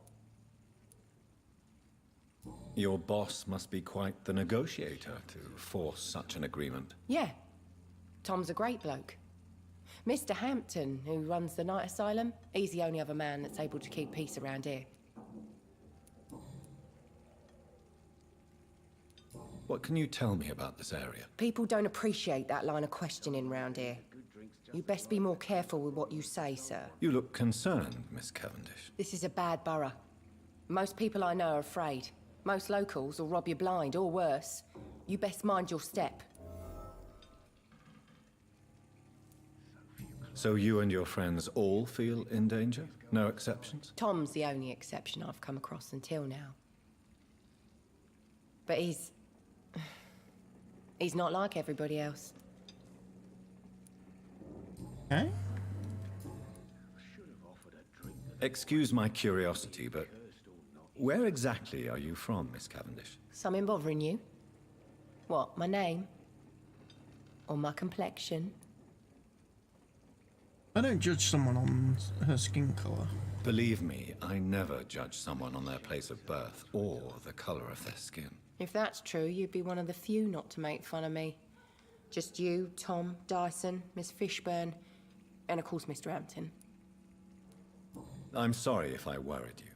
Your boss must be quite the negotiator to force such an agreement. Yeah. Tom's a great bloke. Mr. Hampton, who runs the night asylum, he's the only other man that's able to keep peace around here. What can you tell me about this area? People don't appreciate that line of questioning round here. You best be more careful with what you say, sir. You look concerned, Miss Cavendish. This is a bad borough. Most people I know are afraid. Most locals will rob you blind, or worse. You best mind your step. So you and your friends all feel in danger? No exceptions? Tom's the only exception I've come across until now. But he's not like everybody else. Okay. Excuse my curiosity, but where exactly are you from, Miss Cavendish? Something bothering you? What, my name? Or my complexion? I don't judge someone on her skin colour. Believe me, I never judge someone on their place of birth or the colour of their skin. If that's true, you'd be one of the few not to make fun of me. Just you, Tom, Dyson, Miss Fishburne, and of course Mr. Hampton. I'm sorry if I worried you.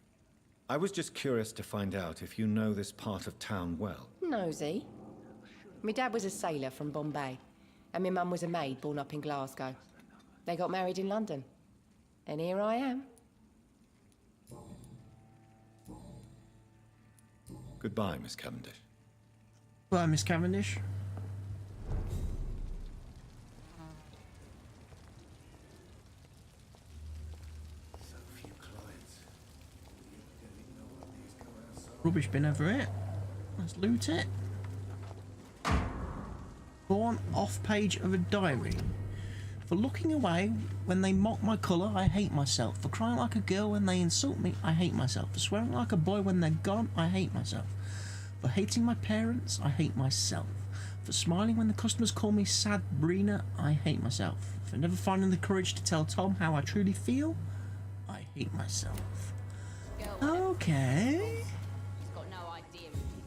I was just curious to find out if you know this part of town well. Nosy. My dad was a sailor from Bombay, and my mum was a maid born up in Glasgow. They got married in London. And here I am. Goodbye, Miss Cavendish. Bye, Miss Cavendish. Rubbish bin over it. Let's loot it. Born off page of a diary. For looking away when they mock my colour, I hate myself. For crying like a girl when they insult me, I hate myself. For swearing like a boy when they're gone, I hate myself. For hating my parents, I hate myself. For smiling when the customers call me Sabrina, I hate myself. For never finding the courage to tell Tom how I truly feel, I hate myself. Okay.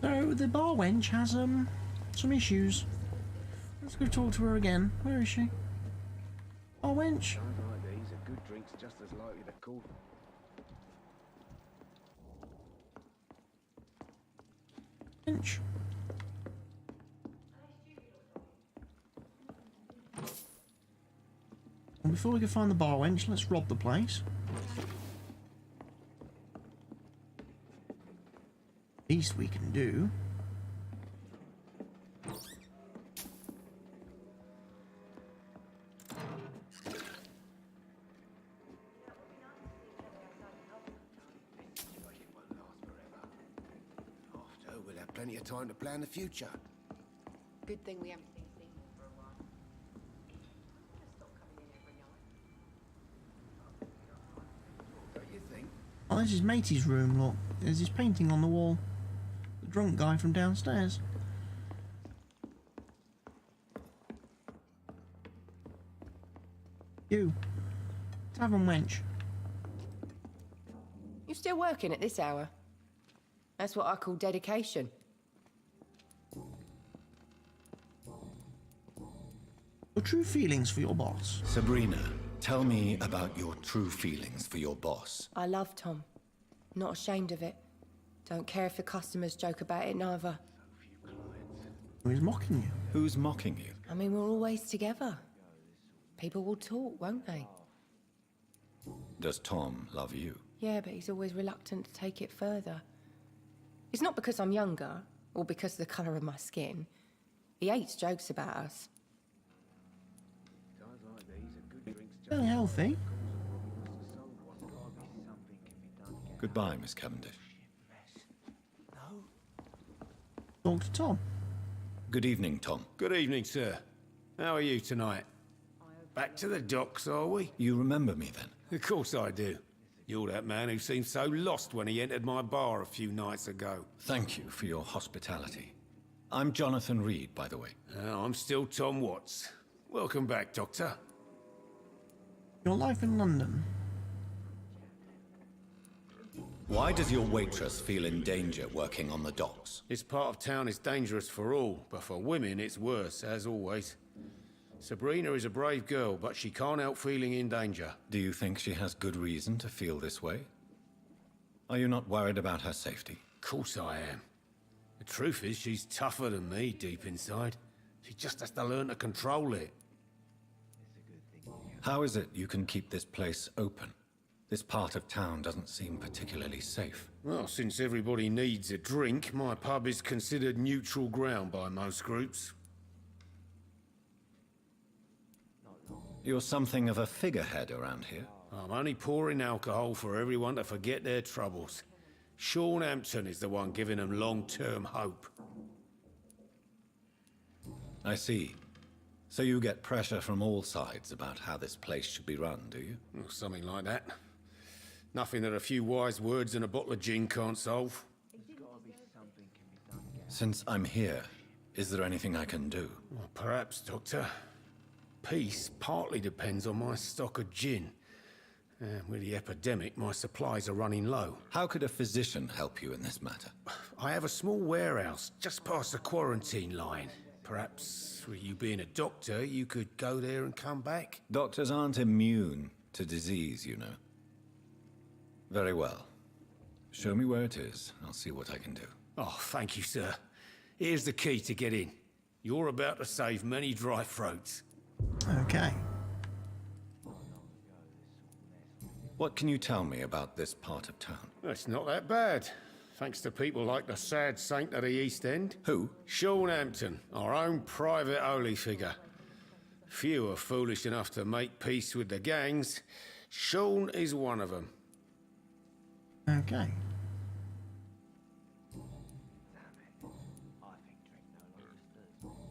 So the bar wench has some issues. Let's go talk to her again. Where is she? Oh, wench. These are good drinks just as likely to call. Wench. And before we can find the bar wench, let's rob the place. Least we can do. We'll have plenty of time to plan the future. Good thing we haven't been seen for a while. Don't you think? Oh, this is Matey's room, look. There's his painting on the wall. The drunk guy from downstairs. You. Tavern wench. You still working at this hour? That's what I call dedication. Your true feelings for your boss. Sabrina, tell me about your true feelings for your boss. I love Tom. Not ashamed of it. Don't care if the customers joke about it, neither. Who's mocking you? Who's mocking you? I mean, we're always together. People will talk, won't they? Does Tom love you? Yeah, but he's always reluctant to take it further. It's not because I'm younger, or because of the colour of my skin. He hates jokes about us. Very healthy. Goodbye, Miss Cavendish. Talk to Tom. Good evening, Tom. Good evening, sir. How are you tonight? Back to the docks, are we? You remember me then? Of course I do. You're that man who seemed so lost when he entered my bar a few nights ago. Thank you for your hospitality. I'm Jonathan Reid, by the way. I'm still Tom Watts. Welcome back, Doctor. Your life in London. Why does your waitress feel in danger working on the docks? This part of town is dangerous for all, but for women it's worse, as always. Sabrina is a brave girl, but she can't help feeling in danger. Do you think she has good reason to feel this way? Are you not worried about her safety? Of course I am. The truth is, she's tougher than me deep inside. She just has to learn to control it. How is it you can keep this place open? This part of town doesn't seem particularly safe. Well, since everybody needs a drink, my pub is considered neutral ground by most groups. You're something of a figurehead around here. I'm only pouring alcohol for everyone to forget their troubles. Sean Hampton is the one giving them long-term hope. I see. So you get pressure from all sides about how this place should be run, do you? Well, something like that. Nothing that a few wise words and a bottle of gin can't solve. Since I'm here, is there anything I can do? Well, perhaps, Doctor. Peace partly depends on my stock of gin. With the epidemic, my supplies are running low. How could a physician help you in this matter? I have a small warehouse just past the quarantine line. Perhaps, with you being a doctor, you could go there and come back? Doctors aren't immune to disease, you know. Very well. Show me where it is. I'll see what I can do. Oh, thank you, sir. Here's the key to get in. You're about to save many dry throats. Okay. What can you tell me about this part of town? It's not that bad. Thanks to people like the sad saint of the East End. Who? Sean Hampton, our own private holy figure. Few are foolish enough to make peace with the gangs. Sean is one of them. Okay.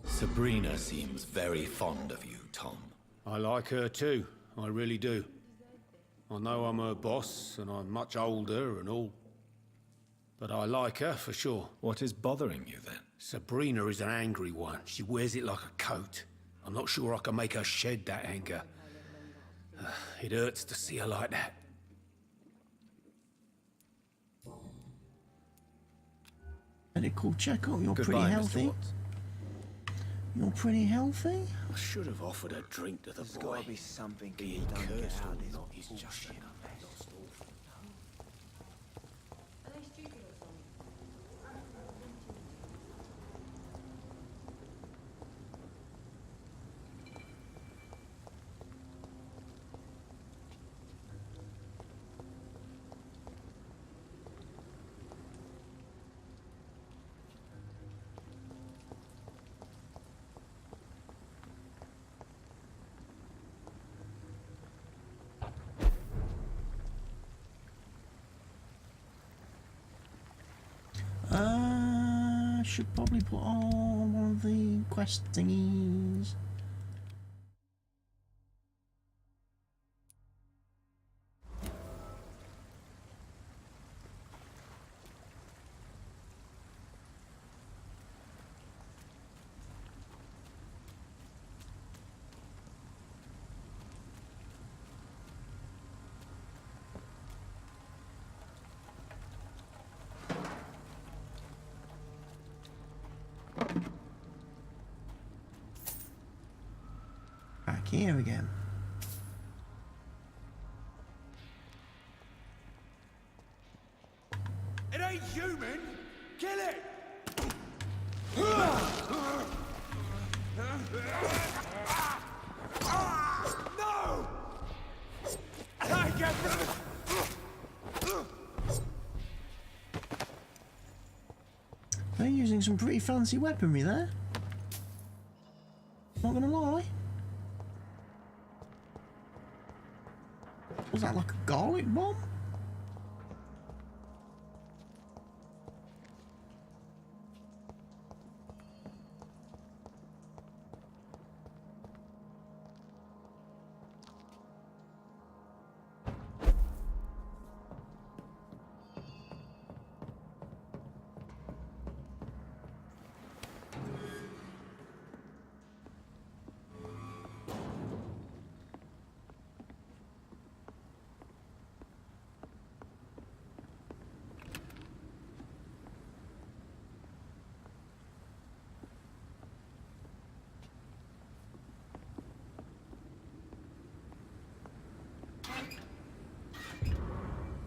Sabrina seems very fond of you, Tom. I like her too. I really do. I know I'm her boss, and I'm much older and all. But I like her, for sure. What is bothering you, then? Sabrina is an angry one. She wears it like a coat. I'm not sure I can make her shed that anger. It hurts to see her like that. Medical checkup. You're Goodbye, pretty healthy. Mr. Watts. You're pretty healthy. I should have offered a drink to the boy. There's gotta be something Be he you don't get cursed out or of this not, he's just bullshit. Should probably put on one of the quest thingies. Back here again. It ain't human! Kill it! No! I get They're using some pretty fancy weaponry there. Not gonna lie. Was that like a garlic bomb?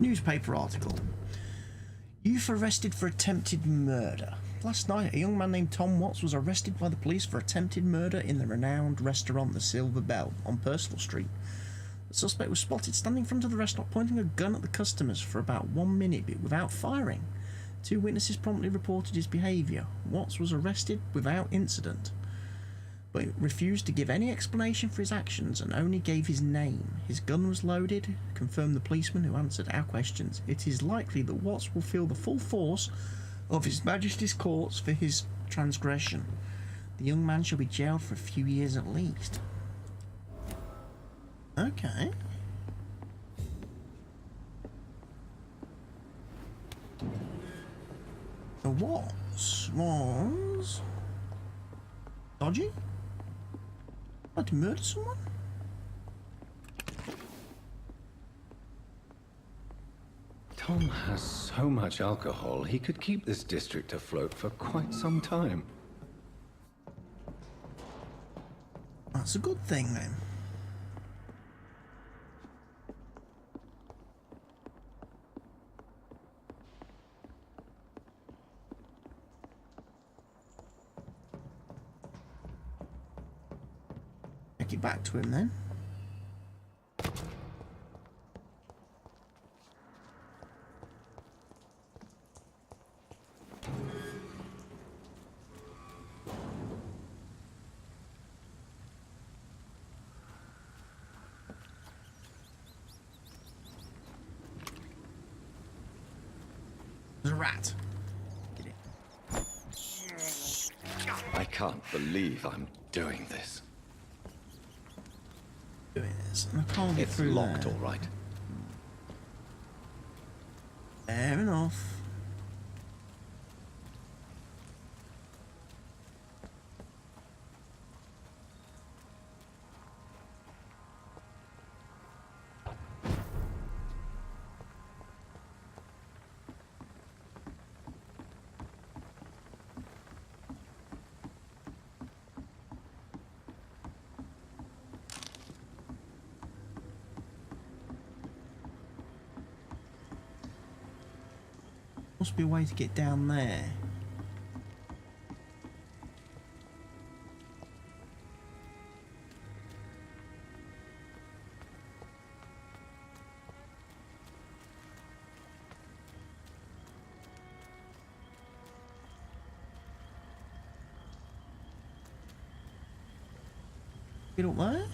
Newspaper article. Youth arrested for attempted murder. Last night, a young man named Tom Watts was arrested by the police for attempted murder in the renowned restaurant The Silver Bell on Personal Street. The suspect was spotted standing in front of the restaurant pointing a gun at the customers for about 1 minute but without firing. 2 witnesses promptly reported his behaviour. Watts was arrested without incident, but refused to give any explanation for his actions and only gave his name. His gun was loaded, confirmed the policeman who answered our questions. It is likely that Watts will feel the full force of His Majesty's courts for his transgression. The young man shall be jailed for a few years at least. Okay. The Watts was dodgy? Tried to murder someone? Tom has so much alcohol, he could keep this district afloat for quite some time. That's a good thing then. Take it back to him then. There's a rat. Get it. I can't believe I'm doing this. Doing this, and I can't get through locked, there. all right. Fair enough. Must be a way to get down there. Get up there?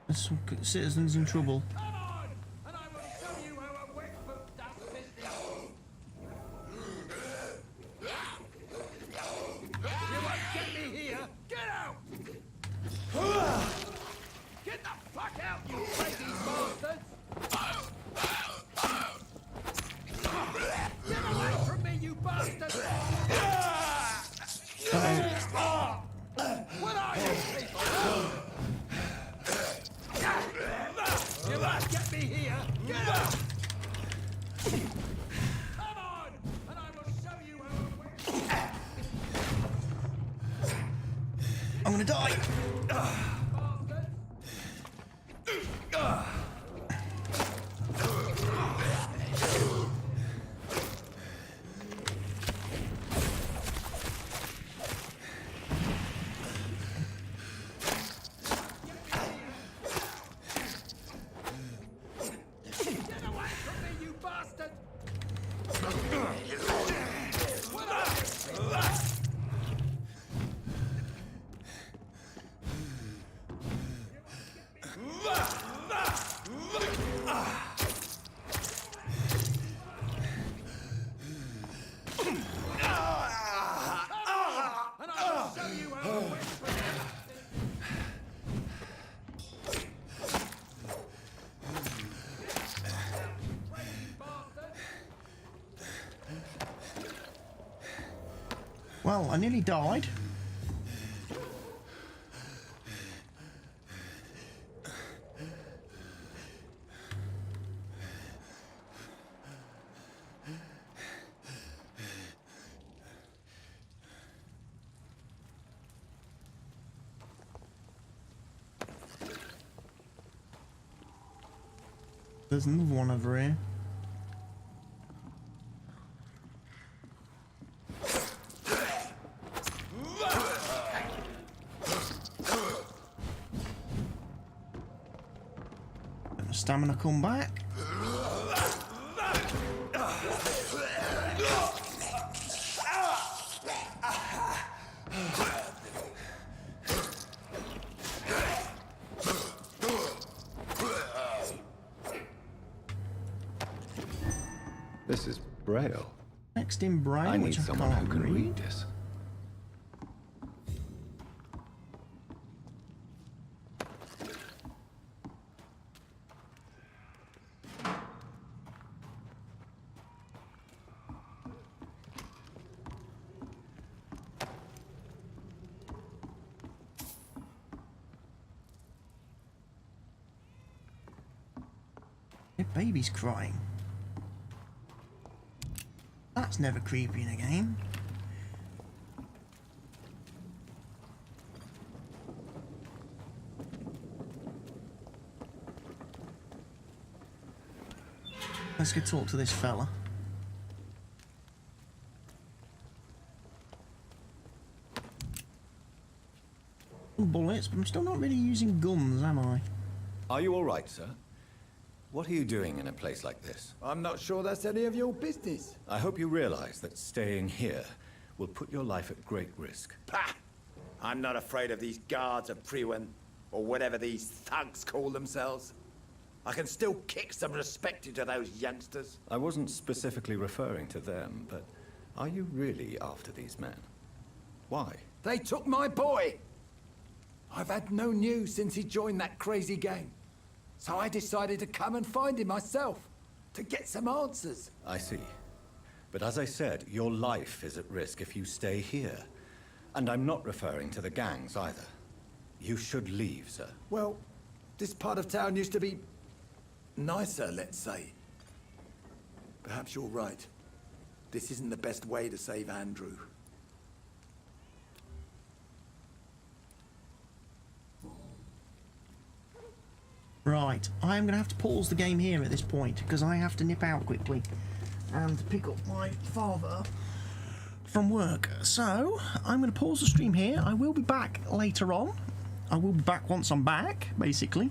There's some citizens in trouble. I'm gonna die. Well, I nearly died. There's another one over here. And the stamina come back. This is Braille. Next in Braille, I need which I someone can't who can read. read this. Your baby's crying. That's never creepy in a game. Let's go talk to this fella. Bullets, but I'm still not really using guns, am I? Are you all right, sir? What are you doing in a place like this? I'm not sure that's any of your business. I hope you realize that staying here will put your life at great risk. Pah! I'm not afraid of these guards of Priwen, or whatever these thugs call themselves. I can still kick some respect into those youngsters. I wasn't specifically referring to them, but are you really after these men? Why? They took my boy! I've had no news since he joined that crazy gang. So I decided to come and find him myself, to get some answers. I see. But as I said, your life is at risk if you stay here. And I'm not referring to the gangs either. You should leave, sir. Well, this part of town used to be nicer, let's say. Perhaps you're right. This isn't the best way to save Andrew. Right, I'm going to have to pause the game here at this point because I have to nip out quickly and pick up my father from work. So, I'm going to pause the stream here. I will be back later on. I will be back once I'm back, basically.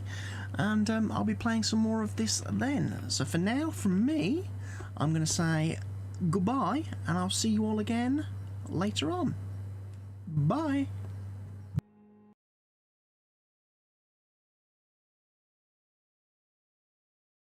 And I'll be playing some more of this then. So for now, from me, I'm going to say goodbye and I'll see you all again later on. Bye.